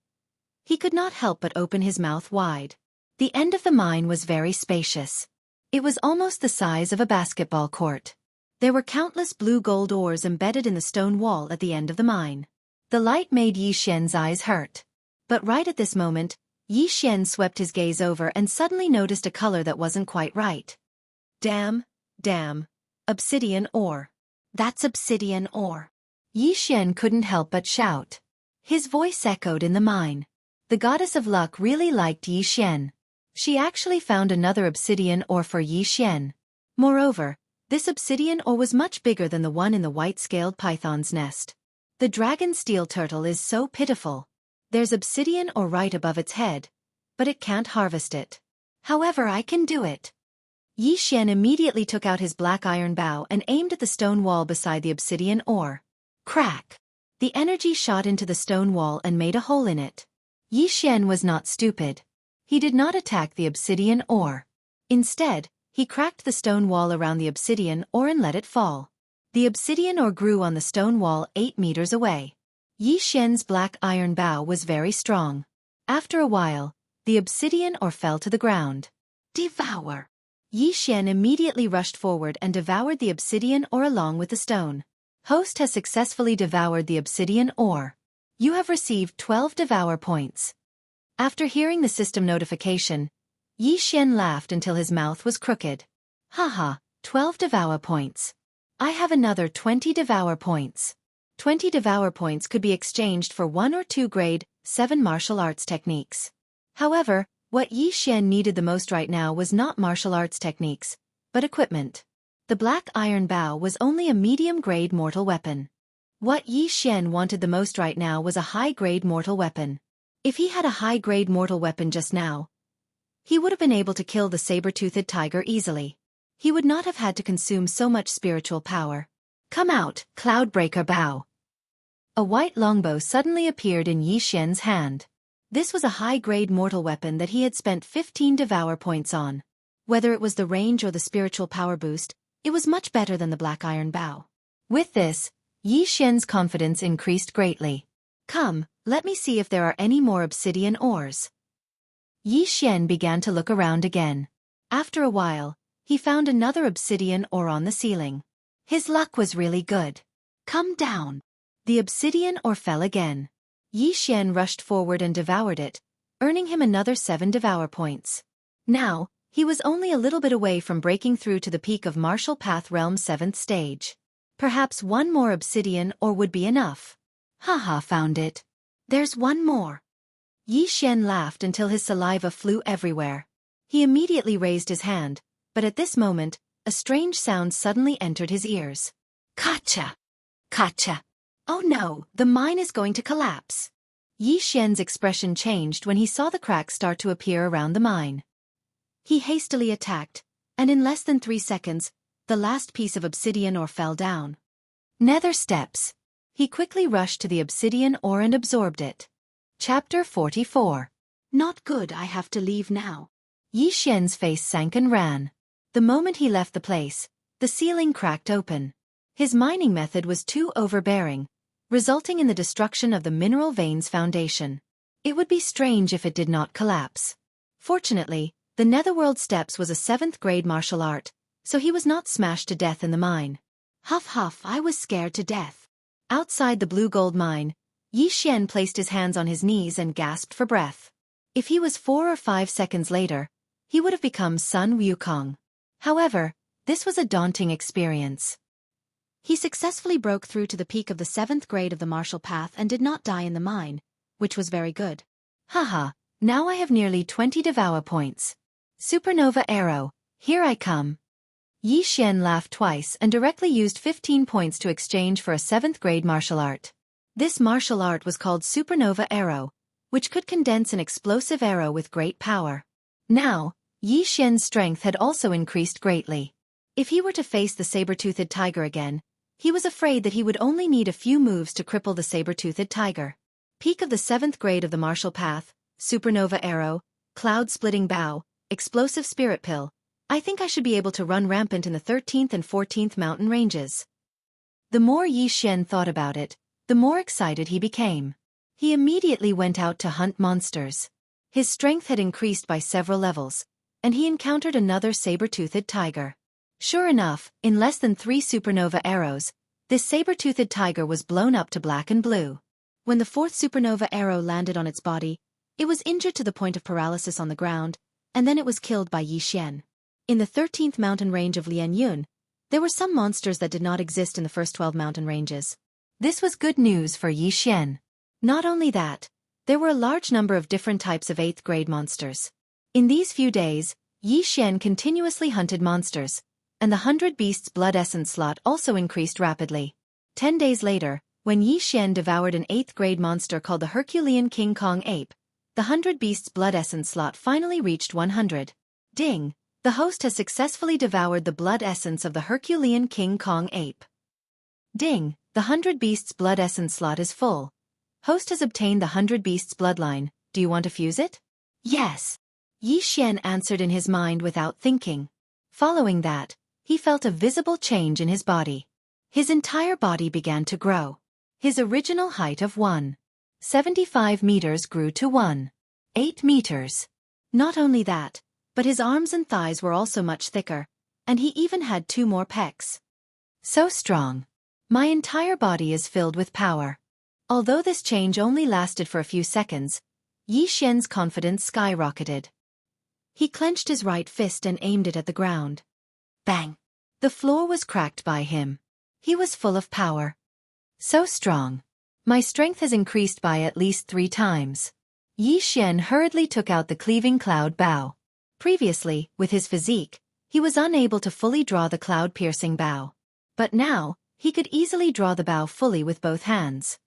he could not help but open his mouth wide. The end of the mine was very spacious. It was almost the size of a basketball court. There were countless blue-gold ores embedded in the stone wall at the end of the mine. The light made Yi Xian's eyes hurt. But right at this moment, Yi Xian swept his gaze over and suddenly noticed a color that wasn't quite right. Damn, obsidian ore. That's obsidian ore. Yi Xian couldn't help but shout. His voice echoed in the mine. The goddess of luck really liked Yi Xian. She actually found another obsidian ore for Yi Xian. Moreover, this obsidian ore was much bigger than the one in the white-scaled python's nest. The dragon steel turtle is so pitiful. There's obsidian ore right above its head, but it can't harvest it. However, I can do it. Yi Xian immediately took out his black iron bow and aimed at the stone wall beside the obsidian ore. Crack! The energy shot into the stone wall and made a hole in it. Yi Xian was not stupid. He did not attack the obsidian ore. Instead, he cracked the stone wall around the obsidian ore and let it fall. The obsidian ore grew on the stone wall 8 meters away. Yi Xian's black iron bow was very strong. After a while, the obsidian ore fell to the ground. Devour! Yi Xian immediately rushed forward and devoured the obsidian ore along with the stone. Host has successfully devoured the obsidian ore. You have received 12 devour points. After hearing the system notification, Yi Xian laughed until his mouth was crooked. Haha, 12 devour points. I have another 20 devour points. 20 devour points could be exchanged for 1 or 2 grade 7 martial arts techniques. However, what Yi Xian needed the most right now was not martial arts techniques, but equipment. The black iron bow was only a medium-grade mortal weapon. What Yi Xian wanted the most right now was a high-grade mortal weapon. If he had a high-grade mortal weapon just now, he would have been able to kill the saber-toothed tiger easily. He would not have had to consume so much spiritual power. Come out, Cloudbreaker Bow. A white longbow suddenly appeared in Yi Xian's hand. This was a high-grade mortal weapon that he had spent 15 devour points on. Whether it was the range or the spiritual power boost, it was much better than the black iron bow. With this, Yi Xian's confidence increased greatly. Come, let me see if there are any more obsidian ores. Yi Xian began to look around again. After a while, he found another obsidian ore on the ceiling. His luck was really good. Come down. The obsidian ore fell again. Yi Xian rushed forward and devoured it, earning him another 7 devour points. Now, he was only a little bit away from breaking through to the peak of Martial Path Realm's 7th stage. Perhaps one more obsidian ore would be enough. Haha, found it. There's one more. Yi Xian laughed until his saliva flew everywhere. He immediately raised his hand, but at this moment, a strange sound suddenly entered his ears. Kacha! Kacha! Oh no, the mine is going to collapse. Yi Xian's expression changed when he saw the cracks start to appear around the mine. He hastily attacked, and in less than 3 seconds, the last piece of obsidian ore fell down. Nether steps. He quickly rushed to the obsidian ore and absorbed it. Chapter 44. Not good, I have to leave now. Yi Xian's face sank and ran. The moment he left the place, the ceiling cracked open. His mining method was too overbearing, resulting in the destruction of the mineral veins foundation. It would be strange if it did not collapse. Fortunately, the Netherworld Steps was a 7th grade martial art, so he was not smashed to death in the mine. Huff huff, I was scared to death. Outside the blue gold mine, Yi Xian placed his hands on his knees and gasped for breath. If he was 4 or 5 seconds later, he would have become Sun Wukong. However, this was a daunting experience. He successfully broke through to the peak of the 7th grade of the martial path and did not die in the mine, which was very good. Haha, now I have nearly 20 devour points. Supernova Arrow, here I come. Yi Xian laughed twice and directly used 15 points to exchange for a 7th grade martial art. This martial art was called Supernova Arrow, which could condense an explosive arrow with great power. Now, Yi Xian's strength had also increased greatly. If he were to face the saber-toothed tiger again, he was afraid that he would only need a few moves to cripple the saber-toothed tiger. Peak of the 7th grade of the martial path, Supernova Arrow, Cloud-splitting bow, Explosive Spirit Pill. I think I should be able to run rampant in the 13th and 14th mountain ranges. The more Yi Xian thought about it, the more excited he became. He immediately went out to hunt monsters. His strength had increased by several levels, and he encountered another saber-toothed tiger. Sure enough, in less than 3 supernova arrows, this saber-toothed tiger was blown up to black and blue. When the 4th supernova arrow landed on its body, it was injured to the point of paralysis on the ground, and then it was killed by Yi Xian. In the 13th mountain range of Lianyun, there were some monsters that did not exist in the first 12 mountain ranges. This was good news for Yi Xian. Not only that, there were a large number of different types of 8th grade monsters. In these few days, Yi Xian continuously hunted monsters, and the 100 Beasts blood essence slot also increased rapidly. 10 days later, when Yi Xian devoured an 8th grade monster called the Herculean King Kong ape, the 100 Beasts blood essence slot finally reached 100. Ding! The host has successfully devoured the blood essence of the Herculean King Kong ape. Ding! The 100 Beasts blood essence slot is full. Host has obtained the 100 Beasts bloodline. Do you want to fuse it? Yes. Yi Xian answered in his mind without thinking. Following that, he felt a visible change in his body. His entire body began to grow. His original height of 1.75 meters grew to 1.8 meters. Not only that, but his arms and thighs were also much thicker, and he even had 2 more pecs. So strong. My entire body is filled with power. Although this change only lasted for a few seconds, Yi Xian's confidence skyrocketed. He clenched his right fist and aimed it at the ground. Bang! The floor was cracked by him. He was full of power. So strong. My strength has increased by at least 3 times. Yi Xian hurriedly took out the cleaving cloud bow. Previously, with his physique, he was unable to fully draw the cloud-piercing bow. But now, he could easily draw the bow fully with both hands.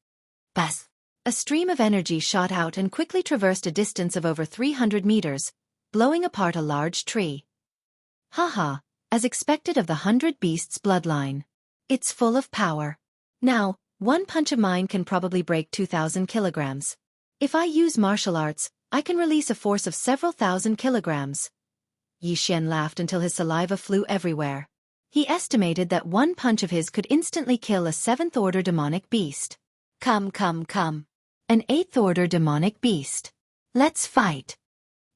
Buzz! A stream of energy shot out and quickly traversed a distance of over 300 meters, blowing apart a large tree. Haha, as expected of the 100 Beasts bloodline. It's full of power. Now, one punch of mine can probably break 2,000 kilograms. If I use martial arts, I can release a force of several thousand kilograms. Yi Xian laughed until his saliva flew everywhere. He estimated that one punch of his could instantly kill a 7th-order demonic beast. Come. An 8th-order demonic beast. Let's fight.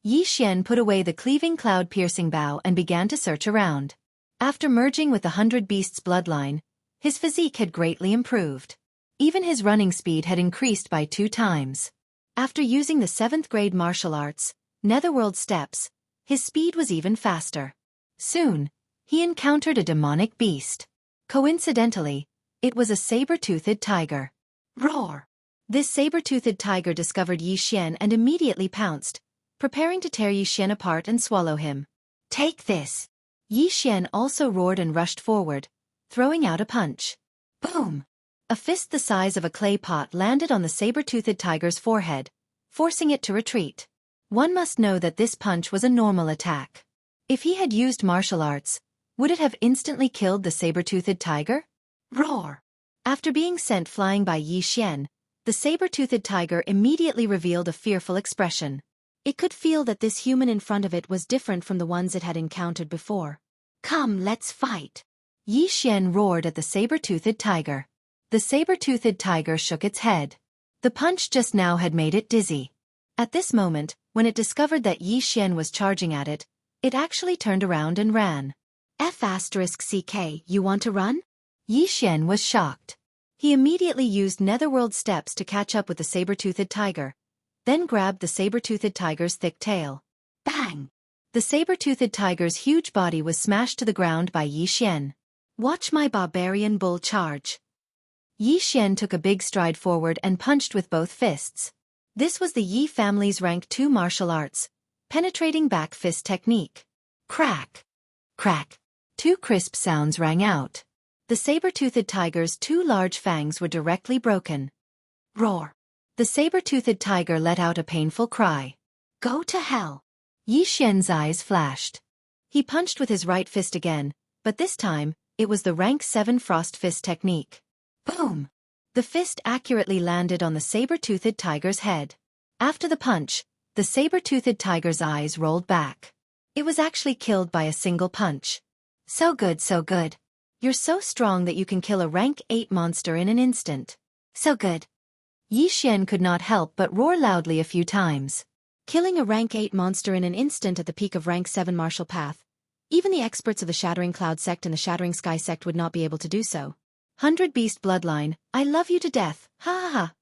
Yi Xian put away the cleaving cloud-piercing bow and began to search around. After merging with the 100 Beasts bloodline, his physique had greatly improved. Even his running speed had increased by 2 times. After using the 7th grade martial arts, Netherworld steps, his speed was even faster. Soon, he encountered a demonic beast. Coincidentally, it was a saber-toothed tiger. Roar! This saber-toothed tiger discovered Yi Xian and immediately pounced, preparing to tear Yi Xian apart and swallow him. Take this! Yi Xian also roared and rushed forward, throwing out a punch. Boom! A fist the size of a clay pot landed on the saber-toothed tiger's forehead, forcing it to retreat. One must know that this punch was a normal attack. If he had used martial arts, would it have instantly killed the saber-toothed tiger? Roar! After being sent flying by Yi Xian, the saber-toothed tiger immediately revealed a fearful expression. It could feel that this human in front of it was different from the ones it had encountered before. Come, let's fight! Yi Xian roared at the saber-toothed tiger. The saber-toothed tiger shook its head. The punch just now had made it dizzy. At this moment, when it discovered that Yi Xian was charging at it, it actually turned around and ran. F***CK, you want to run? Yi Xian was shocked. He immediately used Netherworld steps to catch up with the saber-toothed tiger, then grabbed the saber-toothed tiger's thick tail. Bang! The saber-toothed tiger's huge body was smashed to the ground by Yi Xian. Watch my barbarian bull charge. Yi Xian took a big stride forward and punched with both fists. This was the Yi family's rank 2 martial arts, penetrating back fist technique. Crack! Crack! 2 crisp sounds rang out. The saber-toothed tiger's 2 large fangs were directly broken. Roar! The saber-toothed tiger let out a painful cry. Go to hell! Yi Xian's eyes flashed. He punched with his right fist again, but this time, it was the rank 7 frost fist technique. Boom! The fist accurately landed on the saber-toothed tiger's head. After the punch, the saber-toothed tiger's eyes rolled back. It was actually killed by a single punch. So good, so good. You're so strong that you can kill a rank 8 monster in an instant. So good. Yi Xian could not help but roar loudly a few times. Killing a rank 8 monster in an instant at the peak of rank 7 martial path. Even the experts of the Shattering Cloud sect and the Shattering Sky sect would not be able to do so. 100 Beast Bloodline, I love you to death, ha ha ha.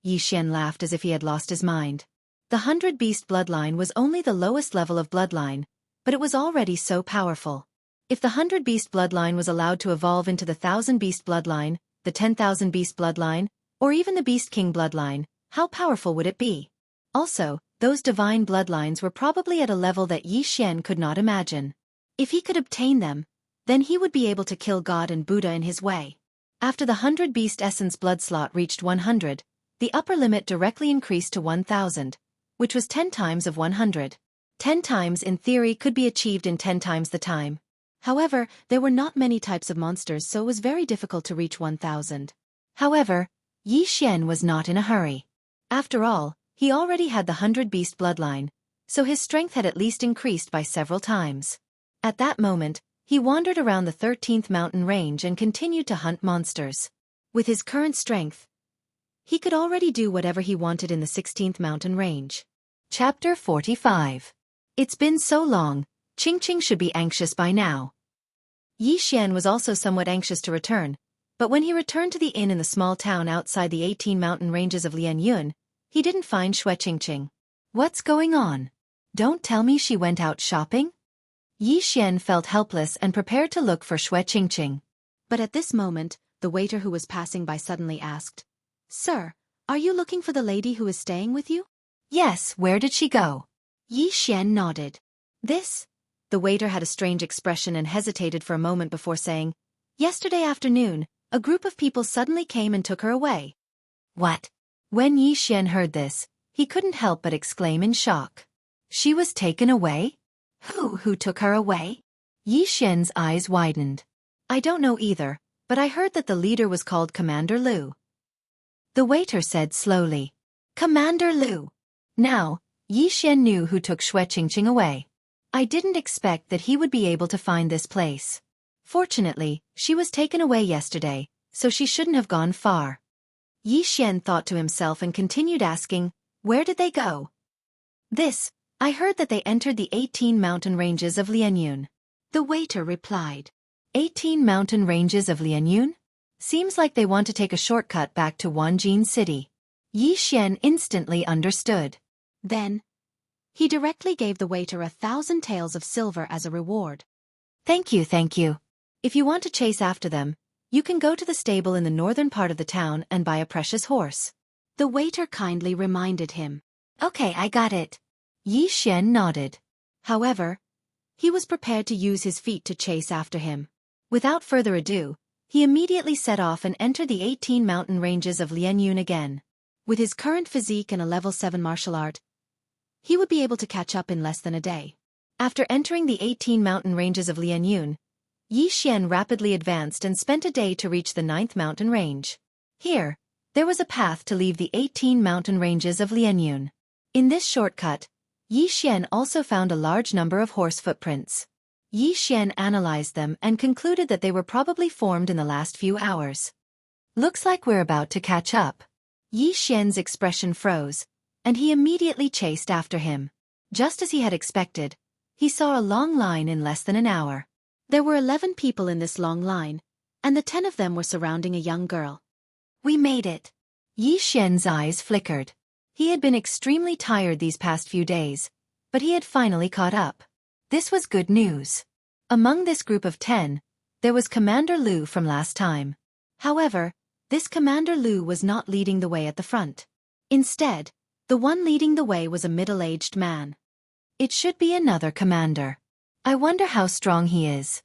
Yi Xian laughed as if he had lost his mind. The 100 Beast Bloodline was only the lowest level of bloodline, but it was already so powerful. If the 100 Beast Bloodline was allowed to evolve into the 1000 Beast Bloodline, the 10,000 Beast Bloodline, or even the Beast King Bloodline, how powerful would it be? Also, those divine bloodlines were probably at a level that Yi Xian could not imagine. If he could obtain them, then he would be able to kill God and Buddha in his way. After the 100 Beast Essence blood slot reached 100, the upper limit directly increased to 1000, which was 10 times of 100. 10 times in theory could be achieved in 10 times the time. However, there were not many types of monsters, so it was very difficult to reach 1000. However, Yi Xian was not in a hurry. After all, he already had the 100 Beast bloodline, so his strength had at least increased by several times. At that moment, he wandered around the 13th mountain range and continued to hunt monsters. With his current strength, he could already do whatever he wanted in the 16th mountain range. Chapter 45. It's been so long, Qing Qing should be anxious by now. Yi Xian was also somewhat anxious to return, but when he returned to the inn in the small town outside the 18 mountain ranges of Lianyun, he didn't find Xue Qingqing. What's going on? Don't tell me she went out shopping? Yi Xian felt helpless and prepared to look for Xue Qingqing. But at this moment, the waiter who was passing by suddenly asked, "Sir, are you looking for the lady who is staying with you?" "Yes, where did she go?" Yi Xian nodded. The waiter had a strange expression and hesitated for a moment before saying, "Yesterday afternoon, a group of people suddenly came and took her away." What? When Yi Xian heard this, he couldn't help but exclaim in shock. She was taken away? Who took her away? Yi Xian's eyes widened. I don't know either, but I heard that the leader was called Commander Lu. The waiter said slowly. Commander Lu. Now, Yi Xian knew who took Xue Qingqing away. I didn't expect that he would be able to find this place. Fortunately, she was taken away yesterday, so she shouldn't have gone far. Yi Xian thought to himself and continued asking, where did they go? I heard that they entered the 18 mountain ranges of Lianyun. The waiter replied. 18 mountain ranges of Lianyun? Seems like they want to take a shortcut back to Wanjin City. Yi Xian instantly understood. Then, he directly gave the waiter 1,000 taels of silver as a reward. Thank you. If you want to chase after them, you can go to the stable in the northern part of the town and buy a precious horse. The waiter kindly reminded him. Okay, I got it. Yi Xian nodded. However, he was prepared to use his feet to chase after him. Without further ado, he immediately set off and entered the 18 mountain ranges of Lianyun again. With his current physique and a level 7 martial art, he would be able to catch up in less than a day. After entering the 18 mountain ranges of Lianyun, Yi Xian rapidly advanced and spent a day to reach the 9th mountain range. Here, there was a path to leave the 18 mountain ranges of Lianyun. In this shortcut, Yi Xian also found a large number of horse footprints. Yi Xian analyzed them and concluded that they were probably formed in the last few hours. Looks like we're about to catch up. Yi Xian's expression froze, and he immediately chased after him. Just as he had expected, he saw a long line in less than an hour. There were 11 people in this long line, and the 10 of them were surrounding a young girl. We made it. Yi Xian's eyes flickered. He had been extremely tired these past few days, but he had finally caught up. This was good news. Among this group of 10, there was Commander Lu from last time. However, this Commander Lu was not leading the way at the front. Instead, the one leading the way was a middle-aged man. It should be another commander. I wonder how strong he is.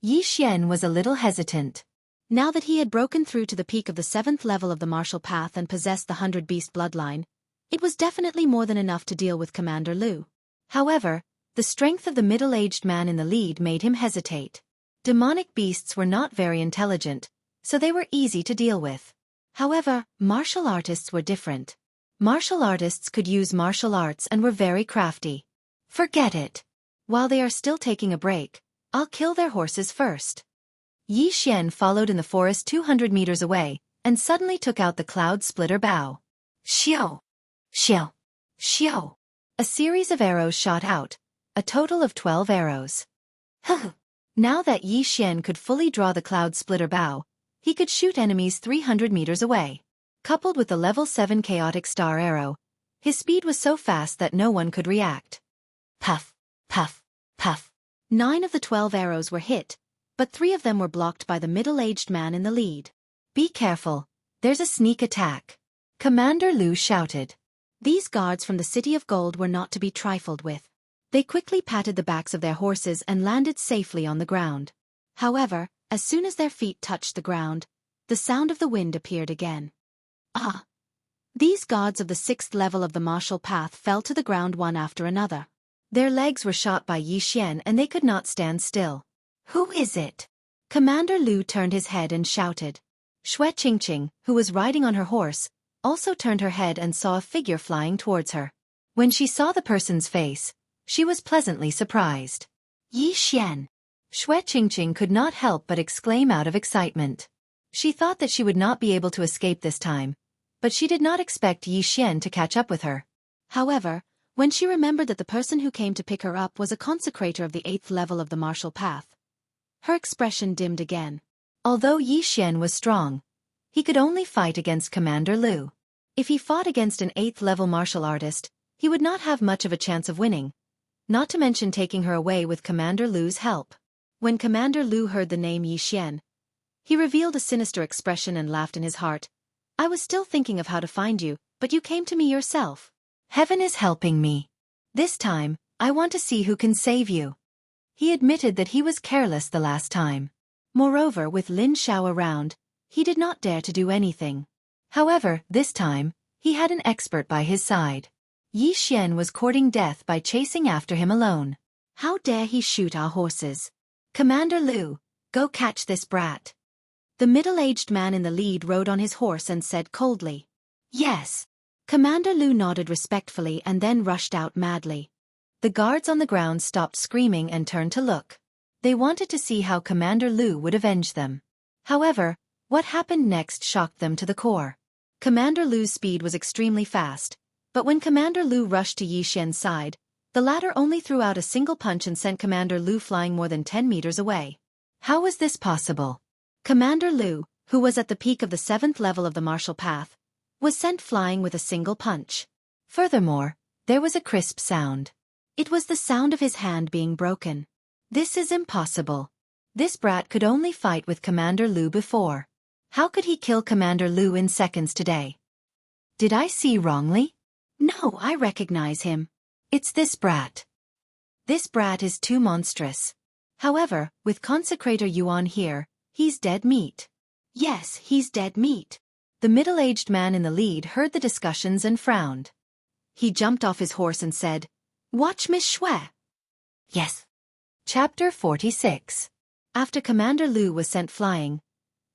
Yi Xian was a little hesitant. Now that he had broken through to the peak of the 7th level of the martial path and possessed the 100 Beast bloodline, it was definitely more than enough to deal with Commander Lu. However, the strength of the middle-aged man in the lead made him hesitate. Demonic beasts were not very intelligent, so they were easy to deal with. However, martial artists were different. Martial artists could use martial arts and were very crafty. Forget it. While they are still taking a break, I'll kill their horses first. Yi Xian followed in the forest 200 meters away, and suddenly took out the cloud splitter bow. Xiao! Xiao! Xiao! A series of arrows shot out, a total of 12 arrows. Now that Yi Xian could fully draw the cloud splitter bow, he could shoot enemies 300 meters away. Coupled with the level 7 chaotic star arrow, his speed was so fast that no one could react. Puff, puff, puff. 9 of the 12 arrows were hit, but 3 of them were blocked by the middle-aged man in the lead. Be careful, there's a sneak attack, Commander Lu shouted. These guards from the City of Gold were not to be trifled with. They quickly patted the backs of their horses and landed safely on the ground. However, as soon as their feet touched the ground, the sound of the wind appeared again. Ah! These guards of the 6th level of the martial path fell to the ground one after another. Their legs were shot by Yi Xian and they could not stand still. Who is it? Commander Lu turned his head and shouted. Xue Qingqing, who was riding on her horse, also turned her head and saw a figure flying towards her. When she saw the person's face, she was pleasantly surprised. Yi Xian! Xue Qingqing could not help but exclaim out of excitement. She thought that she would not be able to escape this time, but she did not expect Yi Xian to catch up with her. However, when she remembered that the person who came to pick her up was a consecrator of the 8th level of the martial path, her expression dimmed again. Although Yi Xian was strong, he could only fight against Commander Lu. If he fought against an 8th level martial artist, he would not have much of a chance of winning, not to mention taking her away with Commander Lu's help. When Commander Lu heard the name Yi Xian, he revealed a sinister expression and laughed in his heart. I was still thinking of how to find you, but you came to me yourself. Heaven is helping me. This time, I want to see who can save you. He admitted that he was careless the last time. Moreover, with Lin Xiao around, he did not dare to do anything. However, this time, he had an expert by his side. Yi Xian was courting death by chasing after him alone. How dare he shoot our horses? Commander Lu, go catch this brat. The middle-aged man in the lead rode on his horse and said coldly. Yes. Commander Lu nodded respectfully and then rushed out madly. The guards on the ground stopped screaming and turned to look. They wanted to see how Commander Lu would avenge them. However, what happened next shocked them to the core. Commander Lu's speed was extremely fast, but when Commander Lu rushed to Yi Xian's side, the latter only threw out a single punch and sent Commander Lu flying more than 10 meters away. How was this possible? Commander Lu, who was at the peak of the 7th level of the martial path, was sent flying with a single punch. Furthermore, there was a crisp sound. It was the sound of his hand being broken. This is impossible. This brat could only fight with Commander Lu before. How could he kill Commander Lu in seconds today? Did I see wrongly? No, I recognize him. It's this brat. This brat is too monstrous. However, with Consecrator Yuan here, he's dead meat. Yes, he's dead meat. The middle-aged man in the lead heard the discussions and frowned. He jumped off his horse and said, Watch Miss Xue. Yes. Chapter 46. After Commander Lu was sent flying,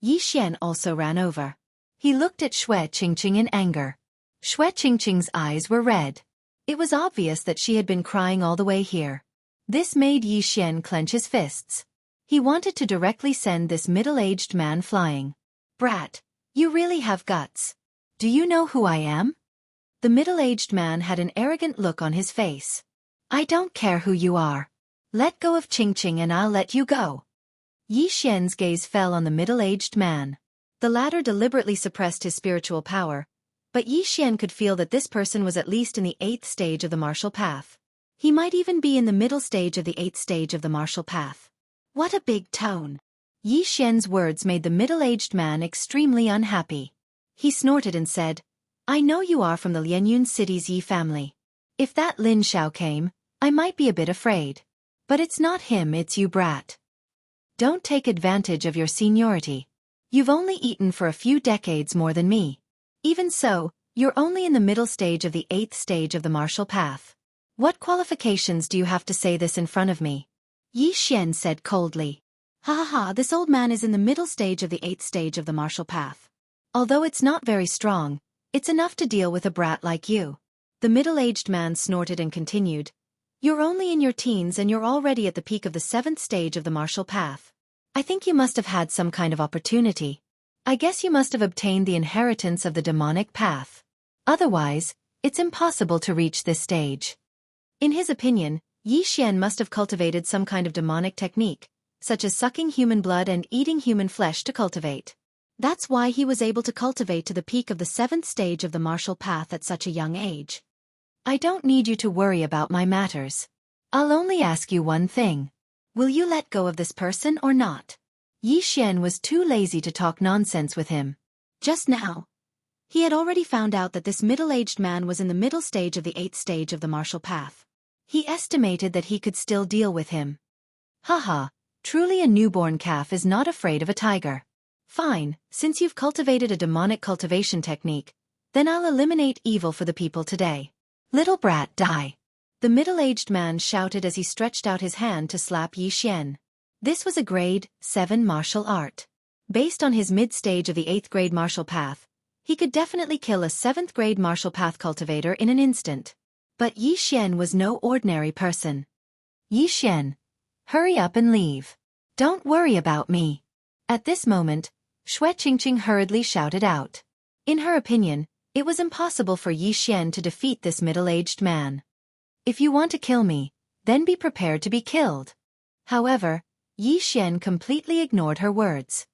Yi Xian also ran over. He looked at Xue Qingqing in anger. Xue Qingqing's eyes were red. It was obvious that she had been crying all the way here. This made Yi Xian clench his fists. He wanted to directly send this middle-aged man flying. Brat, you really have guts. Do you know who I am? The middle-aged man had an arrogant look on his face. I don't care who you are. Let go of Qingqing and I'll let you go. Yi Xian's gaze fell on the middle-aged man. The latter deliberately suppressed his spiritual power, but Yi Xian could feel that this person was at least in the 8th stage of the martial path. He might even be in the middle stage of the 8th stage of the martial path. What a big tone! Yi Xian's words made the middle-aged man extremely unhappy. He snorted and said, I know you are from the Lianyun City's Yi family. If that Lin Xiao came, I might be a bit afraid. But it's not him, it's you, brat. Don't take advantage of your seniority. You've only eaten for a few decades more than me. Even so, you're only in the middle stage of the 8th stage of the martial path. What qualifications do you have to say this in front of me? Yi Xian said coldly. Ha ha ha, this old man is in the middle stage of the 8th stage of the martial path. Although it's not very strong, it's enough to deal with a brat like you. The middle-aged man snorted and continued. You're only in your teens and you're already at the peak of the 7th stage of the martial path. I think you must have had some kind of opportunity. I guess you must have obtained the inheritance of the demonic path. Otherwise, it's impossible to reach this stage. In his opinion, Yi Xian must have cultivated some kind of demonic technique, such as sucking human blood and eating human flesh to cultivate. That's why he was able to cultivate to the peak of the 7th stage of the martial path at such a young age. I don't need you to worry about my matters. I'll only ask you one thing. Will you let go of this person or not? Yi Xian was too lazy to talk nonsense with him. Just now, he had already found out that this middle-aged man was in the middle stage of the 8th stage of the martial path. He estimated that he could still deal with him. Haha, truly a newborn calf is not afraid of a tiger. Fine, since you've cultivated a demonic cultivation technique, then I'll eliminate evil for the people today. Little brat, die. The middle-aged man shouted as he stretched out his hand to slap Yi Xian. This was a grade 7 martial art. Based on his mid-stage of the 8th grade martial path, he could definitely kill a 7th grade martial path cultivator in an instant. But Yi Xian was no ordinary person. Yi Xian, hurry up and leave. Don't worry about me. At this moment, Xue Qingqing hurriedly shouted out. In her opinion, it was impossible for Yi Xian to defeat this middle-aged man. If you want to kill me, then be prepared to be killed. However, Yi Xian completely ignored her words.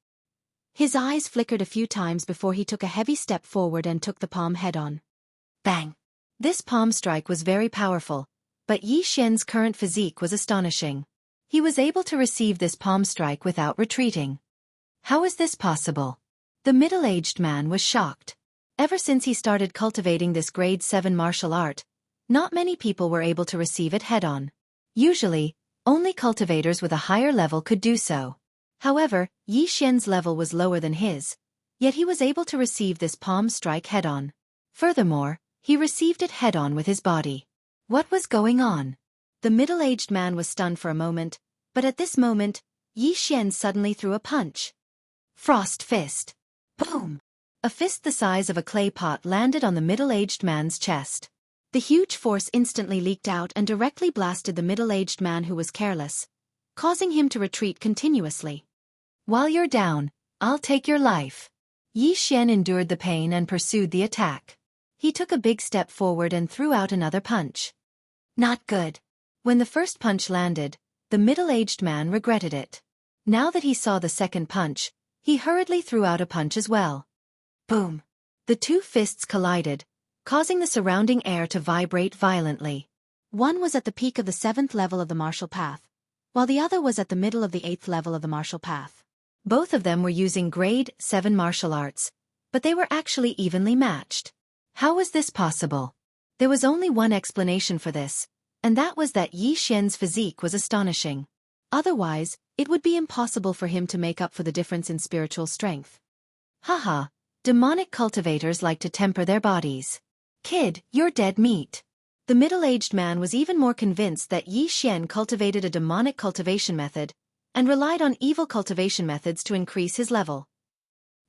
His eyes flickered a few times before he took a heavy step forward and took the palm head-on. Bang! This palm strike was very powerful, but Yi Xian's current physique was astonishing. He was able to receive this palm strike without retreating. How is this possible? The middle-aged man was shocked. Ever since he started cultivating this grade 7 martial art, not many people were able to receive it head-on. Usually, only cultivators with a higher level could do so. However, Yi Xian's level was lower than his, yet he was able to receive this palm strike head-on. Furthermore, he received it head-on with his body. What was going on? The middle-aged man was stunned for a moment, but at this moment, Yi Xian suddenly threw a punch. Frost fist. Boom! A fist the size of a clay pot landed on the middle-aged man's chest. The huge force instantly leaked out and directly blasted the middle-aged man who was careless, causing him to retreat continuously. While you're down, I'll take your life. Yi Xian endured the pain and pursued the attack. He took a big step forward and threw out another punch. Not good. When the first punch landed, the middle-aged man regretted it. Now that he saw the second punch, he hurriedly threw out a punch as well. Boom! The two fists collided, causing the surrounding air to vibrate violently. One was at the peak of the 7th level of the martial path, while the other was at the middle of the 8th level of the martial path. Both of them were using grade 7 martial arts, but they were actually evenly matched. How was this possible? There was only one explanation for this, and that was that Yi Xian's physique was astonishing. Otherwise, it would be impossible for him to make up for the difference in spiritual strength. Haha, demonic cultivators like to temper their bodies. Kid, you're dead meat. The middle-aged man was even more convinced that Yi Xian cultivated a demonic cultivation method, and relied on evil cultivation methods to increase his level.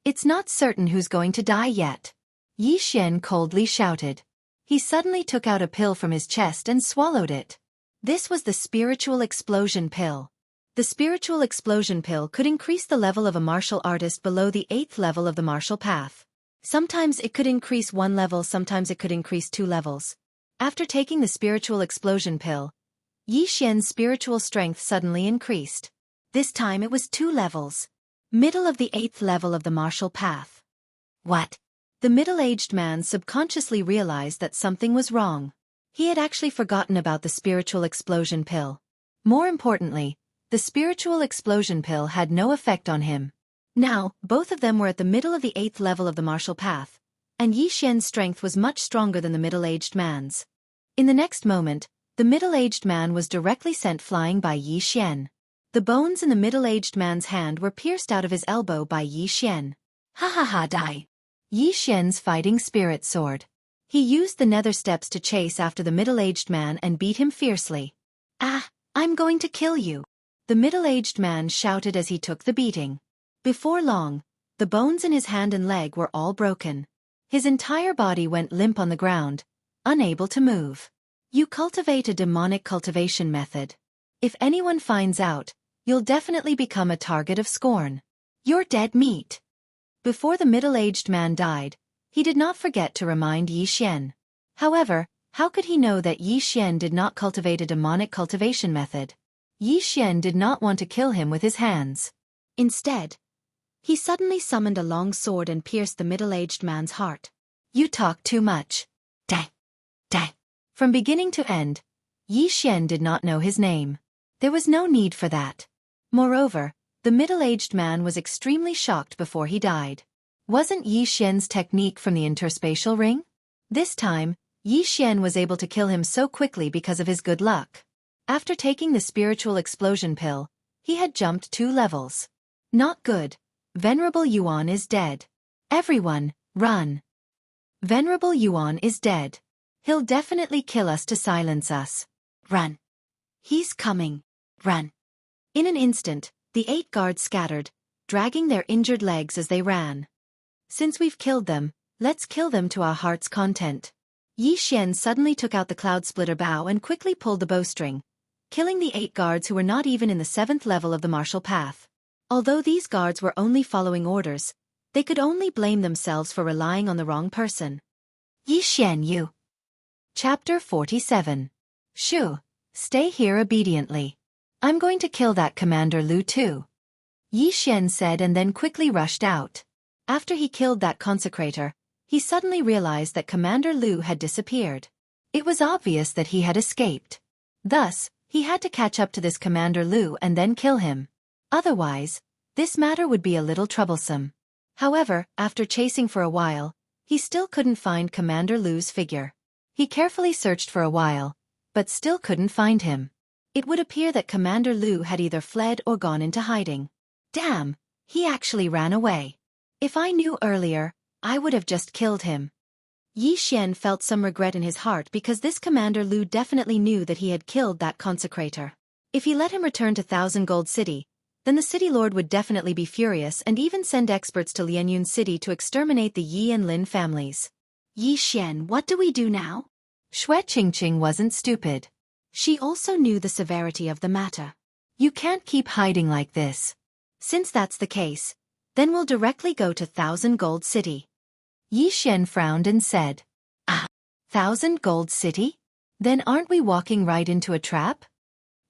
It's not certain who's going to die yet. Yi Xian coldly shouted. He suddenly took out a pill from his chest and swallowed it. This was the spiritual explosion pill. The spiritual explosion pill could increase the level of a martial artist below the 8th level of the martial path. Sometimes it could increase 1 level, sometimes it could increase 2 levels. After taking the spiritual explosion pill, Yi Xian's spiritual strength suddenly increased. This time it was 2 levels. Middle of the 8th level of the martial path. What? The middle-aged man subconsciously realized that something was wrong. He had actually forgotten about the spiritual explosion pill. More importantly, the spiritual explosion pill had no effect on him. Now, both of them were at the middle of the 8th level of the martial path, and Yi Xian's strength was much stronger than the middle-aged man's. In the next moment, the middle-aged man was directly sent flying by Yi Xian. The bones in the middle-aged man's hand were pierced out of his elbow by Yi Xian. Ha ha ha, die! Yi Xian's fighting spirit soared. He used the nether steps to chase after the middle-aged man and beat him fiercely. Ah, I'm going to kill you! The middle-aged man shouted as he took the beating. Before long, the bones in his hand and leg were all broken. His entire body went limp on the ground, unable to move. You cultivate a demonic cultivation method. If anyone finds out, you'll definitely become a target of scorn. You're dead meat. Before the middle-aged man died, he did not forget to remind Yi Xian. However, how could he know that Yi Xian did not cultivate a demonic cultivation method? Yi Xian did not want to kill him with his hands. Instead, he suddenly summoned a long sword and pierced the middle-aged man's heart. You talk too much. Dang. Dang. From beginning to end, Yi Xian did not know his name. There was no need for that. Moreover, the middle-aged man was extremely shocked before he died. Wasn't Yi Xian's technique from the interspatial ring? This time, Yi Xian was able to kill him so quickly because of his good luck. After taking the spiritual explosion pill, he had jumped 2 levels. Not good. Venerable Yuan is dead. Everyone, run. Venerable Yuan is dead. He'll definitely kill us to silence us. Run. He's coming. Run. In an instant, the 8 guards scattered, dragging their injured legs as they ran. Since we've killed them, let's kill them to our heart's content. Yi Xian suddenly took out the cloud splitter bow and quickly pulled the bowstring, killing the 8 guards who were not even in the 7th level of the martial path. Although these guards were only following orders, they could only blame themselves for relying on the wrong person. Yi Xian Yu. Chapter 47. Shu, stay here obediently. I'm going to kill that Commander Lu too. Yi Xian said and then quickly rushed out. After he killed that consecrator, he suddenly realized that Commander Lu had disappeared. It was obvious that he had escaped. Thus, he had to catch up to this Commander Lu and then kill him. Otherwise, this matter would be a little troublesome. However, after chasing for a while, he still couldn't find Commander Lu's figure. He carefully searched for a while, but still couldn't find him. It would appear that Commander Lu had either fled or gone into hiding. Damn, he actually ran away. If I knew earlier, I would have just killed him. Yi Xian felt some regret in his heart because this Commander Lu definitely knew that he had killed that consecrator. If he let him return to Thousand Gold City, then the city lord would definitely be furious and even send experts to Lianyun City to exterminate the Yi and Lin families. Yi Xian, what do we do now? Xue Qingqing wasn't stupid. She also knew the severity of the matter. You can't keep hiding like this. Since that's the case, then we'll directly go to Thousand Gold City. Yi Xian frowned and said, Ah, Thousand Gold City? Then aren't we walking right into a trap?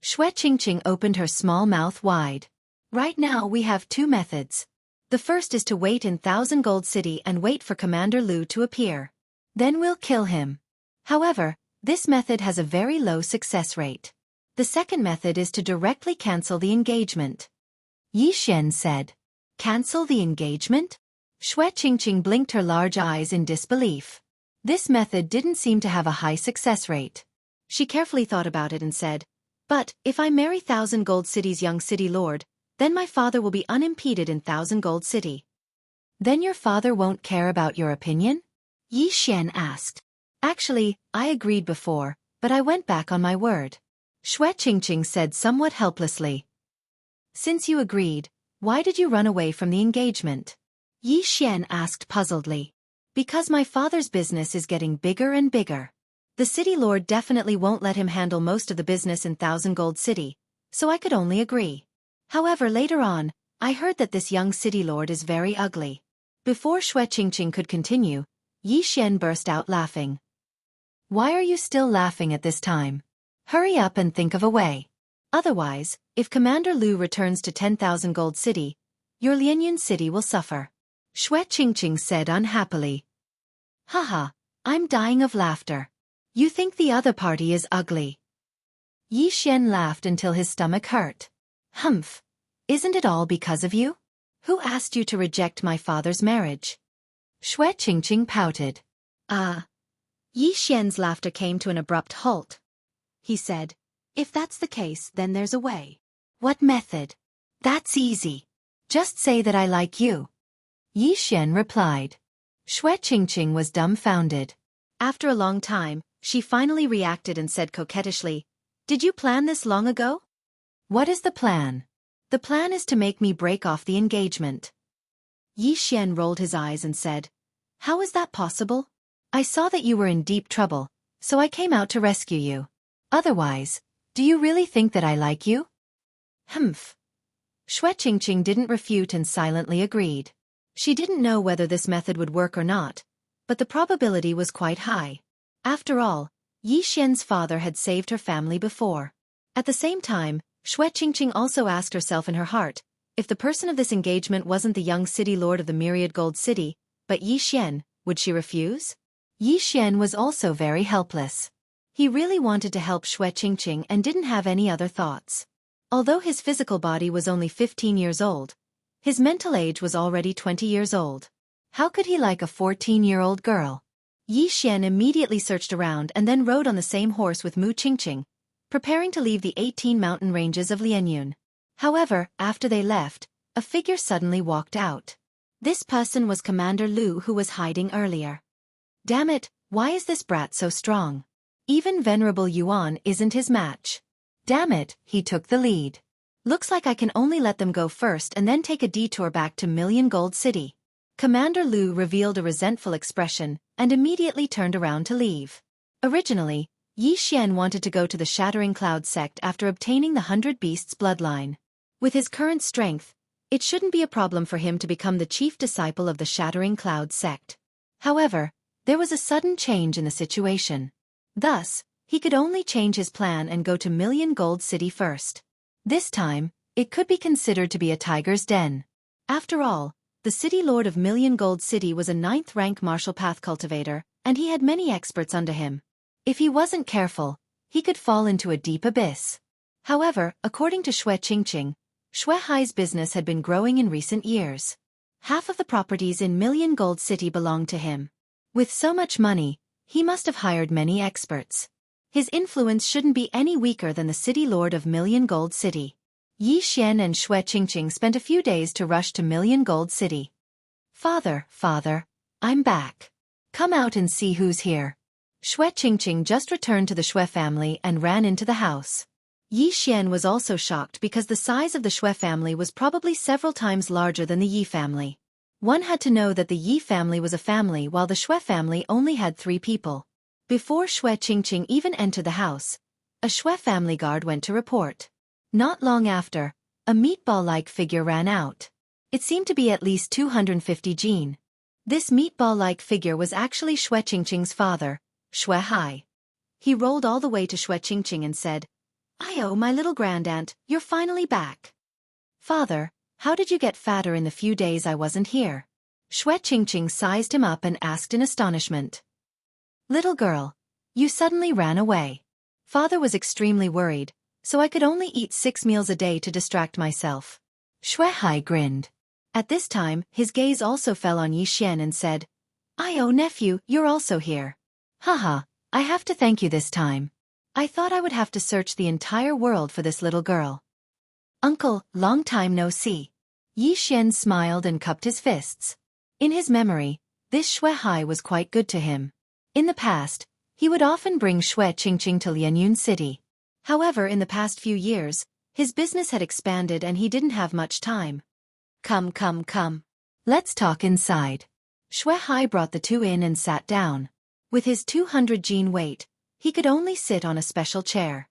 Xue Qingqing opened her small mouth wide. Right now we have 2 methods. The first is to wait in Thousand Gold City and wait for Commander Lu to appear. Then we'll kill him. However, this method has a very low success rate. The second method is to directly cancel the engagement. Yi Xian said. Cancel the engagement? Xue Qingqing blinked her large eyes in disbelief. This method didn't seem to have a high success rate. She carefully thought about it and said, But, if I marry Thousand Gold City's young city lord, then my father will be unimpeded in Thousand Gold City. Then your father won't care about your opinion? Yi Xian asked. Actually, I agreed before, but I went back on my word. Xue Qingqing said somewhat helplessly. Since you agreed, why did you run away from the engagement? Yi Xian asked puzzledly. Because my father's business is getting bigger and bigger. The city lord definitely won't let him handle most of the business in Thousand Gold City, so I could only agree. However, later on, I heard that this young city lord is very ugly. Before Xue Qingqing could continue, Yi Xian burst out laughing. Why are you still laughing at this time? Hurry up and think of a way. Otherwise, if Commander Lu returns to 10,000 Gold City, your Lianyun City will suffer. Xue Qingqing said unhappily. Haha, I'm dying of laughter. You think the other party is ugly. Yi Xian laughed until his stomach hurt. Humph. Isn't it all because of you? Who asked you to reject my father's marriage? Xue Qingqing pouted. Yi Xian's laughter came to an abrupt halt. He said, If that's the case, then there's a way. What method? That's easy. Just say that I like you. Yi Xian replied. Xue Qingqing was dumbfounded. After a long time, she finally reacted and said coquettishly, Did you plan this long ago? What is the plan? The plan is to make me break off the engagement. Yi Xian rolled his eyes and said, How is that possible? I saw that you were in deep trouble, so I came out to rescue you. Otherwise, do you really think that I like you? Humph. Xue Qingqing didn't refute and silently agreed. She didn't know whether this method would work or not, but the probability was quite high. After all, Yi Xian's father had saved her family before. At the same time, Xue Qingqing also asked herself in her heart, if the person of this engagement wasn't the young city lord of the myriad gold city, but Yi Xian, would she refuse? Yi Xian was also very helpless. He really wanted to help Xue Qingqing and didn't have any other thoughts. Although his physical body was only 15 years old, his mental age was already 20 years old. How could he like a 14-year-old girl? Yi Xian immediately searched around and then rode on the same horse with Mu Qingqing, preparing to leave the 18 mountain ranges of Lianyun. However, after they left, a figure suddenly walked out. This person was Commander Lu, who was hiding earlier. Damn it, why is this brat so strong? Even Venerable Yuan isn't his match. Damn it, he took the lead. Looks like I can only let them go first and then take a detour back to Million Gold City. Commander Lu revealed a resentful expression and immediately turned around to leave. Originally, Yi Xian wanted to go to the Shattering Cloud sect after obtaining the 100 Beasts bloodline. With his current strength, it shouldn't be a problem for him to become the chief disciple of the Shattering Cloud sect. However, there was a sudden change in the situation. Thus, he could only change his plan and go to Million Gold City first. This time, it could be considered to be a tiger's den. After all, the city lord of Million Gold City was a 9th-rank martial path cultivator, and he had many experts under him. If he wasn't careful, he could fall into a deep abyss. However, according to Xue Qingqing, Xue Hai's business had been growing in recent years. Half of the properties in Million Gold City belonged to him. With so much money, he must have hired many experts. His influence shouldn't be any weaker than the city lord of Million Gold City. Yi Xian and Xue Qingqing spent a few days to rush to Million Gold City. Father, I'm back. Come out and see who's here. Xue Qingqing just returned to the Xue family and ran into the house. Yi Xian was also shocked because the size of the Xue family was probably several times larger than the Yi family. One had to know that the Yi family was a family while the Xue family only had 3 people. Before Xue Qingqing even entered the house, a Xue family guard went to report. Not long after, a meatball-like figure ran out. It seemed to be at least 250 Jin. This meatball-like figure was actually Xue Qingqing's father, Xue Hai. He rolled all the way to Xue Qingqing and said, "Oh, my little grandaunt, you're finally back. Father, how did you get fatter in the few days I wasn't here?" Xue Qingqing sized him up and asked in astonishment. "Little girl, you suddenly ran away. Father was extremely worried, so I could only eat 6 meals a day to distract myself." Xue Hai grinned. At this time, his gaze also fell on Yi Xian and said, "Oh, nephew, you're also here. Haha, I have to thank you this time. I thought I would have to search the entire world for this little girl." "Uncle, long time no see." Yi Xian smiled and cupped his fists. In his memory, this Xue Hai was quite good to him. In the past, he would often bring Xue Qingqing to Lianyun City. However, in the past few years, his business had expanded and he didn't have much time. Come. Let's talk inside." Xue Hai brought the two in and sat down. With his 200 Jin weight, he could only sit on a special chair.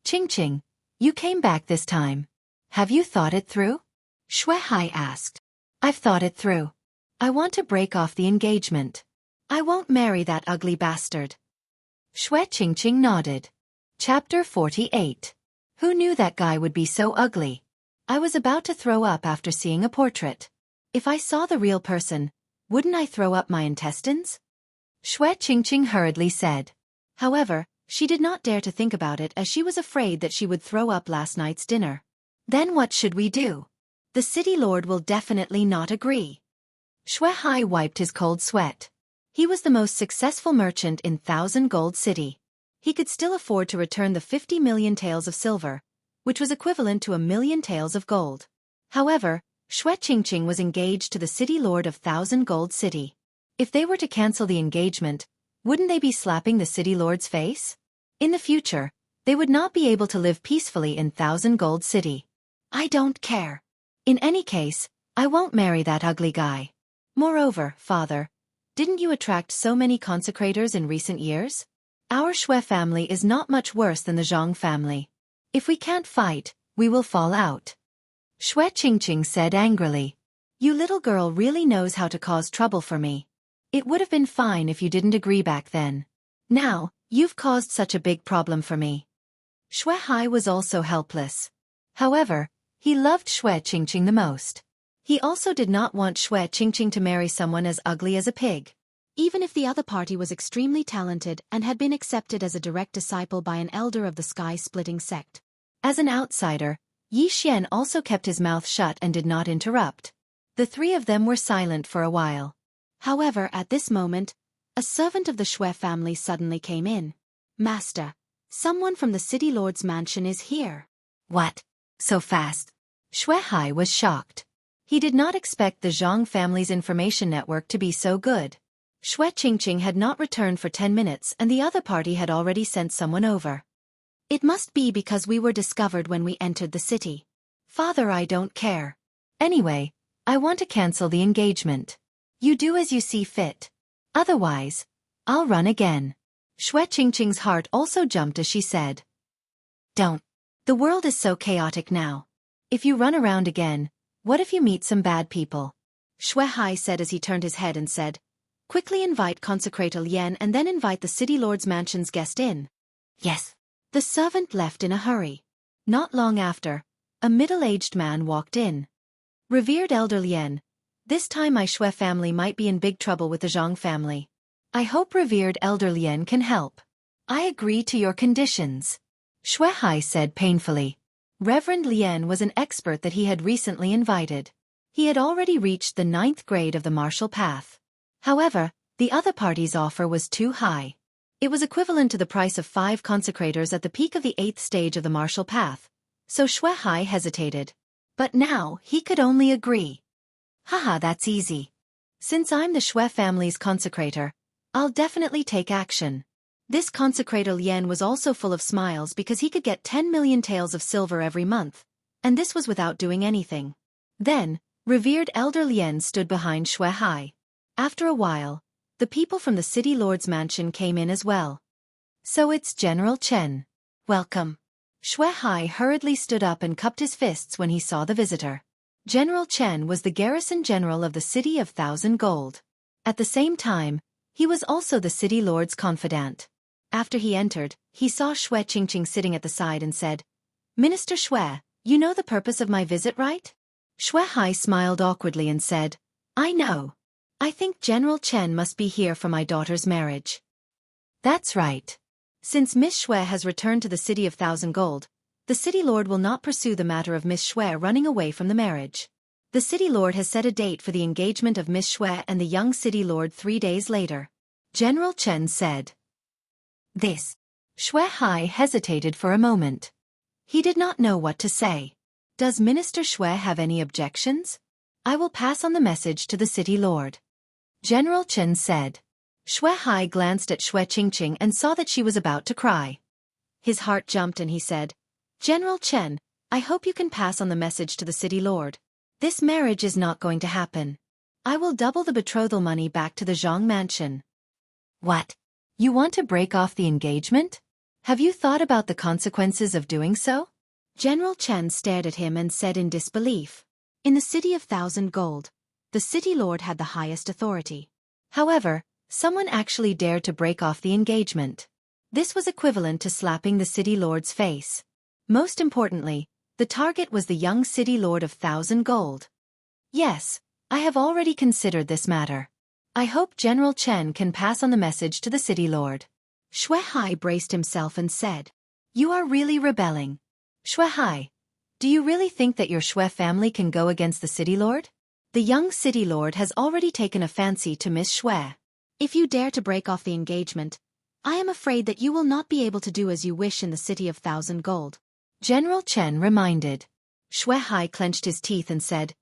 "Qingqing, you came back this time. Have you thought it through?" Xue Hai asked. "I've thought it through. I want to break off the engagement. I won't marry that ugly bastard." Xue Qingqing nodded. Chapter 48. Who knew that guy would be so ugly? I was about to throw up after seeing a portrait. If I saw the real person, wouldn't I throw up my intestines? Xue Qingqing hurriedly said. However, she did not dare to think about it as she was afraid that she would throw up last night's dinner. Then what should we do? The city lord will definitely not agree. Xue Hai wiped his cold sweat. He was the most successful merchant in 1,000 Gold City. He could still afford to return the 50 million taels of silver, which was equivalent to 1,000,000 taels of gold. However, Xue Qingqing was engaged to the city lord of 1,000 Gold City. If they were to cancel the engagement, wouldn't they be slapping the city lord's face? In the future, they would not be able to live peacefully in 1,000 Gold City. I don't care. In any case, I won't marry that ugly guy. Moreover, father, didn't you attract so many consecrators in recent years? Our Xue family is not much worse than the Zhang family. If we can't fight, we will fall out. Xue Qingqing said angrily. You little girl really knows how to cause trouble for me. It would have been fine if you didn't agree back then. Now, you've caused such a big problem for me. Shui Hai was also helpless. However, he loved Shui Qingqing the most. He also did not want Shui Qingqing to marry someone as ugly as a pig. Even if the other party was extremely talented and had been accepted as a direct disciple by an elder of the sky-splitting sect. As an outsider, Yi Xian also kept his mouth shut and did not interrupt. The three of them were silent for a while. However, at this moment, a servant of the Shui family suddenly came in. Master, someone from the city lord's mansion is here. What? So fast? Shui Hai was shocked. He did not expect the Zhang family's information network to be so good. Shui Qingqing had not returned for 10 minutes and the other party had already sent someone over. It must be because we were discovered when we entered the city. Father, I don't care. Anyway, I want to cancel the engagement. You do as you see fit. Otherwise, I'll run again. Shui Qingqing's heart also jumped as she said. Don't. The world is so chaotic now. If you run around again, what if you meet some bad people? Shui Hai said as he turned his head and said, quickly invite Consecrator Lien and then invite the city lord's mansion's guest in. Yes. The servant left in a hurry. Not long after, a middle-aged man walked in. Revered Elder Lien, this time my Shui family might be in big trouble with the Zhang family. I hope Revered Elder Lien can help. I agree to your conditions. Shui Hai said painfully. Reverend Lien was an expert that he had recently invited. He had already reached the 9th grade of the martial path. However, the other party's offer was too high. It was equivalent to the price of 5 consecrators at the peak of the 8th stage of the martial path, so Shui Hai hesitated. But now, he could only agree. Haha, that's easy. Since I'm the Shui family's consecrator, I'll definitely take action. This consecrator Lien was also full of smiles because he could get 10 million taels of silver every month, and this was without doing anything. Then, Revered Elder Lien stood behind Shui Hai. After a while, the people from the city lord's mansion came in as well. So it's General Chen. Welcome. Shui Hai hurriedly stood up and cupped his fists when he saw the visitor. General Chen was the garrison general of the city of 1,000 gold. At the same time, he was also the city lord's confidant. After he entered, he saw Shui Qingqing sitting at the side and said, Minister Shui, you know the purpose of my visit, right? Shui Hai smiled awkwardly and said, I know. I think General Chen must be here for my daughter's marriage. That's right. Since Miss Shui has returned to the city of 1,000 gold, the city lord will not pursue the matter of Miss Shui running away from the marriage. The city lord has set a date for the engagement of Miss Shui and the young city lord 3 days later. General Chen said. This. Shui Hai hesitated for a moment. He did not know what to say. Does Minister Shui have any objections? I will pass on the message to the city lord. General Chen said. Shui Hai glanced at Shui Qingqing and saw that she was about to cry. His heart jumped and he said, General Chen, I hope you can pass on the message to the city lord. This marriage is not going to happen. I will double the betrothal money back to the Zhang mansion. What? You want to break off the engagement? Have you thought about the consequences of doing so? General Chen stared at him and said in disbelief. In the city of 1,000 gold, the city lord had the highest authority. However, someone actually dared to break off the engagement. This was equivalent to slapping the city lord's face. Most importantly, the target was the young city lord of 1,000 gold. Yes, I have already considered this matter. I hope General Chen can pass on the message to the city lord. Shui Hai braced himself and said, You are really rebelling. Shui Hai, do you really think that your Shui family can go against the city lord? The young city lord has already taken a fancy to Miss Shui. If you dare to break off the engagement, I am afraid that you will not be able to do as you wish in the city of 1,000 gold. General Chen reminded. Shui Hai clenched his teeth and said,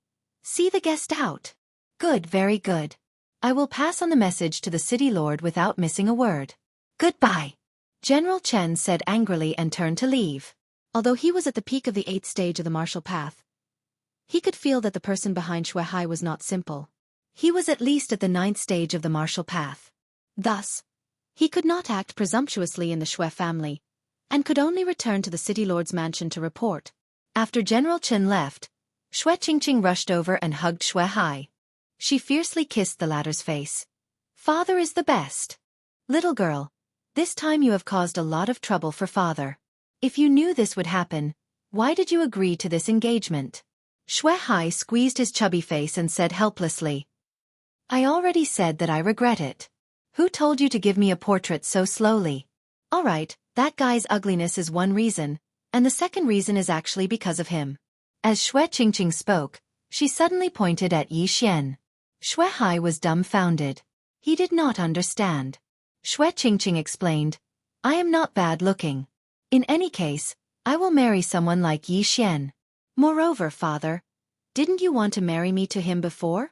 See the guest out. Good, very good. I will pass on the message to the city lord without missing a word. Goodbye. General Chen said angrily and turned to leave. Although he was at the peak of the 8th stage of the martial path, he could feel that the person behind Shui Hai was not simple. He was at least at the 9th stage of the martial path. Thus, he could not act presumptuously in the Shui family, and could only return to the city lord's mansion to report. After General Chen left, Xue Qingqing rushed over and hugged Xue Hai. She fiercely kissed the latter's face. Father is the best. Little girl, this time you have caused a lot of trouble for father. If you knew this would happen, why did you agree to this engagement? Xue Hai squeezed his chubby face and said helplessly. I already said that I regret it. Who told you to give me a portrait so slowly? Alright, that guy's ugliness is one reason, and the second reason is actually because of him. As Xue Qingqing spoke, she suddenly pointed at Yi Xian. Xue Hai was dumbfounded. He did not understand. Xue Qingqing explained, I am not bad looking. In any case, I will marry someone like Yi Xian. Moreover, father, didn't you want to marry me to him before?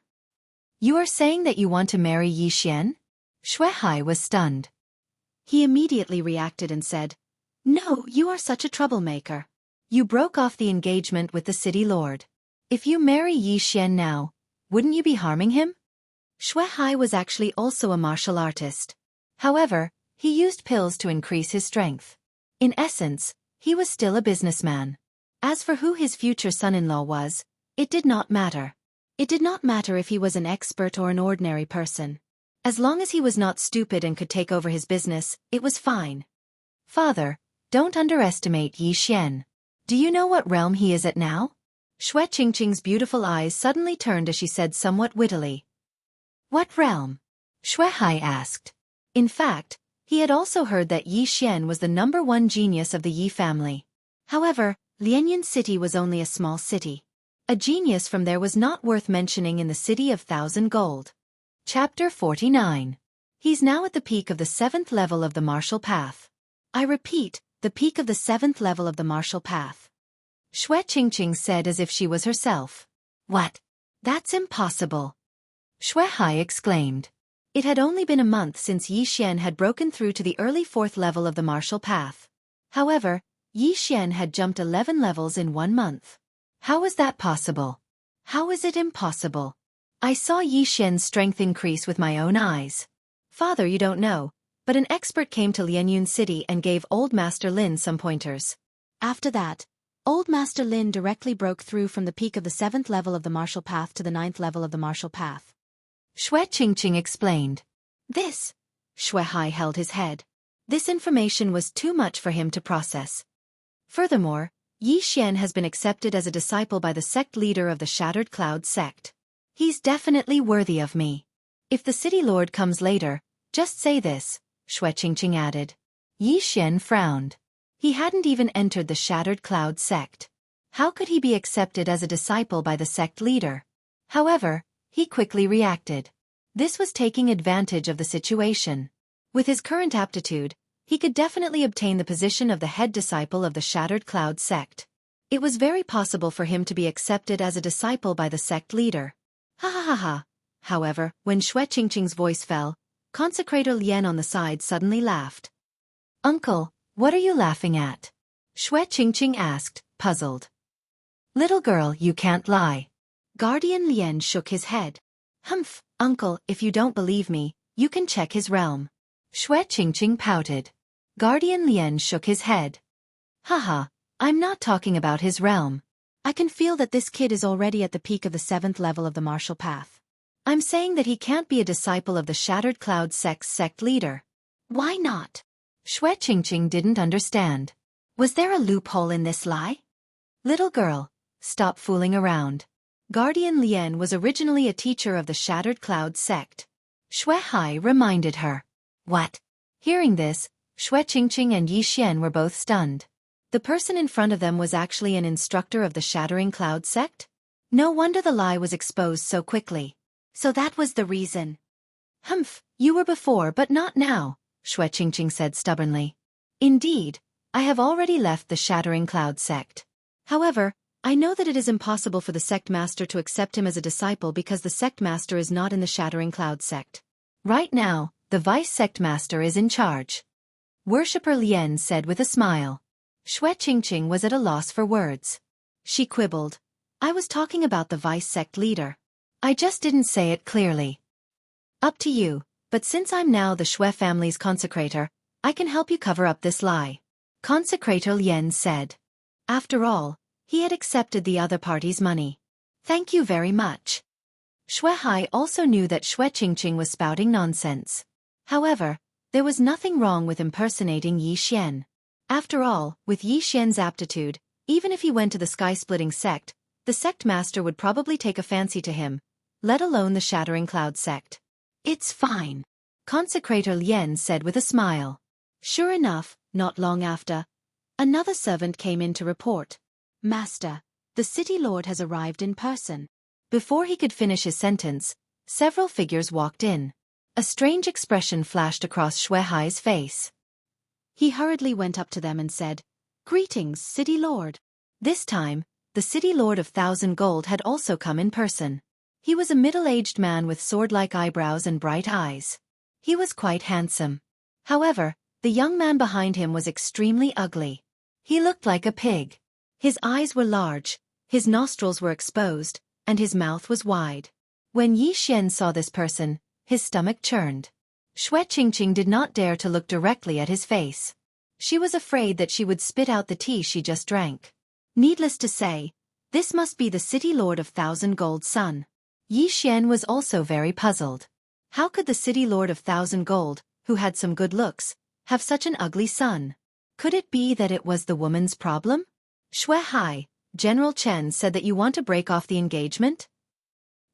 You are saying that you want to marry Yi Xian? Xue Hai was stunned. He immediately reacted and said, No, you are such a troublemaker. You broke off the engagement with the city lord. If you marry Yi Xian now, wouldn't you be harming him? Xue Hai was actually also a martial artist. However, he used pills to increase his strength. In essence, he was still a businessman. As for who his future son-in-law was, it did not matter. It did not matter if he was an expert or an ordinary person. As long as he was not stupid and could take over his business, it was fine. Father, don't underestimate Yi Xian. Do you know what realm he is at now? Xue Qingqing's beautiful eyes suddenly turned as she said somewhat wittily. What realm? Xue Hai asked. In fact, he had also heard that Yi Xian was the #1 genius of the Yi family. However, Lianyun City was only a small city. A genius from there was not worth mentioning in the City of 1,000 Gold. Chapter 49. He's now at the peak of the 7th level of the martial path. I repeat, the peak of the 7th level of the martial path. Xue Qingqing said as if she was herself. What? That's impossible. Xue Hai exclaimed. It had only been a month since Yi Xian had broken through to the early 4th level of the martial path. However, Yi Xian had jumped 11 levels in 1 month. How is that possible? How is it impossible? I saw Yi Xian's strength increase with my own eyes. Father, you don't know, but an expert came to Lianyun City and gave Old Master Lin some pointers. After that, Old Master Lin directly broke through from the peak of the 7th level of the martial path to the 9th level of the martial path. Xue Qingqing explained. This. Xue Hai held his head. This information was too much for him to process. Furthermore, Yi Xian has been accepted as a disciple by the sect leader of the Shattered Cloud sect. He's definitely worthy of me. If the city lord comes later, just say this, Xue Qingqing added. Yi Xian frowned. He hadn't even entered the Shattered Cloud sect. How could he be accepted as a disciple by the sect leader? However, he quickly reacted. This was taking advantage of the situation. With his current aptitude, he could definitely obtain the position of the head disciple of the Shattered Cloud sect. It was very possible for him to be accepted as a disciple by the sect leader. Ha ha ha ha. However, when Xue Qingqing's voice fell, Consecrator Lian on the side suddenly laughed. Uncle, what are you laughing at? Xue Qingqing asked, puzzled. Little girl, you can't lie. Guardian Lian shook his head. Humph, uncle, if you don't believe me, you can check his realm. Xue Qingqing pouted. Guardian Lian shook his head. Haha, I'm not talking about his realm. I can feel that this kid is already at the peak of the 7th level of the martial path. I'm saying that he can't be a disciple of the Shattered Cloud sect's sect leader. Why not? Xue Qingqing didn't understand. Was there a loophole in this lie? Little girl, stop fooling around. Guardian Lian was originally a teacher of the Shattered Cloud sect. Xue Hai reminded her. What? Hearing this, Xue Qingqing and Yi Xian were both stunned. The person in front of them was actually an instructor of the Shattering Cloud sect? No wonder the lie was exposed so quickly. So that was the reason. Humph, you were before but not now, Xue Qingqing said stubbornly. Indeed, I have already left the Shattering Cloud sect. However, I know that it is impossible for the sect master to accept him as a disciple because the sect master is not in the Shattering Cloud sect. Right now, the vice sect master is in charge. Worshipper Lian said with a smile. Xue Qingqing was at a loss for words. She quibbled. I was talking about the vice sect leader. I just didn't say it clearly. Up to you, but since I'm now the Xue family's consecrator, I can help you cover up this lie. Consecrator Lian said. After all, he had accepted the other party's money. Thank you very much. Shui Hai also knew that Shui Qingqing was spouting nonsense. However, there was nothing wrong with impersonating Yi Xian. After all, with Yi Xian's aptitude, even if he went to the sky-splitting sect, the sect master would probably take a fancy to him, let alone the Shattering Cloud sect. It's fine, Consecrator Lien said with a smile. Sure enough, not long after, another servant came in to report. Master, the city lord has arrived in person. Before he could finish his sentence, several figures walked in. A strange expression flashed across Shui Hai's face. He hurriedly went up to them and said, "Greetings, City Lord." This time, the City Lord of 1,000 Gold had also come in person. He was a middle-aged man with sword-like eyebrows and bright eyes. He was quite handsome. However, the young man behind him was extremely ugly. He looked like a pig. His eyes were large, his nostrils were exposed, and his mouth was wide. When Yi Xian saw this person, his stomach churned. Shui Qingqing did not dare to look directly at his face. She was afraid that she would spit out the tea she just drank. Needless to say, this must be the City Lord of 1,000 Gold's son. Yi Xian was also very puzzled. How could the City Lord of 1,000 Gold, who had some good looks, have such an ugly son? Could it be that it was the woman's problem? Shui Hai, General Chen said that you want to break off the engagement?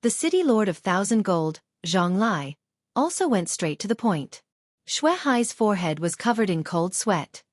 The City Lord of 1,000 Gold, Zhang Lai, also went straight to the point. Shui Hai's forehead was covered in cold sweat.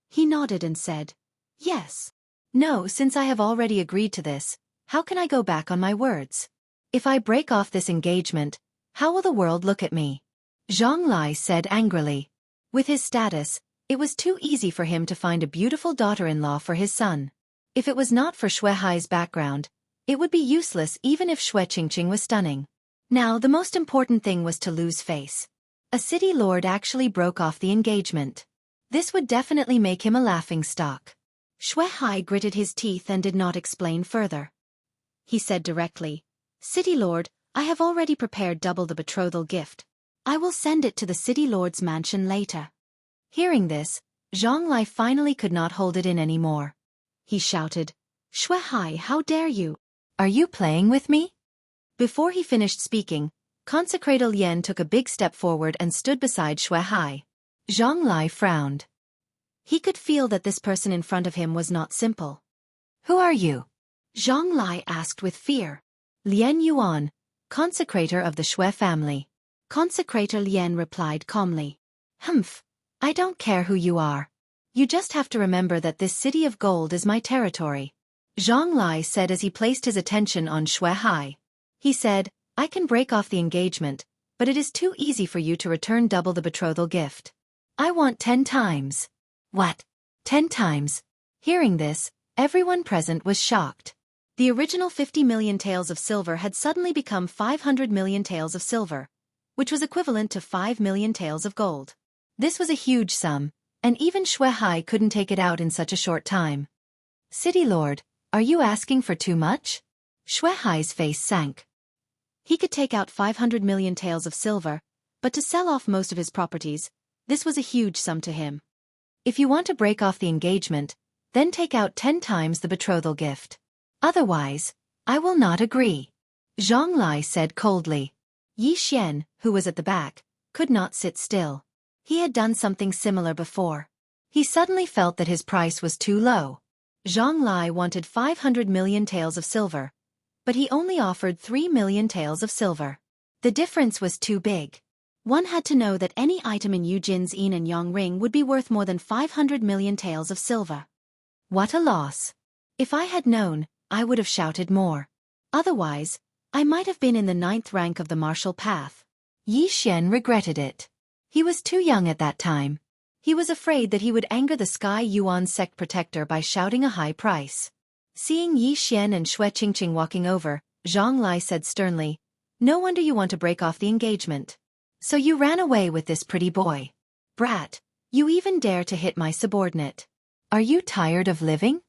He nodded and said, "Yes. No, since I have already agreed to this, how can I go back on my words? If I break off this engagement, how will the world look at me?" Zhang Lai said angrily. With his status, it was too easy for him to find a beautiful daughter-in-law for his son. If it was not for Shui Hai's background, it would be useless even if Shui Qingqing was stunning. Now the most important thing was to lose face. A city lord actually broke off the engagement. This would definitely make him a laughingstock. Shui Hai gritted his teeth and did not explain further. He said directly, "City Lord, I have already prepared double the betrothal gift. I will send it to the City Lord's mansion later." Hearing this, Zhang Lai finally could not hold it in anymore. He shouted, "Shui Hai, how dare you? Are you playing with me?" Before he finished speaking, Consecrator Lien took a big step forward and stood beside Shui Hai. Zhang Lai frowned. He could feel that this person in front of him was not simple. "Who are you?" Zhang Lai asked with fear. "Lien Yuan, consecrator of the Shui family." Consecrator Lien replied calmly, "Humph, I don't care who you are. You just have to remember that this city of gold is my territory," Zhang Lai said as he placed his attention on Shui Hai. He said, "I can break off the engagement, but it is too easy for you to return double the betrothal gift. I want 10 times. "What? 10 times? Hearing this, everyone present was shocked. The original 50 million taels of silver had suddenly become 500 million taels of silver, which was equivalent to 5 million taels of gold. This was a huge sum, and even Shui Hai couldn't take it out in such a short time. "City Lord, are you asking for too much?" Shui Hai's face sank. He could take out 500 million taels of silver, but to sell off most of his properties, this was a huge sum to him. "If you want to break off the engagement, then take out 10 times the betrothal gift. Otherwise, I will not agree," Zhang Lai said coldly. Yi Xian, who was at the back, could not sit still. He had done something similar before. He suddenly felt that his price was too low. Zhang Lai wanted 500 million taels of silver, but he only offered 3 million taels of silver. The difference was too big. One had to know that any item in Yu Jin's Yin and Yang ring would be worth more than 500 million taels of silver. What a loss. If I had known, I would have shouted more. Otherwise, I might have been in the 9th rank of the martial path. Yi Xian regretted it. He was too young at that time. He was afraid that he would anger the Sky Yuan sect protector by shouting a high price. Seeing Yi Xian and Shui Qingqing walking over, Zhang Lai said sternly, "No wonder you want to break off the engagement. So you ran away with this pretty boy. Brat, you even dare to hit my subordinate. Are you tired of living?"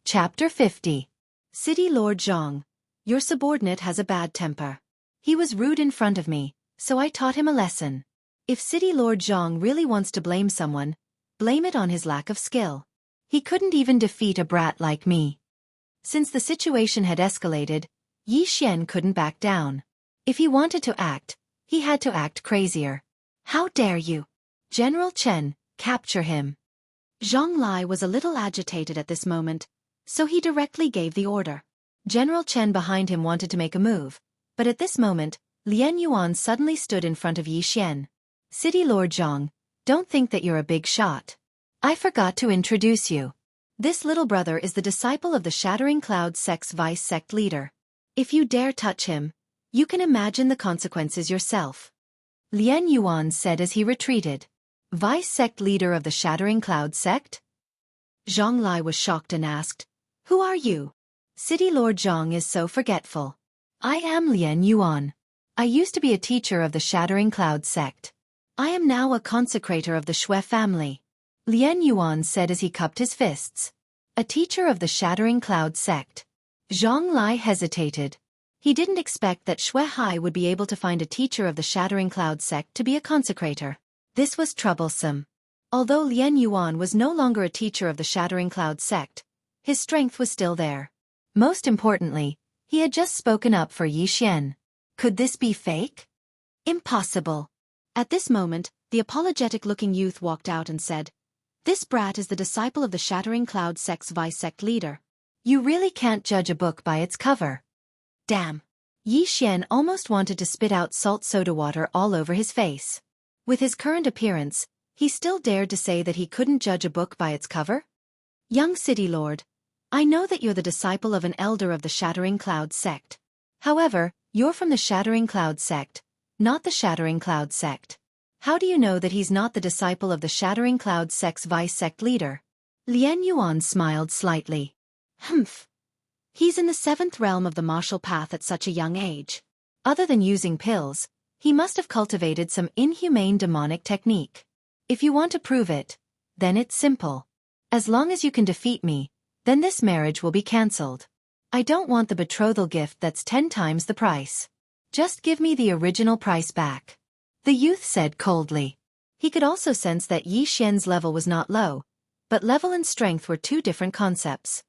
Chapter 50. City Lord Zhang, your subordinate has a bad temper. He was rude in front of me, so I taught him a lesson. If City Lord Zhang really wants to blame someone, blame it on his lack of skill. He couldn't even defeat a brat like me. Since the situation had escalated, Yi Xian couldn't back down. If he wanted to act, he had to act crazier. How dare you? General Chen, capture him. Zhang Lai was a little agitated at this moment, so he directly gave the order. General Chen behind him wanted to make a move, but at this moment, Lian Yuan suddenly stood in front of Yi Xian. City Lord Zhang, don't think that you're a big shot. I forgot to introduce you. This little brother is the disciple of the Shattering Cloud Sect's vice sect leader. If you dare touch him, you can imagine the consequences yourself. Lian Yuan said as he retreated. Vice sect leader of the Shattering Cloud sect? Zhang Lai was shocked and asked, Who are you? City Lord Zhang is so forgetful. I am Lian Yuan. I used to be a teacher of the Shattering Cloud sect. I am now a consecrator of the Shui family. Lian Yuan said as he cupped his fists. A teacher of the Shattering Cloud sect. Zhang Lai hesitated. He didn't expect that Shui Hai would be able to find a teacher of the Shattering Cloud sect to be a consecrator. This was troublesome. Although Lian Yuan was no longer a teacher of the Shattering Cloud sect, his strength was still there. Most importantly, he had just spoken up for Yi Xian. Could this be fake? Impossible. At this moment, the apologetic-looking youth walked out and said, This brat is the disciple of the Shattering Cloud sect's vice sect leader. You really can't judge a book by its cover. Damn. Yi Xian almost wanted to spit out salt soda water all over his face. With his current appearance, he still dared to say that he couldn't judge a book by its cover? Young City Lord, I know that you're the disciple of an elder of the Shattering Cloud sect. However, you're from the Shattering Cloud sect, not the Shattering Cloud sect. How do you know that he's not the disciple of the Shattering Cloud sect's vice sect leader? Lian Yuan smiled slightly. Humph. He's in the 7th realm of the martial path at such a young age. Other than using pills, he must have cultivated some inhumane demonic technique. If you want to prove it, then it's simple. As long as you can defeat me, then this marriage will be cancelled. I don't want the betrothal gift that's 10 times the price. Just give me the original price back. The youth said coldly. He could also sense that Yi Xian's level was not low, but level and strength were two different concepts.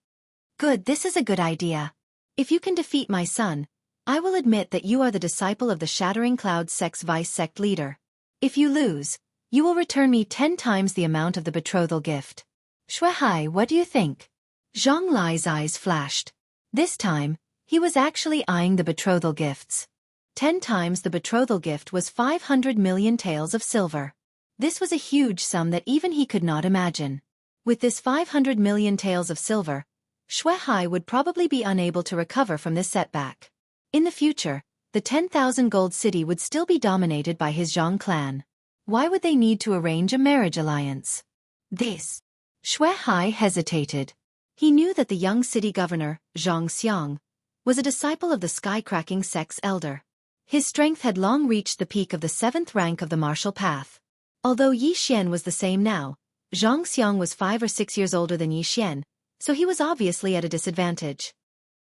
Good, this is a good idea. If you can defeat my son, I will admit that you are the disciple of the Shattering Cloud sect's vice sect leader. If you lose, you will return me 10 times the amount of the betrothal gift. Shui Hai, what do you think? Zhang Lai's eyes flashed. This time, he was actually eyeing the betrothal gifts. 10 times the betrothal gift was 500 million taels of silver. This was a huge sum that even he could not imagine. With this 500 million taels of silver, Shui Hai would probably be unable to recover from this setback. In the future, the 10,000 gold city would still be dominated by his Zhang clan. Why would they need to arrange a marriage alliance? This. Shui Hai hesitated. He knew that the young city governor, Zhang Xiang, was a disciple of the sky-cracking sect's elder. His strength had long reached the peak of the 7th rank of the martial path. Although Yi Xian was the same now, Zhang Xiang was 5 or 6 years older than Yi Xian, so he was obviously at a disadvantage.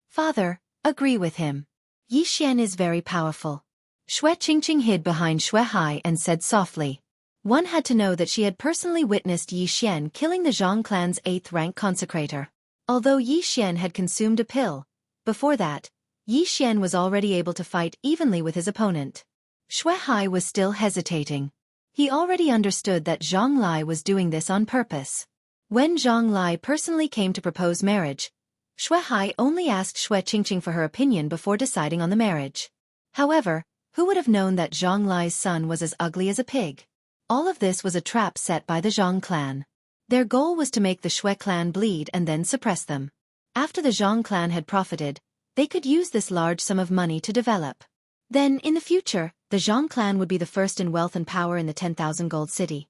Father, agree with him. Yi Xian is very powerful. Shui Qingqing hid behind Shui Hai and said softly. One had to know that she had personally witnessed Yi Xian killing the Zhang clan's 8th rank consecrator. Although Yi Xian had consumed a pill, before that, Yi Xian was already able to fight evenly with his opponent. Shui Hai was still hesitating. He already understood that Zhang Lai was doing this on purpose. When Zhang Lai personally came to propose marriage, Shui Hai only asked Shui Qingqing for her opinion before deciding on the marriage. However, who would have known that Zhang Lai's son was as ugly as a pig? All of this was a trap set by the Zhang clan. Their goal was to make the Shui clan bleed and then suppress them. After the Zhang clan had profited, they could use this large sum of money to develop. Then, in the future, the Zhang clan would be the first in wealth and power in the 10,000 gold city.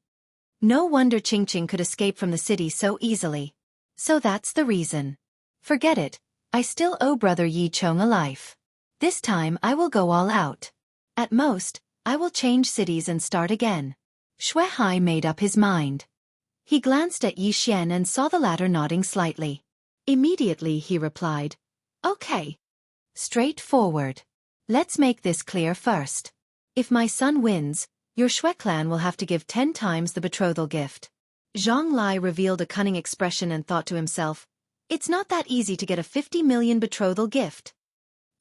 No wonder Qingqing could escape from the city so easily. So that's the reason. Forget it, I still owe brother Yi Chong a life. This time I will go all out. At most, I will change cities and start again. Shui Hai made up his mind. He glanced at Yi Xian and saw the latter nodding slightly. Immediately he replied, Okay. Straightforward. Let's make this clear first. If my son wins, your Shui clan will have to give 10 times the betrothal gift. Zhang Lai revealed a cunning expression and thought to himself, it's not that easy to get a 50 million betrothal gift.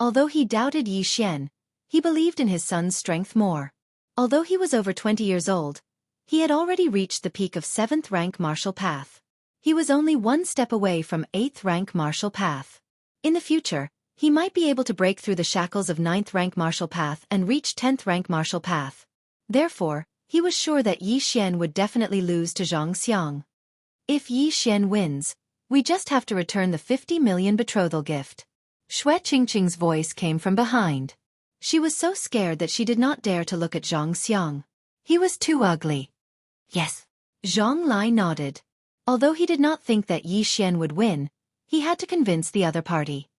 Although he doubted Yi Xian, he believed in his son's strength more. Although he was over 20 years old, he had already reached the peak of 7th rank martial path. He was only one step away from 8th rank martial path. In the future, he might be able to break through the shackles of 9th rank martial path and reach 10th rank martial path. Therefore, he was sure that Yi Xian would definitely lose to Zhang Xiang. If Yi Xian wins, we just have to return the 50 million betrothal gift. Xue Qingqing's voice came from behind. She was so scared that she did not dare to look at Zhang Xiang. He was too ugly. Yes. Zhang Lai nodded. Although he did not think that Yi Xian would win, he had to convince the other party.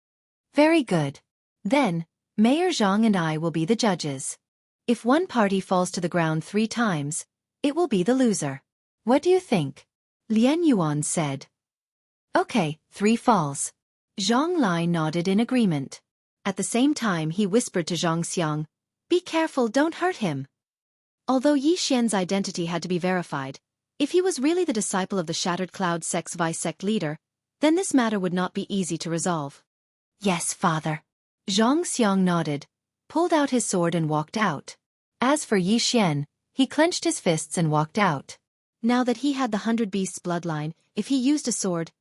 Very good. Then, Mayor Zhang and I will be the judges. If one party falls to the ground 3 times, it will be the loser. What do you think? Lian Yuan said. Okay, 3 falls. Zhang Lai nodded in agreement. At the same time he whispered to Zhang Xiang, "Be careful, don't hurt him." Although Yi Xian's identity had to be verified, if he was really the disciple of the Shattered Cloud Sect's vice-sect leader, then this matter would not be easy to resolve. Yes, father. Zhang Xiang nodded, pulled out his sword and walked out. As for Yi Xian, he clenched his fists and walked out. Now that he had the 100 Beasts bloodline, if he used a sword,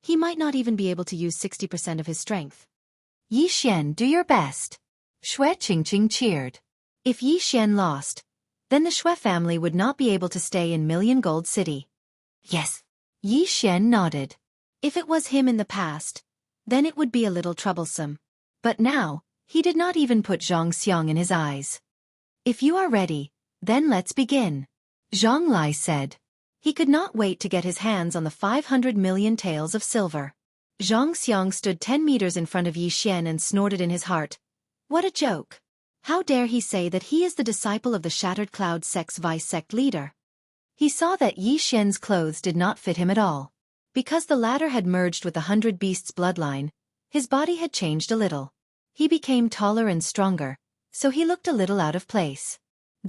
he might not even be able to use 60% of his strength. Yi Xian, do your best. Xue Qingqing cheered. If Yi Xian lost, then the Xue family would not be able to stay in Million Gold City. Yes. Yi Xian nodded. If it was him in the past, then it would be a little troublesome. But now, he did not even put Zhang Xiang in his eyes. If you are ready, then let's begin. Zhang Lai said. He could not wait to get his hands on the 500 million taels of silver. Zhang Xiang stood 10 meters in front of Yi Xian and snorted in his heart. What a joke. How dare he say that he is the disciple of the Shattered Cloud Sect's vice-sect leader? He saw that Yi Xian's clothes did not fit him at all. Because the latter had merged with the 100 Beasts bloodline, his body had changed a little. He became taller and stronger, so he looked a little out of place.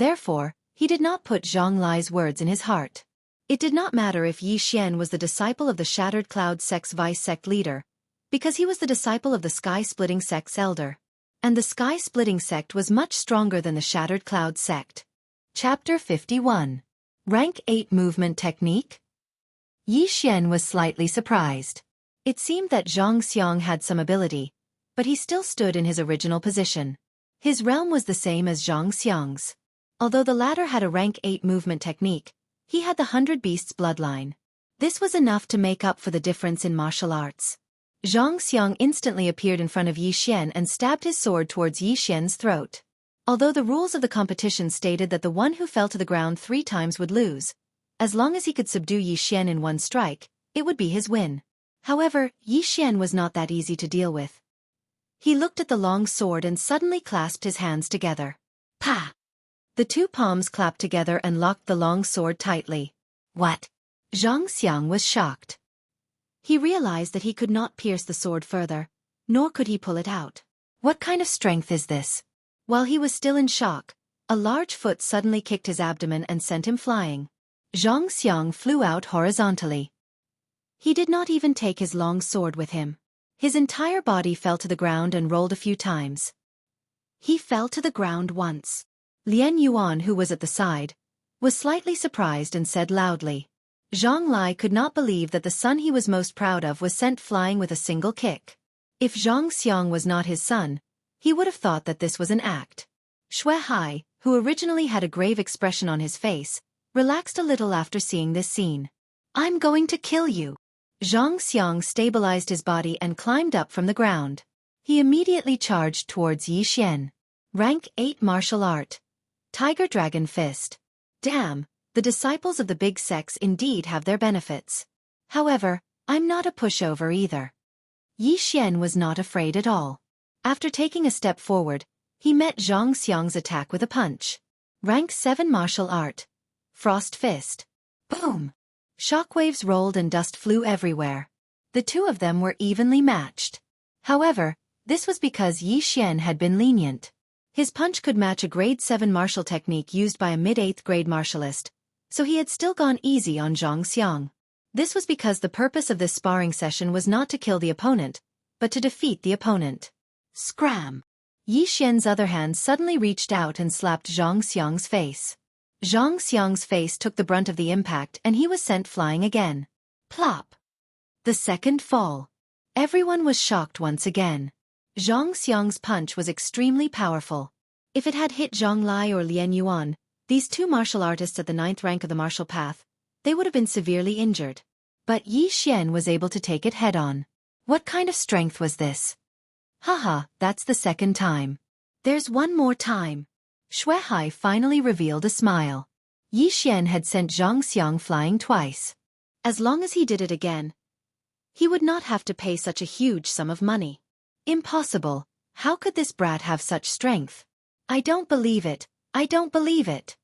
Therefore, he did not put Zhang Lai's words in his heart. It did not matter if Yi Xian was the disciple of the Shattered Cloud Sect's vice-sect leader, because he was the disciple of the Sky-Splitting Sect's elder. And the Sky-Splitting Sect was much stronger than the Shattered Cloud Sect. Chapter 51. Rank 8 Movement Technique? Yi Xian was slightly surprised. It seemed that Zhang Xiang had some ability, but he still stood in his original position. His realm was the same as Zhang Xiang's. Although the latter had a rank 8 movement technique, he had the 100 Beasts bloodline. This was enough to make up for the difference in martial arts. Zhang Xiang instantly appeared in front of Yi Xian and stabbed his sword towards Yi Xian's throat. Although the rules of the competition stated that the one who fell to the ground 3 times would lose, as long as he could subdue Yi Xian in one strike, it would be his win. However, Yi Xian was not that easy to deal with. He looked at the long sword and suddenly clasped his hands together. Pa! The 2 palms clapped together and locked the long sword tightly. What? Zhang Xiang was shocked. He realized that he could not pierce the sword further, nor could he pull it out. What kind of strength is this? While he was still in shock, a large foot suddenly kicked his abdomen and sent him flying. Zhang Xiang flew out horizontally. He did not even take his long sword with him. His entire body fell to the ground and rolled a few times. He fell to the ground once. Lian Yuan, who was at the side, was slightly surprised and said loudly. Zhang Lai could not believe that the son he was most proud of was sent flying with a single kick. If Zhang Xiang was not his son, he would have thought that this was an act. Xue Hai, who originally had a grave expression on his face, relaxed a little after seeing this scene. I'm going to kill you. Zhang Xiang stabilized his body and climbed up from the ground. He immediately charged towards Yi Xian. Rank 8 Martial Art. Tiger Dragon Fist. Damn, the disciples of the big sects indeed have their benefits. However, I'm not a pushover either. Yi Xian was not afraid at all. After taking a step forward, he met Zhang Xiang's attack with a punch. Rank 7 Martial Art. Frost Fist. Boom! Shockwaves rolled and dust flew everywhere. The 2 of them were evenly matched. However, this was because Yi Xian had been lenient. His punch could match a grade 7 martial technique used by a mid-8th grade martialist, so he had still gone easy on Zhang Xiang. This was because the purpose of this sparring session was not to kill the opponent, but to defeat the opponent. Scram! Yi Xian's other hand suddenly reached out and slapped Zhang Xiang's face. Zhang Xiang's face took the brunt of the impact and he was sent flying again. Plop! The second fall. Everyone was shocked once again. Zhang Xiang's punch was extremely powerful. If it had hit Zhang Lai or Lian Yuan, these two martial artists at the 9th rank of the martial path, they would have been severely injured. But Yi Xian was able to take it head-on. What kind of strength was this? Haha, that's the second time. There's one more time. Shui Hai finally revealed a smile. Yi Xian had sent Zhang Xiang flying twice. As long as he did it again, he would not have to pay such a huge sum of money. Impossible. How could this brat have such strength? I don't believe it. I don't believe it.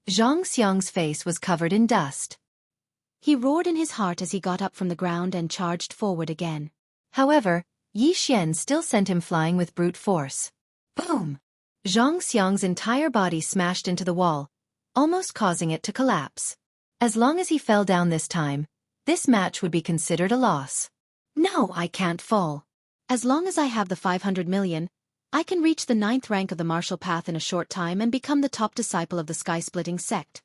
Zhang Xiang's face was covered in dust. He roared in his heart as he got up from the ground and charged forward again. However, Yi Xian still sent him flying with brute force. Boom! Zhang Xiang's entire body smashed into the wall, almost causing it to collapse. As long as he fell down this time, this match would be considered a loss. No, I can't fall. As long as I have the 500 million, I can reach the 9th rank of the martial path in a short time and become the top disciple of the sky-splitting sect.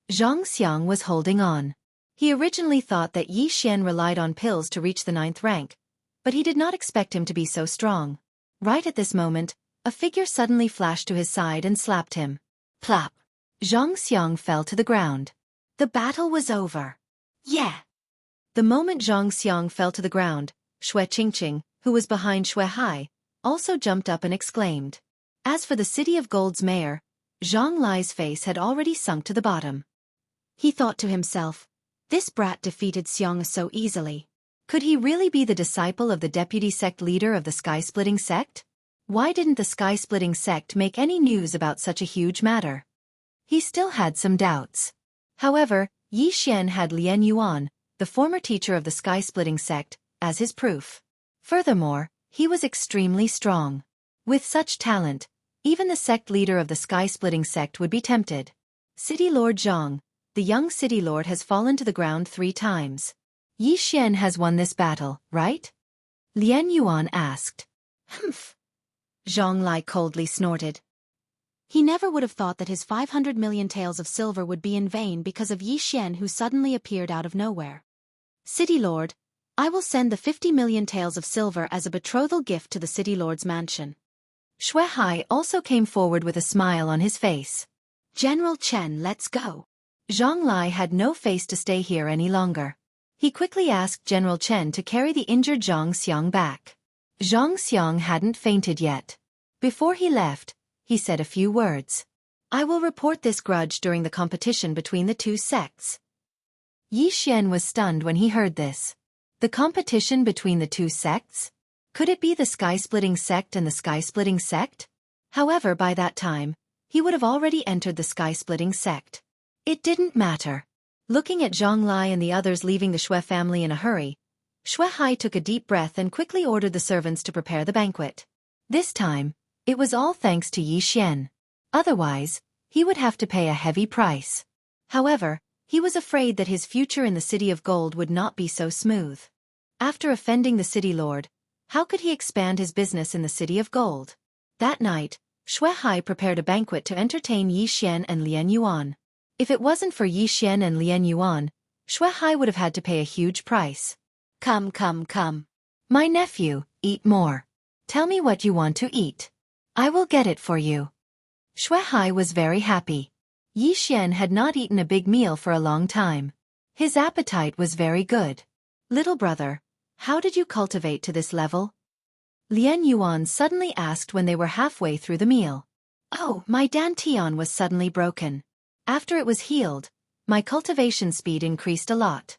Zhang Xiang was holding on. He originally thought that Yi Xian relied on pills to reach the 9th rank, but he did not expect him to be so strong. Right at this moment, a figure suddenly flashed to his side and slapped him. Plop! Zhang Xiang fell to the ground. The battle was over. Yeah! The moment Zhang Xiang fell to the ground, Shui Qingqing, who was behind Shui Hai, also jumped up and exclaimed. As for the City of Gold's mayor, Zhang Lai's face had already sunk to the bottom. He thought to himself, this brat defeated Xiang so easily. Could he really be the disciple of the deputy sect leader of the sky-splitting sect? Why didn't the sky-splitting sect make any news about such a huge matter? He still had some doubts. However, Yi Xian had Lian Yuan, the former teacher of the sky-splitting sect, as his proof. Furthermore, he was extremely strong. With such talent, even the sect leader of the sky-splitting sect would be tempted. City Lord Zhang, the young city lord, has fallen to the ground 3 times. Yi Xian has won this battle, right? Lian Yuan asked. Humph. Zhang Lai coldly snorted. He never would have thought that his 500 million taels of silver would be in vain because of Yi Xian, who suddenly appeared out of nowhere. City Lord, I will send the 50 million taels of silver as a betrothal gift to the City Lord's mansion. Shui Hai also came forward with a smile on his face. General Chen, let's go. Zhang Lai had no face to stay here any longer. He quickly asked General Chen to carry the injured Zhang Xiang back. Zhang Xiang hadn't fainted yet. Before he left, he said a few words. I will report this grudge during the competition between the 2 sects. Yi Xian was stunned when he heard this. The competition between the 2 sects? Could it be the sky-splitting sect and the sky-splitting sect? However, by that time, he would have already entered the sky-splitting sect. It didn't matter. Looking at Zhang Lai and the others leaving the Shui family in a hurry, Shui Hai took a deep breath and quickly ordered the servants to prepare the banquet. This time, it was all thanks to Yi Xian. Otherwise, he would have to pay a heavy price. However, he was afraid that his future in the City of Gold would not be so smooth. After offending the city lord, how could he expand his business in the City of Gold? That night, Shui Hai prepared a banquet to entertain Yi Xian and Lian Yuan. If it wasn't for Yi Xian and Lian Yuan, Shui Hai would have had to pay a huge price. Come, come, come. My nephew, eat more. Tell me what you want to eat. I will get it for you. Shui Hai was very happy. Yi Xian had not eaten a big meal for a long time. His appetite was very good. Little brother, how did you cultivate to this level? Lian Yuan suddenly asked when they were halfway through the meal. Oh, my dantian was suddenly broken. After it was healed, my cultivation speed increased a lot.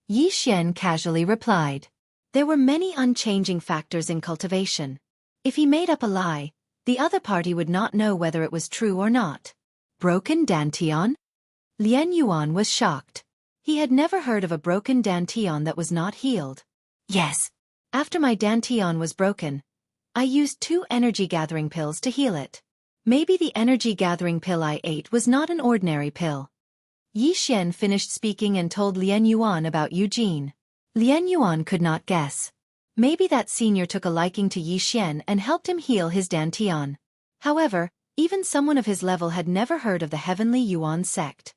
Yi Xian casually replied. There were many unchanging factors in cultivation. If he made up a lie, the other party would not know whether it was true or not. Broken dantian? Lian Yuan was shocked. He had never heard of a broken dantian that was not healed. Yes. After my dantian was broken, I used 2 energy-gathering pills to heal it. Maybe the energy-gathering pill I ate was not an ordinary pill. Yi Xian finished speaking and told Lian Yuan about Eugene. Lian Yuan could not guess. Maybe that senior took a liking to Yi Xian and helped him heal his dantian. However, even someone of his level had never heard of the Heavenly Yuan sect.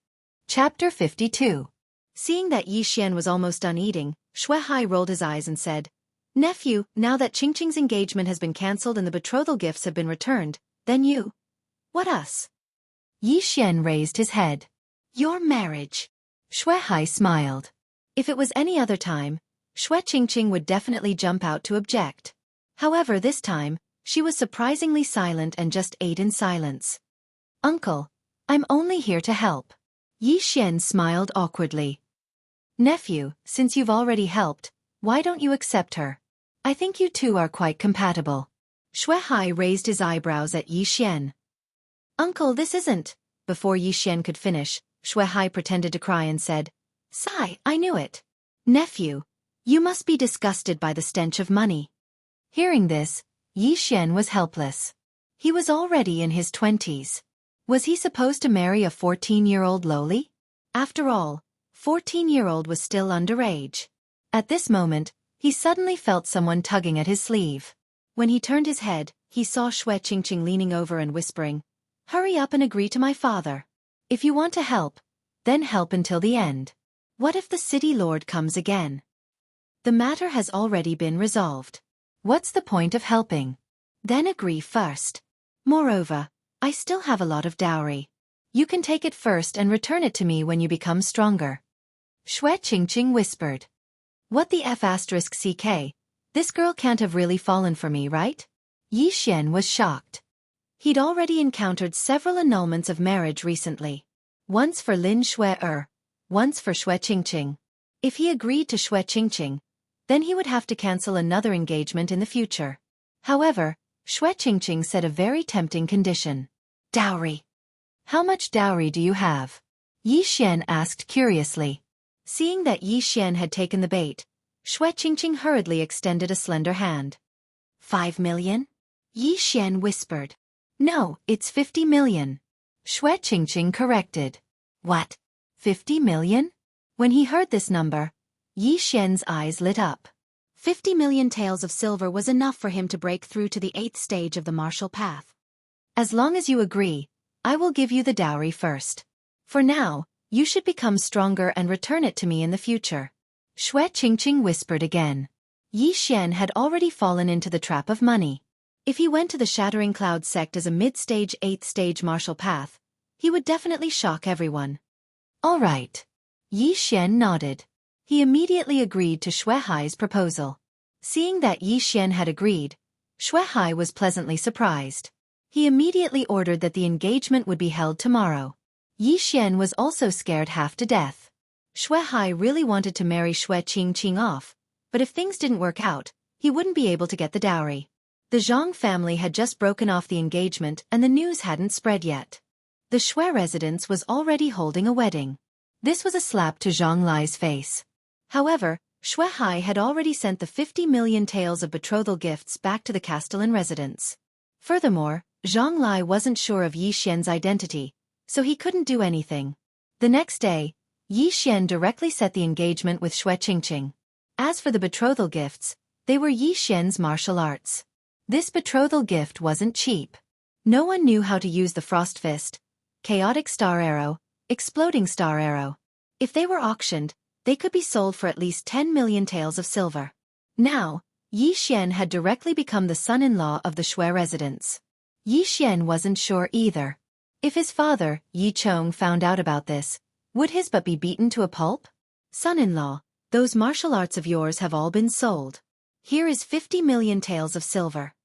Chapter 52. Seeing that Yi Xian was almost done eating, Shui Hai rolled his eyes and said, "Nephew, now that Qingqing's engagement has been cancelled and the betrothal gifts have been returned, then you... What us?" Yi Xian raised his head. "Your marriage." Shui Hai smiled. If it was any other time, Shui Qingqing would definitely jump out to object. However, this time, she was surprisingly silent and just ate in silence. "Uncle, I'm only here to help." Yi Xian smiled awkwardly. "Nephew, since you've already helped, why don't you accept her? I think you two are quite compatible." Shui Hai raised his eyebrows at Yi Xian. "Uncle, this isn't..." Before Yi Xian could finish, Shui Hai pretended to cry and said, "Sigh, I knew it. Nephew, you must be disgusted by the stench of money." Hearing this, Yi Xian was helpless. He was already in his 20s. Was he supposed to marry a 14-year-old lowly? After all, 14-year-old was still underage. At this moment, he suddenly felt someone tugging at his sleeve. When he turned his head, he saw Shui Qingqing leaning over and whispering, "Hurry up and agree to my father. If you want to help, then help until the end. What if the city lord comes again? The matter has already been resolved. What's the point of helping? Then agree first. Moreover, I still have a lot of dowry. You can take it first and return it to me when you become stronger." Shui Qingqing whispered. "What the F***ck? This girl can't have really fallen for me, right?" Yi Xian was shocked. He'd already encountered several annulments of marriage recently. Once for Lin Shui, once for Shui Qingqing. If he agreed to Shui Qingqing, then he would have to cancel another engagement in the future. However, Shui Qingqing set a very tempting condition. "Dowry." "How much dowry do you have?" Yi Xian asked curiously. Seeing that Yi Xian had taken the bait, Shui Qingqing hurriedly extended a slender hand. 5 million? Yi Xian whispered. "No, it's 50 million. Shui Qingqing corrected. "What? 50 million? When he heard this number, Yi Xian's eyes lit up. 50 million taels of silver was enough for him to break through to the 8th stage of the martial path. "As long as you agree, I will give you the dowry first. For now, you should become stronger and return it to me in the future." Shui Qingqing whispered again. Yi Xian had already fallen into the trap of money. If he went to the Shattering Cloud sect as a mid-stage 8th stage martial path, he would definitely shock everyone. "All right." Yi Xian nodded. He immediately agreed to Shui Hai's proposal. Seeing that Yi Xian had agreed, Shui Hai was pleasantly surprised. He immediately ordered that the engagement would be held tomorrow. Yi Xian was also scared half to death. Shui Hai really wanted to marry Shui Qingqing off, but if things didn't work out, he wouldn't be able to get the dowry. The Zhang family had just broken off the engagement and the news hadn't spread yet. The Shui residence was already holding a wedding. This was a slap to Zhang Lai's face. However, Shui Hai had already sent the 50 million taels of betrothal gifts back to the Castellan residence. Furthermore, Zhang Lai wasn't sure of Yi Xian's identity, so he couldn't do anything. The next day, Yi Xian directly set the engagement with Shui Qingqing. As for the betrothal gifts, they were Yi Xian's martial arts. This betrothal gift wasn't cheap. No one knew how to use the Frost Fist, Chaotic Star Arrow, Exploding Star Arrow. If they were auctioned, they could be sold for at least 10 million taels of silver. Now, Yi Xian had directly become the son-in-law of the Shui residence. Yi Xian wasn't sure either. If his father, Yi Chong, found out about this, would his butt be beaten to a pulp? "Son-in-law, those martial arts of yours have all been sold. Here is 50 million taels of silver."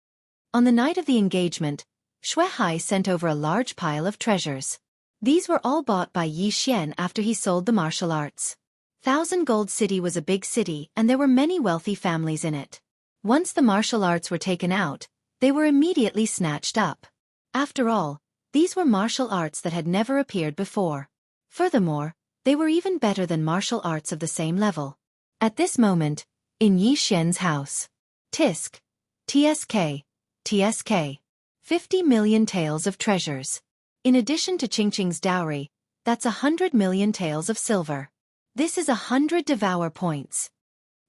On the night of the engagement, Shui Hai sent over a large pile of treasures. These were all bought by Yi Xian after he sold the martial arts. Thousand Gold City was a big city and there were many wealthy families in it. Once the martial arts were taken out, they were immediately snatched up. After all, these were martial arts that had never appeared before. Furthermore, they were even better than martial arts of the same level. At this moment, in Yi Xian's house. Tisk. TSK. TSK. 50 million taels of treasures. In addition to Qingqing's dowry, that's 100 million taels of silver. This is 100 devour points.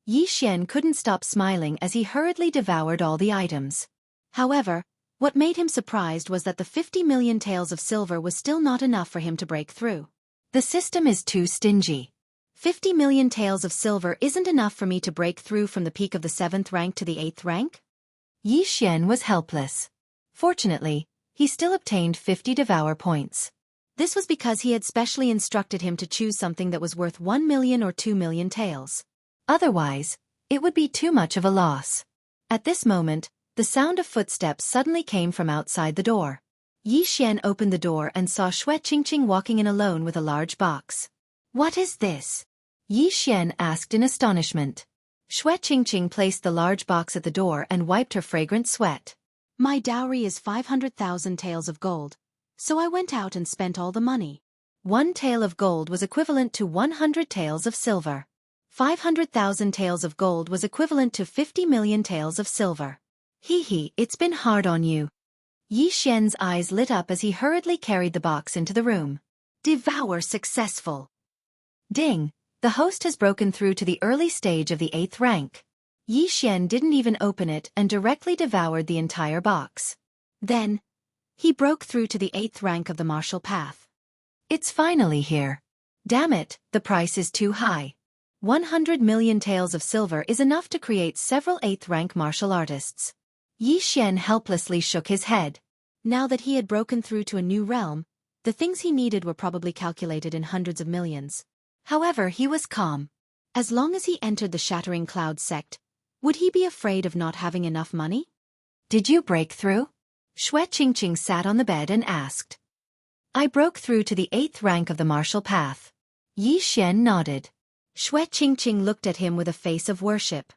Yi Xian couldn't stop smiling as he hurriedly devoured all the items. However, what made him surprised was that the 50 million taels of silver was still not enough for him to break through. The system is too stingy. 50 million taels of silver isn't enough for me to break through from the peak of the 7th rank to the 8th rank? Yi Xian was helpless. Fortunately, he still obtained 50 devour points. This was because he had specially instructed him to choose something that was worth 1 million or 2 million taels. Otherwise, it would be too much of a loss. At this moment, the sound of footsteps suddenly came from outside the door. Yi Xian opened the door and saw Xue Qingqing walking in alone with a large box. "What is this?" Yi Xian asked in astonishment. Xue Qingqing placed the large box at the door and wiped her fragrant sweat. "My dowry is 500,000 taels of gold, so I went out and spent all the money." 1 tael of gold was equivalent to 100 taels of silver. 500,000 taels of gold was equivalent to 50 million taels of silver. Hee, it's been hard on you." Yi Xian's eyes lit up as he hurriedly carried the box into the room. Devour successful. Ding, the host has broken through to the early stage of the 8th rank. Yi Xian didn't even open it and directly devoured the entire box. Then, he broke through to the 8th rank of the martial path. It's finally here. Damn it, the price is too high. 100 million taels of silver is enough to create several 8th rank martial artists. Yi Xian helplessly shook his head. Now that he had broken through to a new realm, the things he needed were probably calculated in hundreds of millions. However, he was calm. As long as he entered the Shattering Cloud sect, would he be afraid of not having enough money? "Did you break through?" Xue Qingqing sat on the bed and asked. "I broke through to the 8th rank of the martial path." Yi Xian nodded. Xue Qingqing looked at him with a face of worship.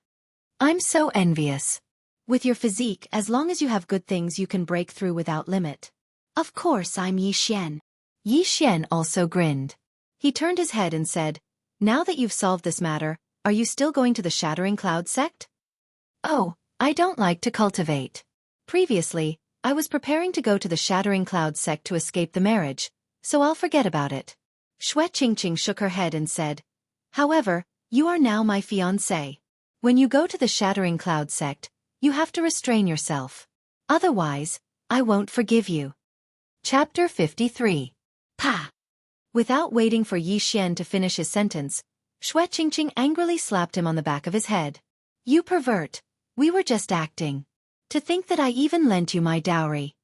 "I'm so envious. With your physique, as long as you have good things, you can break through without limit." "Of course I'm Yi Xian." Yi Xian also grinned. He turned his head and said, "Now that you've solved this matter, are you still going to the Shattering Cloud sect?" "Oh, I don't like to cultivate. Previously, I was preparing to go to the Shattering Cloud sect to escape the marriage, so I'll forget about it." Xue Qingqing shook her head and said, "However, you are now my fiancé. When you go to the Shattering Cloud sect, you have to restrain yourself. Otherwise, I won't forgive you." Chapter 53. Pa! Without waiting for Yi Xian to finish his sentence, Xue Qingqing angrily slapped him on the back of his head. "You pervert! We were just acting. To think that I even lent you my dowry."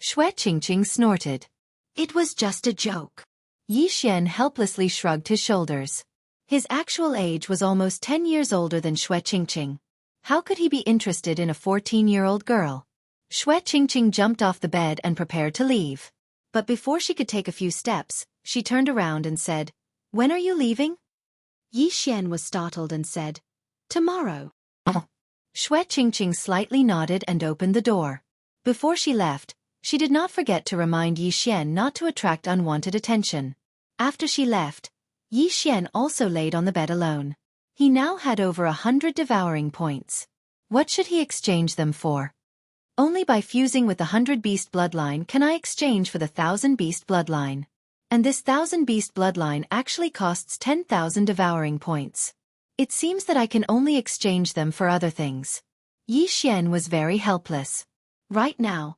Xue Qingqing snorted. "It was just a joke." Yi Xian helplessly shrugged his shoulders. His actual age was almost 10 years older than Xue Qingqing. How could he be interested in a 14-year-old girl? Xue Qingqing jumped off the bed and prepared to leave. But before she could take a few steps, she turned around and said, "When are you leaving?" Yi Xian was startled and said, "Tomorrow." Xue Qingqing slightly nodded and opened the door. Before she left, she did not forget to remind Yi Xian not to attract unwanted attention. After she left, Yi Xian also laid on the bed alone. He now had over 100 devouring points. What should he exchange them for? Only by fusing with the 100 beast bloodline can I exchange for the 1000 beast bloodline. And this 1000 beast bloodline actually costs 10,000 devouring points. It seems that I can only exchange them for other things. Yi Xian was very helpless. Right now,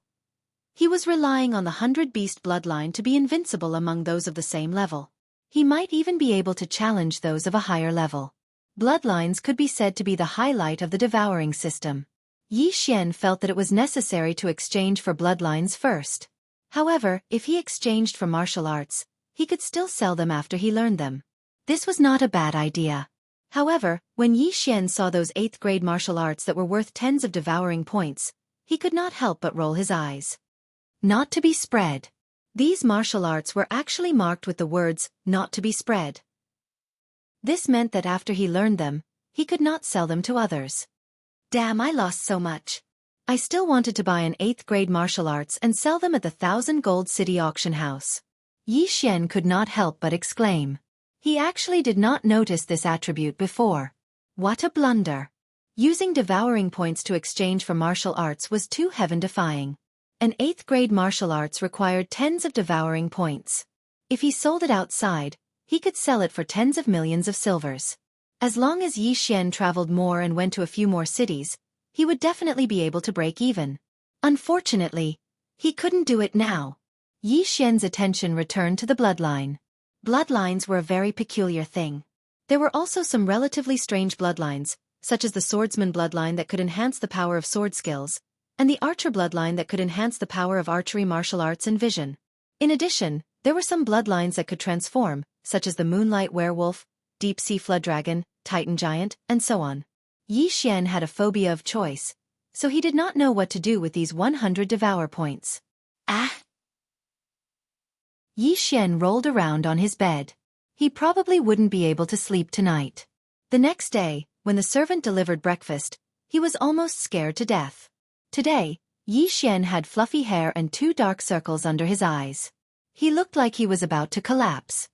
he was relying on the 100 beast bloodline to be invincible among those of the same level. He might even be able to challenge those of a higher level. Bloodlines could be said to be the highlight of the devouring system. Yi Xian felt that it was necessary to exchange for bloodlines first. However, if he exchanged for martial arts, he could still sell them after he learned them. This was not a bad idea. However, when Yi Xian saw those 8th grade martial arts that were worth tens of devouring points, he could not help but roll his eyes. Not to be spread. These martial arts were actually marked with the words, "not to be spread." This meant that after he learned them, he could not sell them to others. Damn, I lost so much. I still wanted to buy an 8th grade martial arts and sell them at the 1000 Gold City auction house. Yi Xian could not help but exclaim. He actually did not notice this attribute before. What a blunder. Using devouring points to exchange for martial arts was too heaven-defying. An 8th grade martial arts required tens of devouring points. If he sold it outside, he could sell it for tens of millions of silvers. As long as Yi Xian traveled more and went to a few more cities, he would definitely be able to break even. Unfortunately, he couldn't do it now. Yi Xian's attention returned to the bloodline. Bloodlines were a very peculiar thing. There were also some relatively strange bloodlines, such as the swordsman bloodline that could enhance the power of sword skills, and the archer bloodline that could enhance the power of archery, martial arts, and vision. In addition, there were some bloodlines that could transform, such as the moonlight werewolf, deep-sea flood dragon, titan giant, and so on. Yi Xian had a phobia of choice, so he did not know what to do with these 100 devour points. Yi Xian rolled around on his bed. He probably wouldn't be able to sleep tonight. The next day, when the servant delivered breakfast, he was almost scared to death. Today, Yi Xian had fluffy hair and 2 dark circles under his eyes. He looked like he was about to collapse.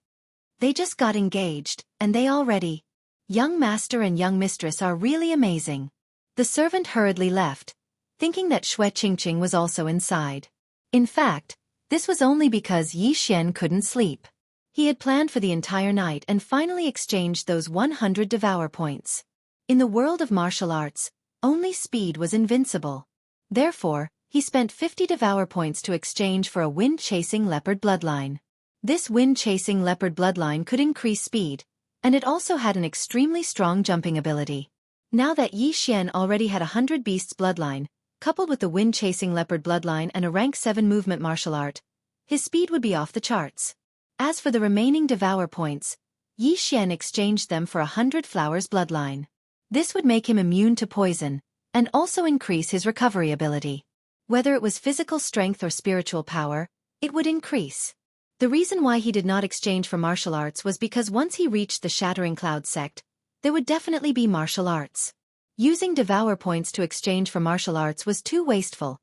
They just got engaged, and they already. Young master and young mistress are really amazing. The servant hurriedly left, thinking that Shui Qingqing was also inside. In fact, this was only because Yi Xian couldn't sleep. He had planned for the entire night and finally exchanged those 100 devour points. In the world of martial arts, only speed was invincible. Therefore, he spent 50 devour points to exchange for a wind-chasing leopard bloodline. This wind-chasing leopard bloodline could increase speed, and it also had an extremely strong jumping ability. Now that Yi Xian already had 100 beasts bloodline, coupled with the wind-chasing leopard bloodline and a rank 7 movement martial art, his speed would be off the charts. As for the remaining devour points, Yi Xian exchanged them for 100 flowers bloodline. This would make him immune to poison, and also increase his recovery ability. Whether it was physical strength or spiritual power, it would increase. The reason why he did not exchange for martial arts was because once he reached the Shattering Cloud sect, there would definitely be martial arts. Using devour points to exchange for martial arts was too wasteful,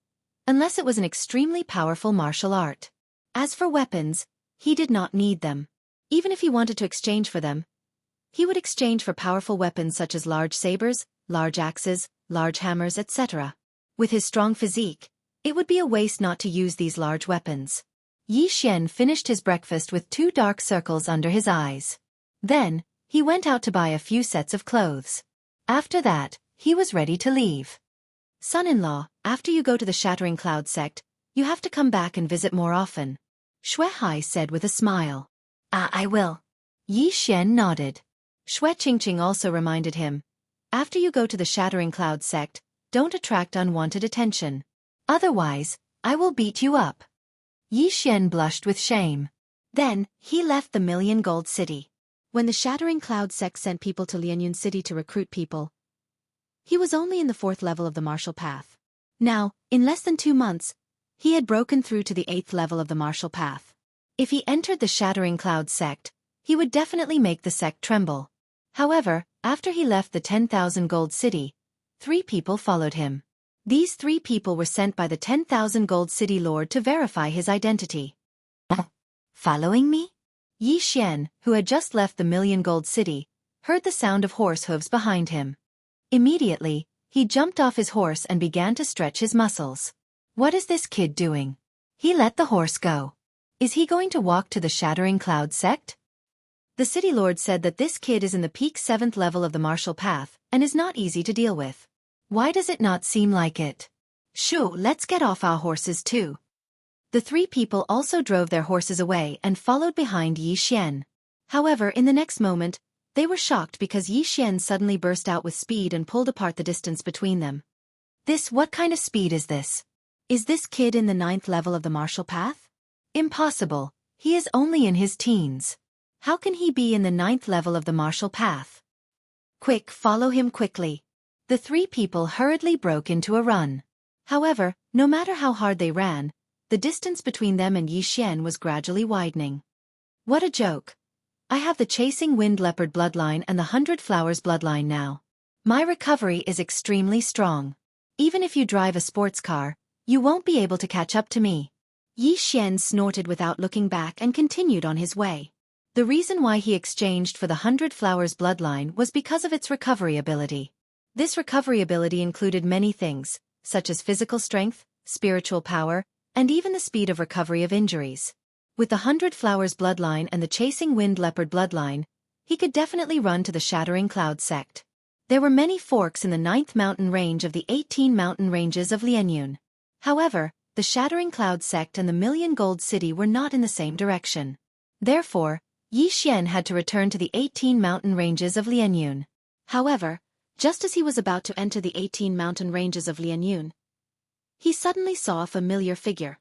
unless it was an extremely powerful martial art. As for weapons, he did not need them. Even if he wanted to exchange for them, he would exchange for powerful weapons such as large sabers, large axes, large hammers, etc. With his strong physique, it would be a waste not to use these large weapons. Yi Xian finished his breakfast with 2 dark circles under his eyes. Then, he went out to buy a few sets of clothes. After that, he was ready to leave. Son-in-law, after you go to the Shattering Cloud sect, you have to come back and visit more often. Shui Hai said with a smile. I will. Yi Xian nodded. Shui Qingqing also reminded him. After you go to the Shattering Cloud sect, don't attract unwanted attention. Otherwise, I will beat you up. Yi Xian blushed with shame. Then, he left the Million Gold City. When the Shattering Cloud sect sent people to Lianyun City to recruit people, he was only in the 4th level of the martial path. Now, in less than 2 months, he had broken through to the 8th level of the martial path. If he entered the Shattering Cloud sect, he would definitely make the sect tremble. However, after he left the 10,000 Gold City, 3 people followed him. These 3 people were sent by the 10,000 Gold City Lord to verify his identity. Following me? Yi Xian, who had just left the Million Gold City, heard the sound of horse hooves behind him. Immediately, he jumped off his horse and began to stretch his muscles. What is this kid doing? He let the horse go. Is he going to walk to the Shattering Cloud sect? The city lord said that this kid is in the peak 7th level of the martial path and is not easy to deal with. Why does it not seem like it? Shoo, let's get off our horses too. The 3 people also drove their horses away and followed behind Yi Xian. However, in the next moment, they were shocked because Yi Xian suddenly burst out with speed and pulled apart the distance between them. What kind of speed is this? Is this kid in the 9th level of the martial path? Impossible, he is only in his teens. How can he be in the 9th level of the martial path? Quick, follow him quickly. The 3 people hurriedly broke into a run. However, no matter how hard they ran, the distance between them and Yi Xian was gradually widening. What a joke. I have the Chasing Wind Leopard bloodline and the 100 Flowers bloodline now. My recovery is extremely strong. Even if you drive a sports car, you won't be able to catch up to me. Yi Xian snorted without looking back and continued on his way. The reason why he exchanged for the 100 Flowers bloodline was because of its recovery ability. This recovery ability included many things, such as physical strength, spiritual power, and even the speed of recovery of injuries. With the 100 Flowers bloodline and the Chasing Wind Leopard bloodline, he could definitely run to the Shattering Cloud sect. There were many forks in the 9th mountain range of the 18 mountain ranges of Lianyun. However, the Shattering Cloud sect and the Million Gold City were not in the same direction. Therefore, Yi Xian had to return to the 18 mountain ranges of Lianyun. However, just as he was about to enter the 18 mountain ranges of Lianyun, he suddenly saw a familiar figure.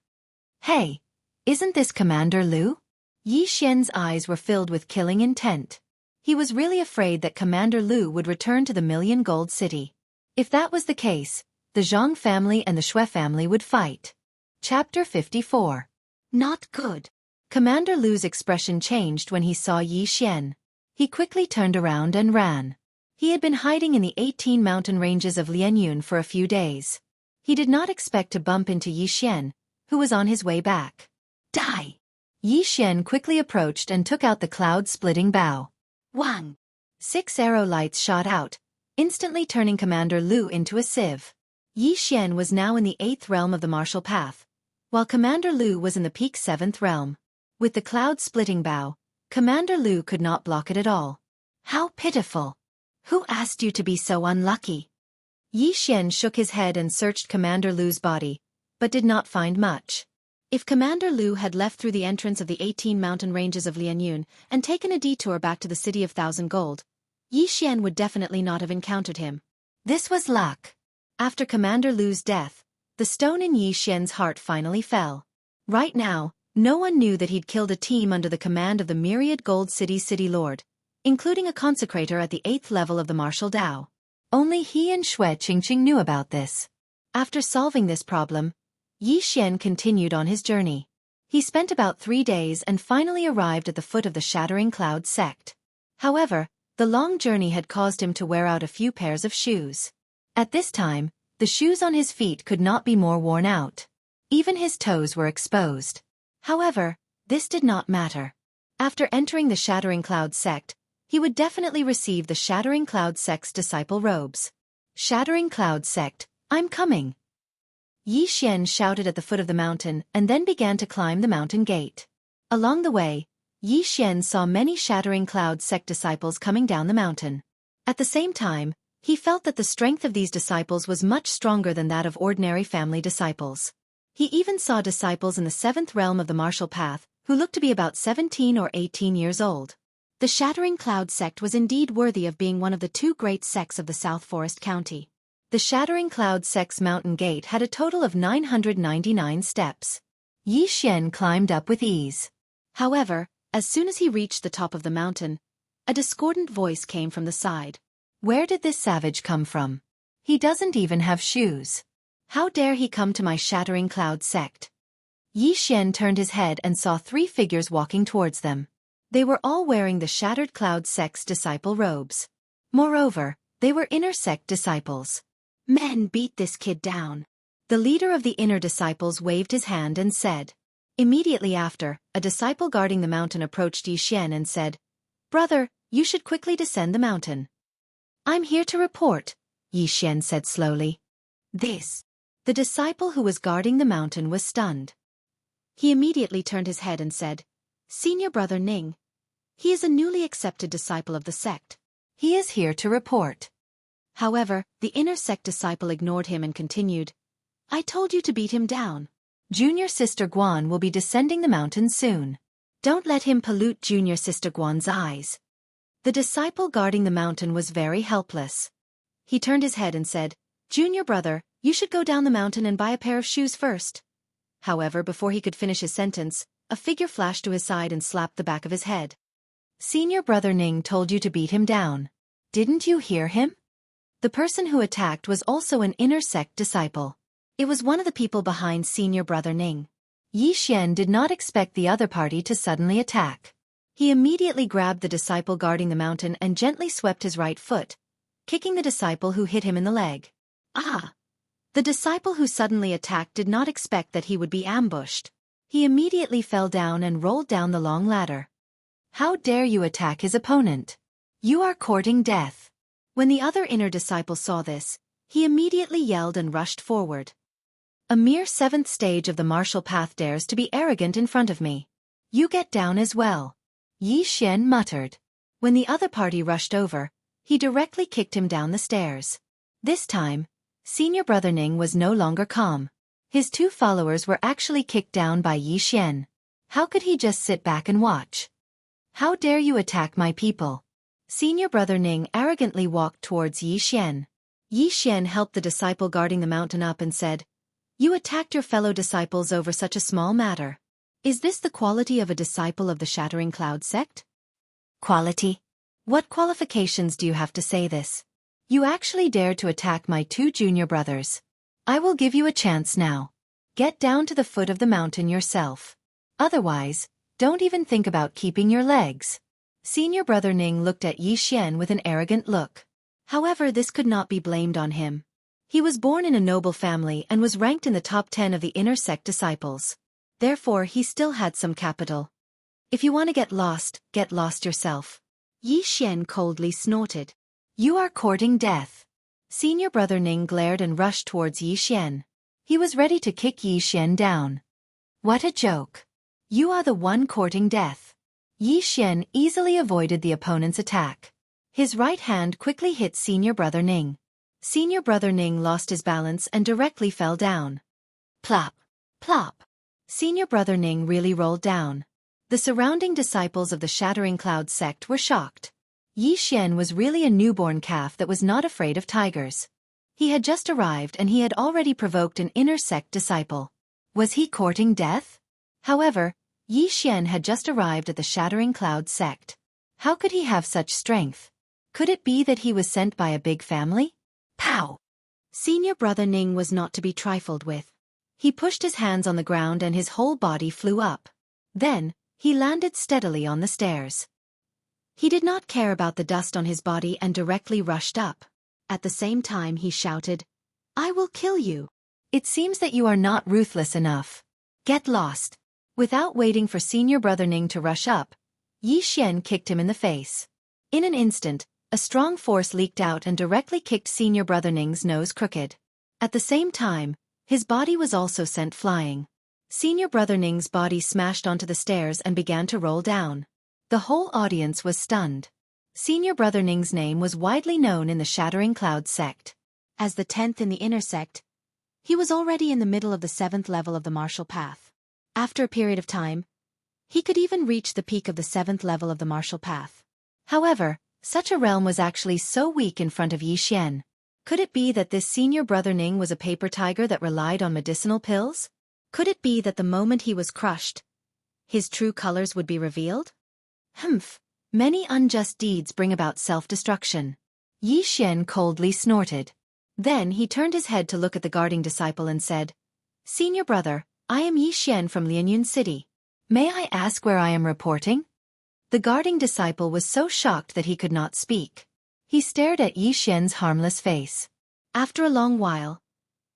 Hey, isn't this Commander Lu? Yi Xian's eyes were filled with killing intent. He was really afraid that Commander Lu would return to the Million Gold City. If that was the case, the Zhang family and the Shui family would fight. Chapter 54. Not good. Commander Lu's expression changed when he saw Yi Xian. He quickly turned around and ran. He had been hiding in the 18 mountain ranges of Lianyun for a few days. He did not expect to bump into Yi Xian, who was on his way back. Die! Yi Xian quickly approached and took out the cloud-splitting bow. Wang! 6 arrow lights shot out, instantly turning Commander Lu into a sieve. Yi Xian was now in the 8th realm of the martial path, while Commander Lu was in the peak 7th realm. With the cloud-splitting bow, Commander Lu could not block it at all. How pitiful! Who asked you to be so unlucky? Yi Xian shook his head and searched Commander Lu's body, but did not find much. If Commander Lu had left through the entrance of the 18 mountain ranges of Lianyun and taken a detour back to the City of Thousand Gold, Yi Xian would definitely not have encountered him. This was luck. After Commander Lu's death, the stone in Yi Xian's heart finally fell. Right now, no one knew that he'd killed a team under the command of the Myriad Gold City Lord, including a consecrator at the 8th level of the martial Dao. Only he and Shui Qingqing knew about this. After solving this problem, Yi Xian continued on his journey. He spent about 3 days and finally arrived at the foot of the Shattering Cloud sect. However, the long journey had caused him to wear out a few pairs of shoes. At this time, the shoes on his feet could not be more worn out. Even his toes were exposed. However, this did not matter. After entering the Shattering Cloud sect, he would definitely receive the Shattering Cloud sect's disciple robes. Shattering Cloud sect, I'm coming! Yi Xian shouted at the foot of the mountain and then began to climb the mountain gate. Along the way, Yi Xian saw many Shattering Cloud sect disciples coming down the mountain. At the same time, he felt that the strength of these disciples was much stronger than that of ordinary family disciples. He even saw disciples in the 7th realm of the martial path, who looked to be about 17 or 18 years old. The Shattering Cloud sect was indeed worthy of being one of the 2 great sects of the South Forest County. The Shattering Cloud sect's mountain gate had a total of 999 steps. Yi Xian climbed up with ease. However, as soon as he reached the top of the mountain, a discordant voice came from the side. Where did this savage come from? He doesn't even have shoes. How dare he come to my Shattering Cloud sect? Yi Xian turned his head and saw 3 figures walking towards them. They were all wearing the Shattered Cloud sect's disciple robes. Moreover, they were inner sect disciples. Men, beat this kid down. The leader of the inner disciples waved his hand and said. Immediately after, a disciple guarding the mountain approached Yi Xian and said, Brother, you should quickly descend the mountain. I'm here to report, Yi Xian said slowly. This. The disciple who was guarding the mountain was stunned. He immediately turned his head and said, Senior Brother Ning. He is a newly accepted disciple of the sect. He is here to report. However, the inner sect disciple ignored him and continued, I told you to beat him down. Junior Sister Guan will be descending the mountain soon. Don't let him pollute Junior Sister Guan's eyes. The disciple guarding the mountain was very helpless. He turned his head and said, Junior brother, you should go down the mountain and buy a pair of shoes first. However, before he could finish his sentence, a figure flashed to his side and slapped the back of his head. Senior Brother Ning told you to beat him down. Didn't you hear him? The person who attacked was also an inner sect disciple. It was one of the people behind Senior Brother Ning. Yi Xian did not expect the other party to suddenly attack. He immediately grabbed the disciple guarding the mountain and gently swept his right foot, kicking the disciple who hit him in the leg. Ah! The disciple who suddenly attacked did not expect that he would be ambushed. He immediately fell down and rolled down the long ladder. How dare you attack his opponent? You are courting death. When the other inner disciple saw this, he immediately yelled and rushed forward. A mere 7th stage of the martial path dares to be arrogant in front of me. You get down as well. Yi Xian muttered. When the other party rushed over, he directly kicked him down the stairs. This time, senior brother Ning was no longer calm. His two followers were actually kicked down by Yi Xian. How could he just sit back and watch? How dare you attack my people? Senior brother Ning arrogantly walked towards Yi Xian. Yi Xian helped the disciple guarding the mountain up and said, "You attacked your fellow disciples over such a small matter. Is this the quality of a disciple of the Shattering Cloud sect?" Quality? What qualifications do you have to say this? You actually dared to attack my two junior brothers. I will give you a chance now. Get down to the foot of the mountain yourself. Otherwise, don't even think about keeping your legs. Senior brother Ning looked at Yi Xian with an arrogant look. However, this could not be blamed on him. He was born in a noble family and was ranked in the top 10 of the inner sect disciples. Therefore, he still had some capital. If you want to get lost yourself. Yi Xian coldly snorted. You are courting death. Senior brother Ning glared and rushed towards Yi Xian. He was ready to kick Yi Xian down. What a joke. You are the one courting death. Yi Xian easily avoided the opponent's attack. His right hand quickly hit senior brother Ning. Senior brother Ning lost his balance and directly fell down. Plop. Plop. Senior brother Ning really rolled down. The surrounding disciples of the Shattering Cloud sect were shocked. Yi Xian was really a newborn calf that was not afraid of tigers. He had just arrived and he had already provoked an inner sect disciple. Was he courting death? However, Yi Xian had just arrived at the Shattering Cloud sect. How could he have such strength? Could it be that he was sent by a big family? Pow! Senior brother Ning was not to be trifled with. He pushed his hands on the ground and his whole body flew up. Then, he landed steadily on the stairs. He did not care about the dust on his body and directly rushed up. At the same time he shouted, "I will kill you. It seems that you are not ruthless enough. Get lost." Without waiting for senior brother Ning to rush up, Yi Xian kicked him in the face. In an instant, a strong force leaked out and directly kicked senior brother Ning's nose crooked. At the same time, his body was also sent flying. Senior brother Ning's body smashed onto the stairs and began to roll down. The whole audience was stunned. Senior brother Ning's name was widely known in the Shattering Cloud sect. As the 10th in the inner sect, he was already in the middle of the 7th level of the martial path. After a period of time, he could even reach the peak of the 7th level of the martial path. However, such a realm was actually so weak in front of Yi Xian. Could it be that this senior brother Ning was a paper tiger that relied on medicinal pills? Could it be that the moment he was crushed, his true colors would be revealed? Humph! Many unjust deeds bring about self-destruction. Yi Xian coldly snorted. Then he turned his head to look at the guarding disciple and said, "Senior brother, I am Yi Xian from Lianyun City. May I ask where I am reporting?" The guarding disciple was so shocked that he could not speak. He stared at Yi Xian's harmless face. After a long while,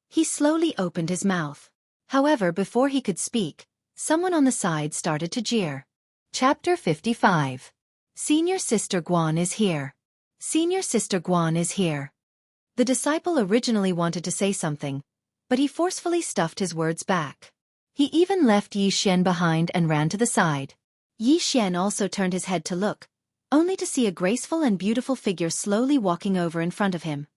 he slowly opened his mouth. However, before he could speak, someone on the side started to jeer. Chapter 55. Senior Sister Guan is here. Senior Sister Guan is here. The disciple originally wanted to say something, but he forcefully stuffed his words back. He even left Yi Xian behind and ran to the side. Yi Xian also turned his head to look, only to see a graceful and beautiful figure slowly walking over in front of him.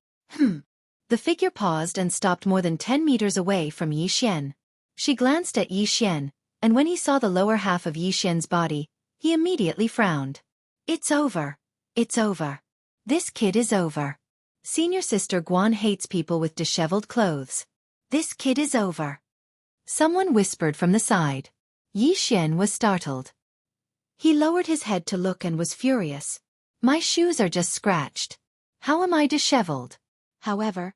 The figure paused and stopped more than 10 meters away from Yi Xian. She glanced at Yi Xian, and when he saw the lower half of Yi Xian's body, he immediately frowned. It's over. It's over. This kid is over. Senior Sister Guan hates people with disheveled clothes. This kid is over. Someone whispered from the side. Yi Xian was startled. He lowered his head to look and was furious. My shoes are just scratched. How am I disheveled? However,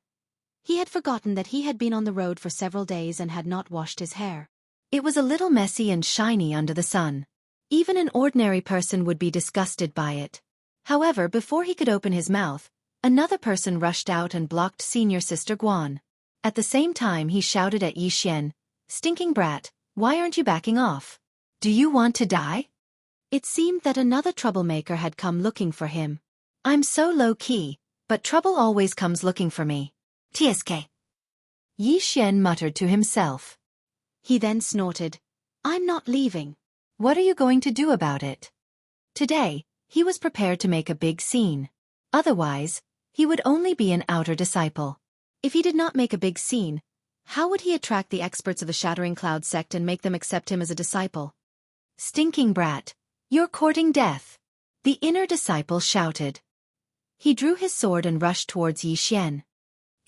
he had forgotten that he had been on the road for several days and had not washed his hair. It was a little messy and shiny under the sun. Even an ordinary person would be disgusted by it. However, before he could open his mouth, another person rushed out and blocked Senior Sister Guan. At the same time he shouted at Yi Xian, "Stinking brat, why aren't you backing off? Do you want to die?" It seemed that another troublemaker had come looking for him. I'm so low-key, but trouble always comes looking for me. TSK. Yi Xian muttered to himself. He then snorted, "I'm not leaving. What are you going to do about it?" Today, He was prepared to make a big scene. Otherwise, he would only be an outer disciple. If he did not make a big scene, how would he attract the experts of the Shattering Cloud sect and make them accept him as a disciple? Stinking brat, you're courting death, the inner disciple shouted. He drew his sword and rushed towards Yi Xian.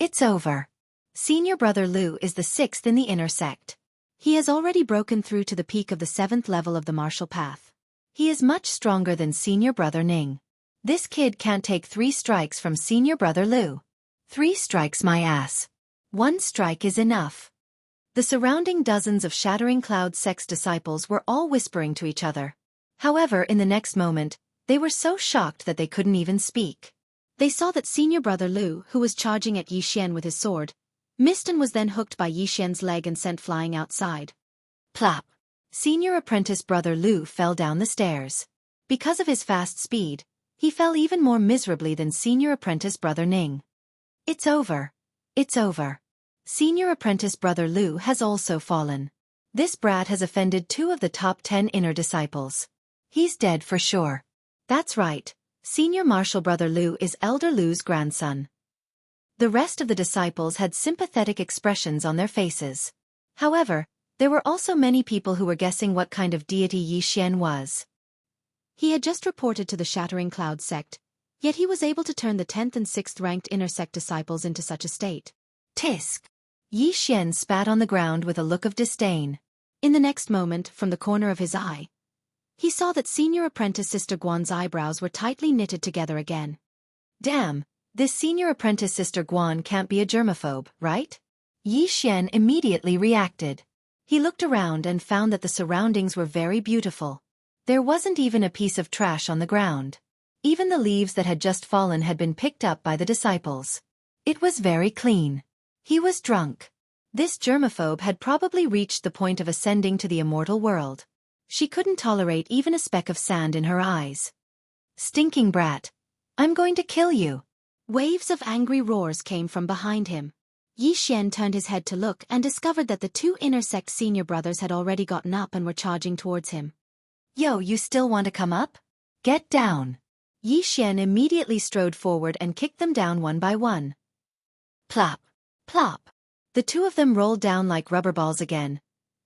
It's over. Senior brother Lu is the 6th in the inner sect. He has already broken through to the peak of the 7th level of the martial path. He is much stronger than senior brother Ning. This kid can't take 3 strikes from senior brother Lu. 3 strikes my ass. 1 strike is enough. The surrounding dozens of Shattering Cloud sect's disciples were all whispering to each other. However, in the next moment, they were so shocked that they couldn't even speak. They saw that senior brother Lu, who was charging at Yi Xian with his sword, missed and was then hooked by Yi Xian's leg and sent flying outside. Plop! Senior apprentice brother Lu fell down the stairs. Because of his fast speed, he fell even more miserably than senior apprentice brother Ning. It's over. It's over. Senior apprentice brother Lu has also fallen. This brat has offended 2 of the top 10 inner disciples. He's dead for sure. That's right. Senior martial brother Lu is elder Lu's grandson. The rest of the disciples had sympathetic expressions on their faces. However, there were also many people who were guessing what kind of deity Yi Xian was. He had just reported to the Shattering Cloud sect, yet he was able to turn the 10th and 6th ranked inner sect disciples into such a state. Tisk! Yi Xian spat on the ground with a look of disdain. In the next moment, from the corner of his eye, he saw that senior apprentice Sister Guan's eyebrows were tightly knitted together again. Damn, this senior apprentice Sister Guan can't be a germaphobe, right? Yi Xian immediately reacted. He looked around and found that the surroundings were very beautiful. There wasn't even a piece of trash on the ground. Even the leaves that had just fallen had been picked up by the disciples. It was very clean. He was drunk. This germaphobe had probably reached the point of ascending to the immortal world. She couldn't tolerate even a speck of sand in her eyes. Stinking brat. I'm going to kill you. Waves of angry roars came from behind him. Yi Xian turned his head to look and discovered that the 2 inner sect senior brothers had already gotten up and were charging towards him. Yo, you still want to come up? Get down. Yi Xian immediately strode forward and kicked them down one by one. Plop, plop. The 2 of them rolled down like rubber balls again,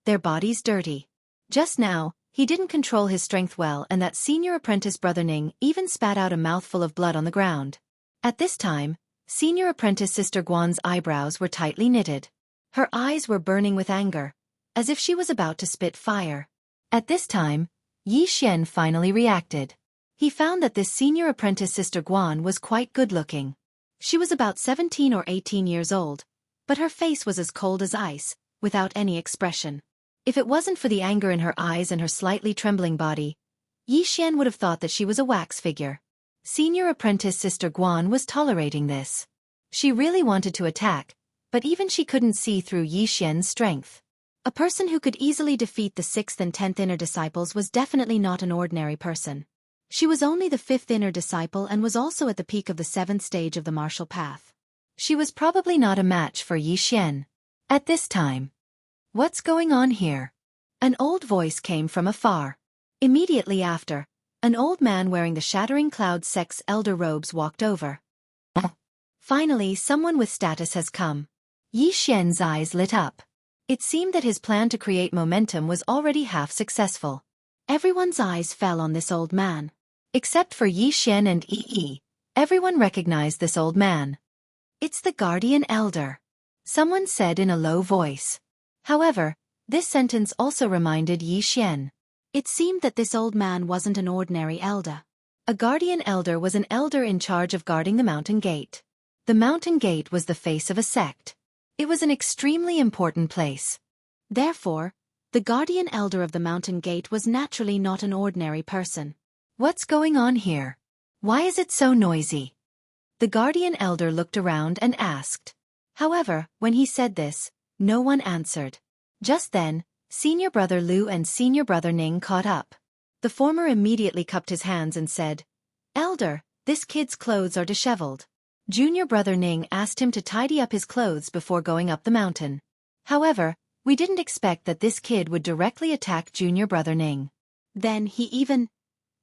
their bodies dirty. Just now, he didn't control his strength well and that senior apprentice brother Ning even spat out a mouthful of blood on the ground. At this time, senior apprentice Sister Guan's eyebrows were tightly knitted. Her eyes were burning with anger, as if she was about to spit fire. At this time, Yi Xian finally reacted. He found that this senior apprentice Sister Guan was quite good-looking. She was about 17 or 18 years old, but her face was as cold as ice, without any expression. If it wasn't for the anger in her eyes and her slightly trembling body, Yi Xian would have thought that she was a wax figure. Senior apprentice Sister Guan was tolerating this. She really wanted to attack, but even she couldn't see through Yi Xian's strength. A person who could easily defeat the 6th and 10th inner disciples was definitely not an ordinary person. She was only the 5th inner disciple and was also at the peak of the 7th stage of the martial path. She was probably not a match for Yi Xian. At this time, what's going on here? An old voice came from afar. Immediately after, an old man wearing the Shattering Cloud sect's elder robes walked over. Finally, someone with status has come. Yi Xian's eyes lit up. It seemed that his plan to create momentum was already half successful. Everyone's eyes fell on this old man. Except for Yi Xian and Yi, everyone recognized this old man. It's the Guardian Elder, someone said in a low voice. However, this sentence also reminded Yi Xian. It seemed that this old man wasn't an ordinary elder. A Guardian Elder was an elder in charge of guarding the mountain gate. The mountain gate was the face of a sect. It was an extremely important place. Therefore, the Guardian Elder of the mountain gate was naturally not an ordinary person. What's going on here? Why is it so noisy? The Guardian Elder looked around and asked. However, when he said this, no one answered. Just then, Senior Brother Lu and Senior Brother Ning caught up. The former immediately cupped his hands and said, "Elder, this kid's clothes are disheveled." Junior Brother Ning asked him to tidy up his clothes before going up the mountain. However, we didn't expect that this kid would directly attack Junior Brother Ning. Then he even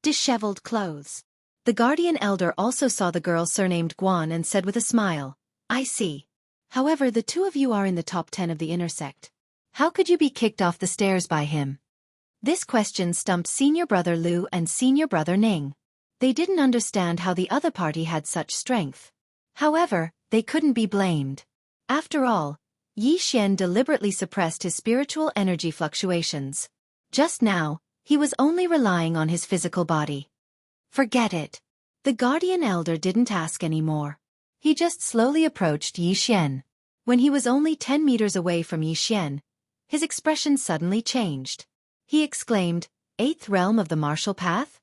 disheveled clothes. The guardian elder also saw the girl surnamed Guan and said with a smile, "I see. However, the two of you are in the top 10 of the inner sect. How could you be kicked off the stairs by him?" This question stumped senior brother Lu and senior brother Ning. They didn't understand how the other party had such strength. However, they couldn't be blamed. After all, Yi Xian deliberately suppressed his spiritual energy fluctuations. Just now, he was only relying on his physical body. Forget it. The guardian elder didn't ask any more. He just slowly approached Yi Xian. When he was only 10 meters away from Yi Xian, his expression suddenly changed. He exclaimed, "Eighth realm of the martial path?"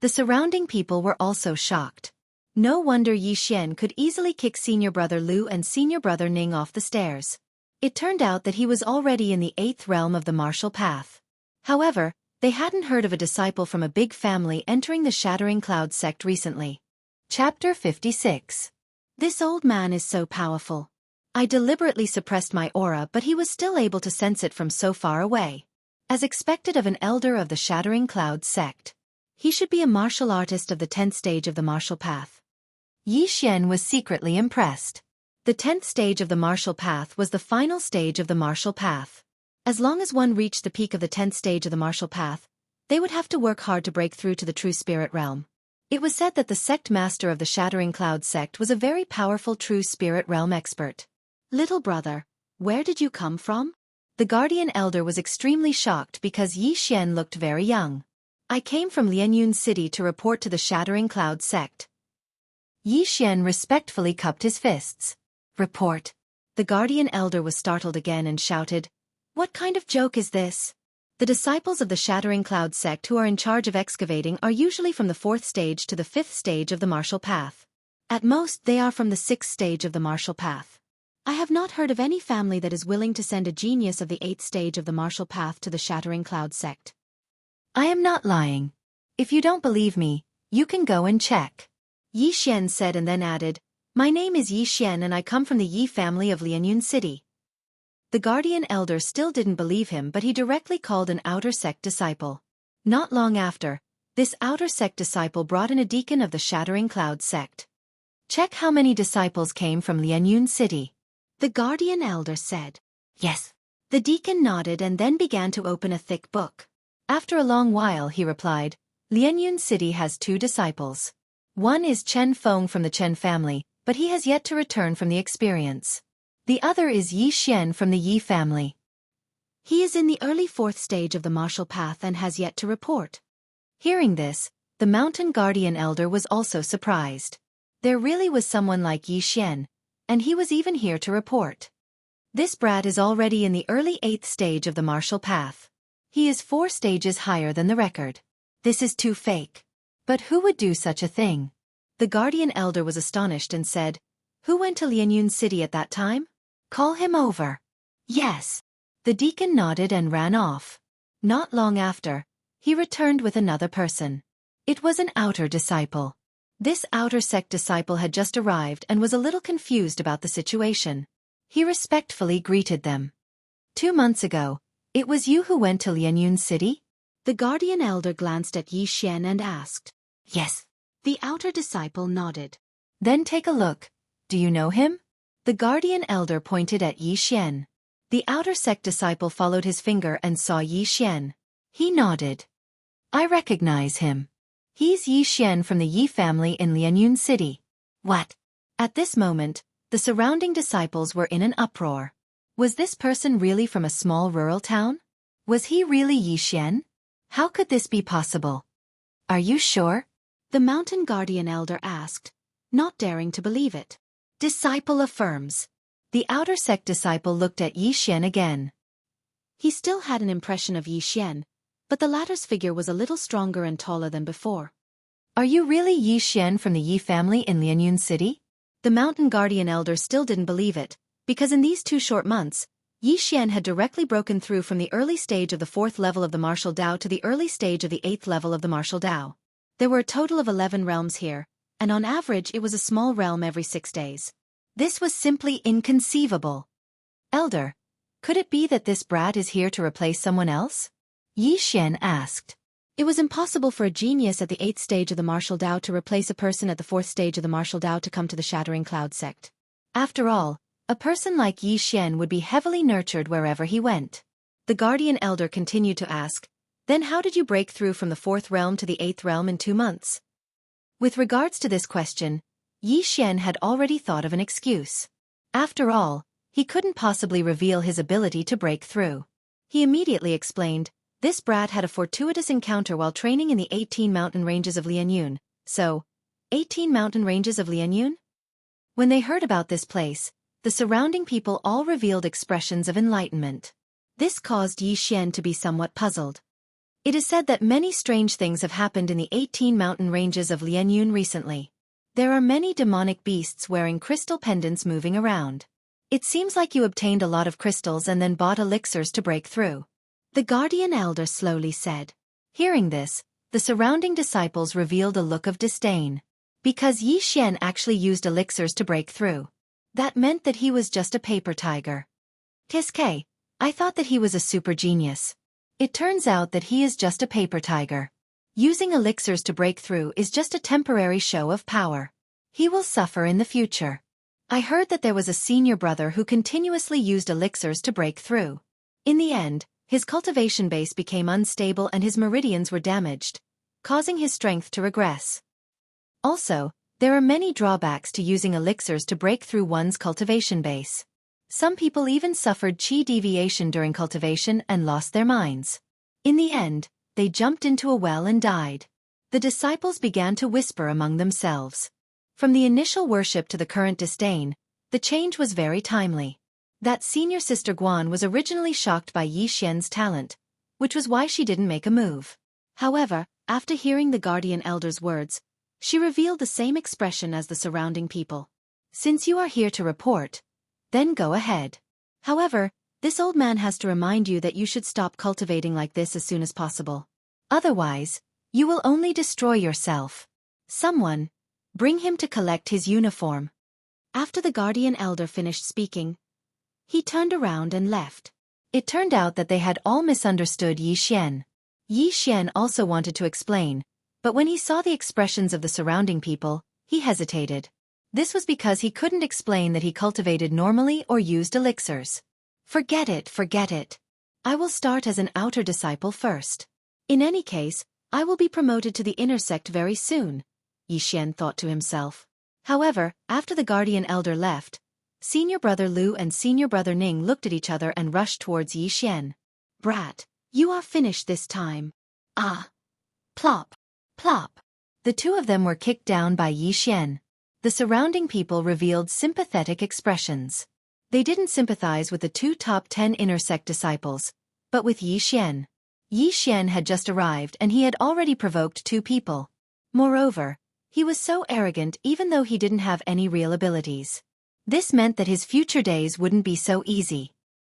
The surrounding people were also shocked. No wonder Yi Xian could easily kick senior brother Lu and senior brother Ning off the stairs. It turned out that he was already in the 8th realm of the martial path. However, they hadn't heard of a disciple from a big family entering the Shattering Cloud sect recently. Chapter 56. This old man is so powerful. I deliberately suppressed my aura, but he was still able to sense it from so far away. As expected of an elder of the Shattering Cloud sect, he should be a martial artist of the 10th stage of the martial path. Yi Xian was secretly impressed. The 10th stage of the martial path was the final stage of the martial path. As long as one reached the peak of the 10th stage of the martial path, they would have to work hard to break through to the true spirit realm. It was said that the sect master of the Shattering Cloud sect was a very powerful true spirit realm expert. "Little brother, where did you come from?" The guardian elder was extremely shocked because Yi Xian looked very young. "I came from Lianyun City to report to the Shattering Cloud sect." Yi Xian respectfully cupped his fists. "Report." The guardian elder was startled again and shouted, "What kind of joke is this?" The disciples of the Shattering Cloud sect who are in charge of excavating are usually from the 4th stage to the 5th stage of the martial path. At most, they are from the 6th stage of the martial path. I have not heard of any family that is willing to send a genius of the 8th stage of the martial path to the Shattering Cloud sect. I am not lying. If you don't believe me, you can go and check. Yi Xian said and then added, "My name is Yi Xian and I come from the Yi family of Lianyun City." The guardian elder still didn't believe him, but he directly called an outer sect disciple. Not long after, this outer sect disciple brought in a deacon of the Shattering Cloud sect. "Check how many disciples came from Lianyun City," the guardian elder said. "Yes." The deacon nodded and then began to open a thick book. After a long while he replied, "Lianyun City has 2 disciples. One is Chen Feng from the Chen family, but he has yet to return from the experience. The other is Yi Xian from the Yi family. He is in the early 4th stage of the martial path and has yet to report." Hearing this, the mountain guardian elder was also surprised. There really was someone like Yi Xian, and he was even here to report. This brat is already in the early 8th stage of the martial path. He is 4 stages higher than the record. This is too fake. But who would do such a thing? The guardian elder was astonished and said, "Who went to Lianyun City at that time? Call him over." "Yes." The deacon nodded and ran off. Not long after, he returned with another person. It was an outer disciple. This outer sect disciple had just arrived and was a little confused about the situation. He respectfully greeted them. "2 months ago, it was you who went to Lianyun City?" The guardian elder glanced at Yi Xian and asked. "Yes." The outer disciple nodded. "Then take a look. Do you know him?" The guardian elder pointed at Yi Xian. The outer sect disciple followed his finger and saw Yi Xian. He nodded. "I recognize him. He's Yi Xian from the Yi family in Lianyun City." "What?" At this moment, the surrounding disciples were in an uproar. Was this person really from a small rural town? Was he really Yi Xian? How could this be possible? "Are you sure?" the mountain guardian elder asked, not daring to believe it. Disciple affirms. The outer sect disciple looked at Yi Xian again. He still had an impression of Yi Xian, but the latter's figure was a little stronger and taller than before. "Are you really Yi Xian from the Yi family in Lianyun City?" The mountain guardian elder still didn't believe it, because in these 2 short months, Yi Xian had directly broken through from the early stage of the 4th level of the martial Dao to the early stage of the 8th level of the martial Dao. There were a total of 11 realms here, and on average it was a small realm every 6 days. This was simply inconceivable. "Elder, could it be that this brat is here to replace someone else?" Yi Xian asked. It was impossible for a genius at the 8th stage of the martial Tao to replace a person at the 4th stage of the martial Tao to come to the Shattering Cloud sect. After all, a person like Yi Xian would be heavily nurtured wherever he went. The Guardian Elder continued to ask, "Then how did you break through from the 4th realm to the 8th realm in 2 months?" With regards to this question, Yi Xian had already thought of an excuse. After all, he couldn't possibly reveal his ability to break through. He immediately explained, "This brat had a fortuitous encounter while training in the 18 mountain ranges of Lianyun, so, 18 mountain ranges of Lianyun?" When they heard about this place, the surrounding people all revealed expressions of enlightenment. This caused Yi Xian to be somewhat puzzled. It is said that many strange things have happened in the 18 mountain ranges of Lianyun recently. There are many demonic beasts wearing crystal pendants moving around. It seems like you obtained a lot of crystals and then bought elixirs to break through. The Guardian Elder slowly said. Hearing this, the surrounding disciples revealed a look of disdain. Because Yi Xian actually used elixirs to break through. That meant that he was just a paper tiger. Kiske, I thought that he was a super genius. It turns out that he is just a paper tiger. Using elixirs to break through is just a temporary show of power. He will suffer in the future. I heard that there was a senior brother who continuously used elixirs to break through. In the end, his cultivation base became unstable and his meridians were damaged, causing his strength to regress. Also, there are many drawbacks to using elixirs to break through one's cultivation base. Some people even suffered chi deviation during cultivation and lost their minds. In the end, they jumped into a well and died. The disciples began to whisper among themselves. From the initial worship to the current disdain, the change was very timely. That senior sister Guan was originally shocked by Yi Xian's talent, which was why she didn't make a move. However, after hearing the Guardian Elder's words, she revealed the same expression as the surrounding people. "Since you are here to report, then go ahead. However, this old man has to remind you that you should stop cultivating like this as soon as possible. Otherwise, you will only destroy yourself. Someone, bring him to collect his uniform." After the Guardian Elder finished speaking, he turned around and left. It turned out that they had all misunderstood Yi Xian. Yi Xian also wanted to explain, but when he saw the expressions of the surrounding people, he hesitated. This was because he couldn't explain that he cultivated normally or used elixirs. Forget it. I will start as an outer disciple first. In any case, I will be promoted to the inner sect very soon, Yi Xian thought to himself. However, after the Guardian Elder left, Senior Brother Lu and Senior Brother Ning looked at each other and rushed towards Yi Xian. "Brat, you are finished this time." "Ah." Plop. Plop. The two of them were kicked down by Yi Xian. The surrounding people revealed sympathetic expressions. They didn't sympathize with the two top 10 inner sect disciples, but with Yi Xian. Yi Xian had just arrived and he had already provoked 2 people. Moreover, he was so arrogant even though he didn't have any real abilities. This meant that his future days wouldn't be so easy.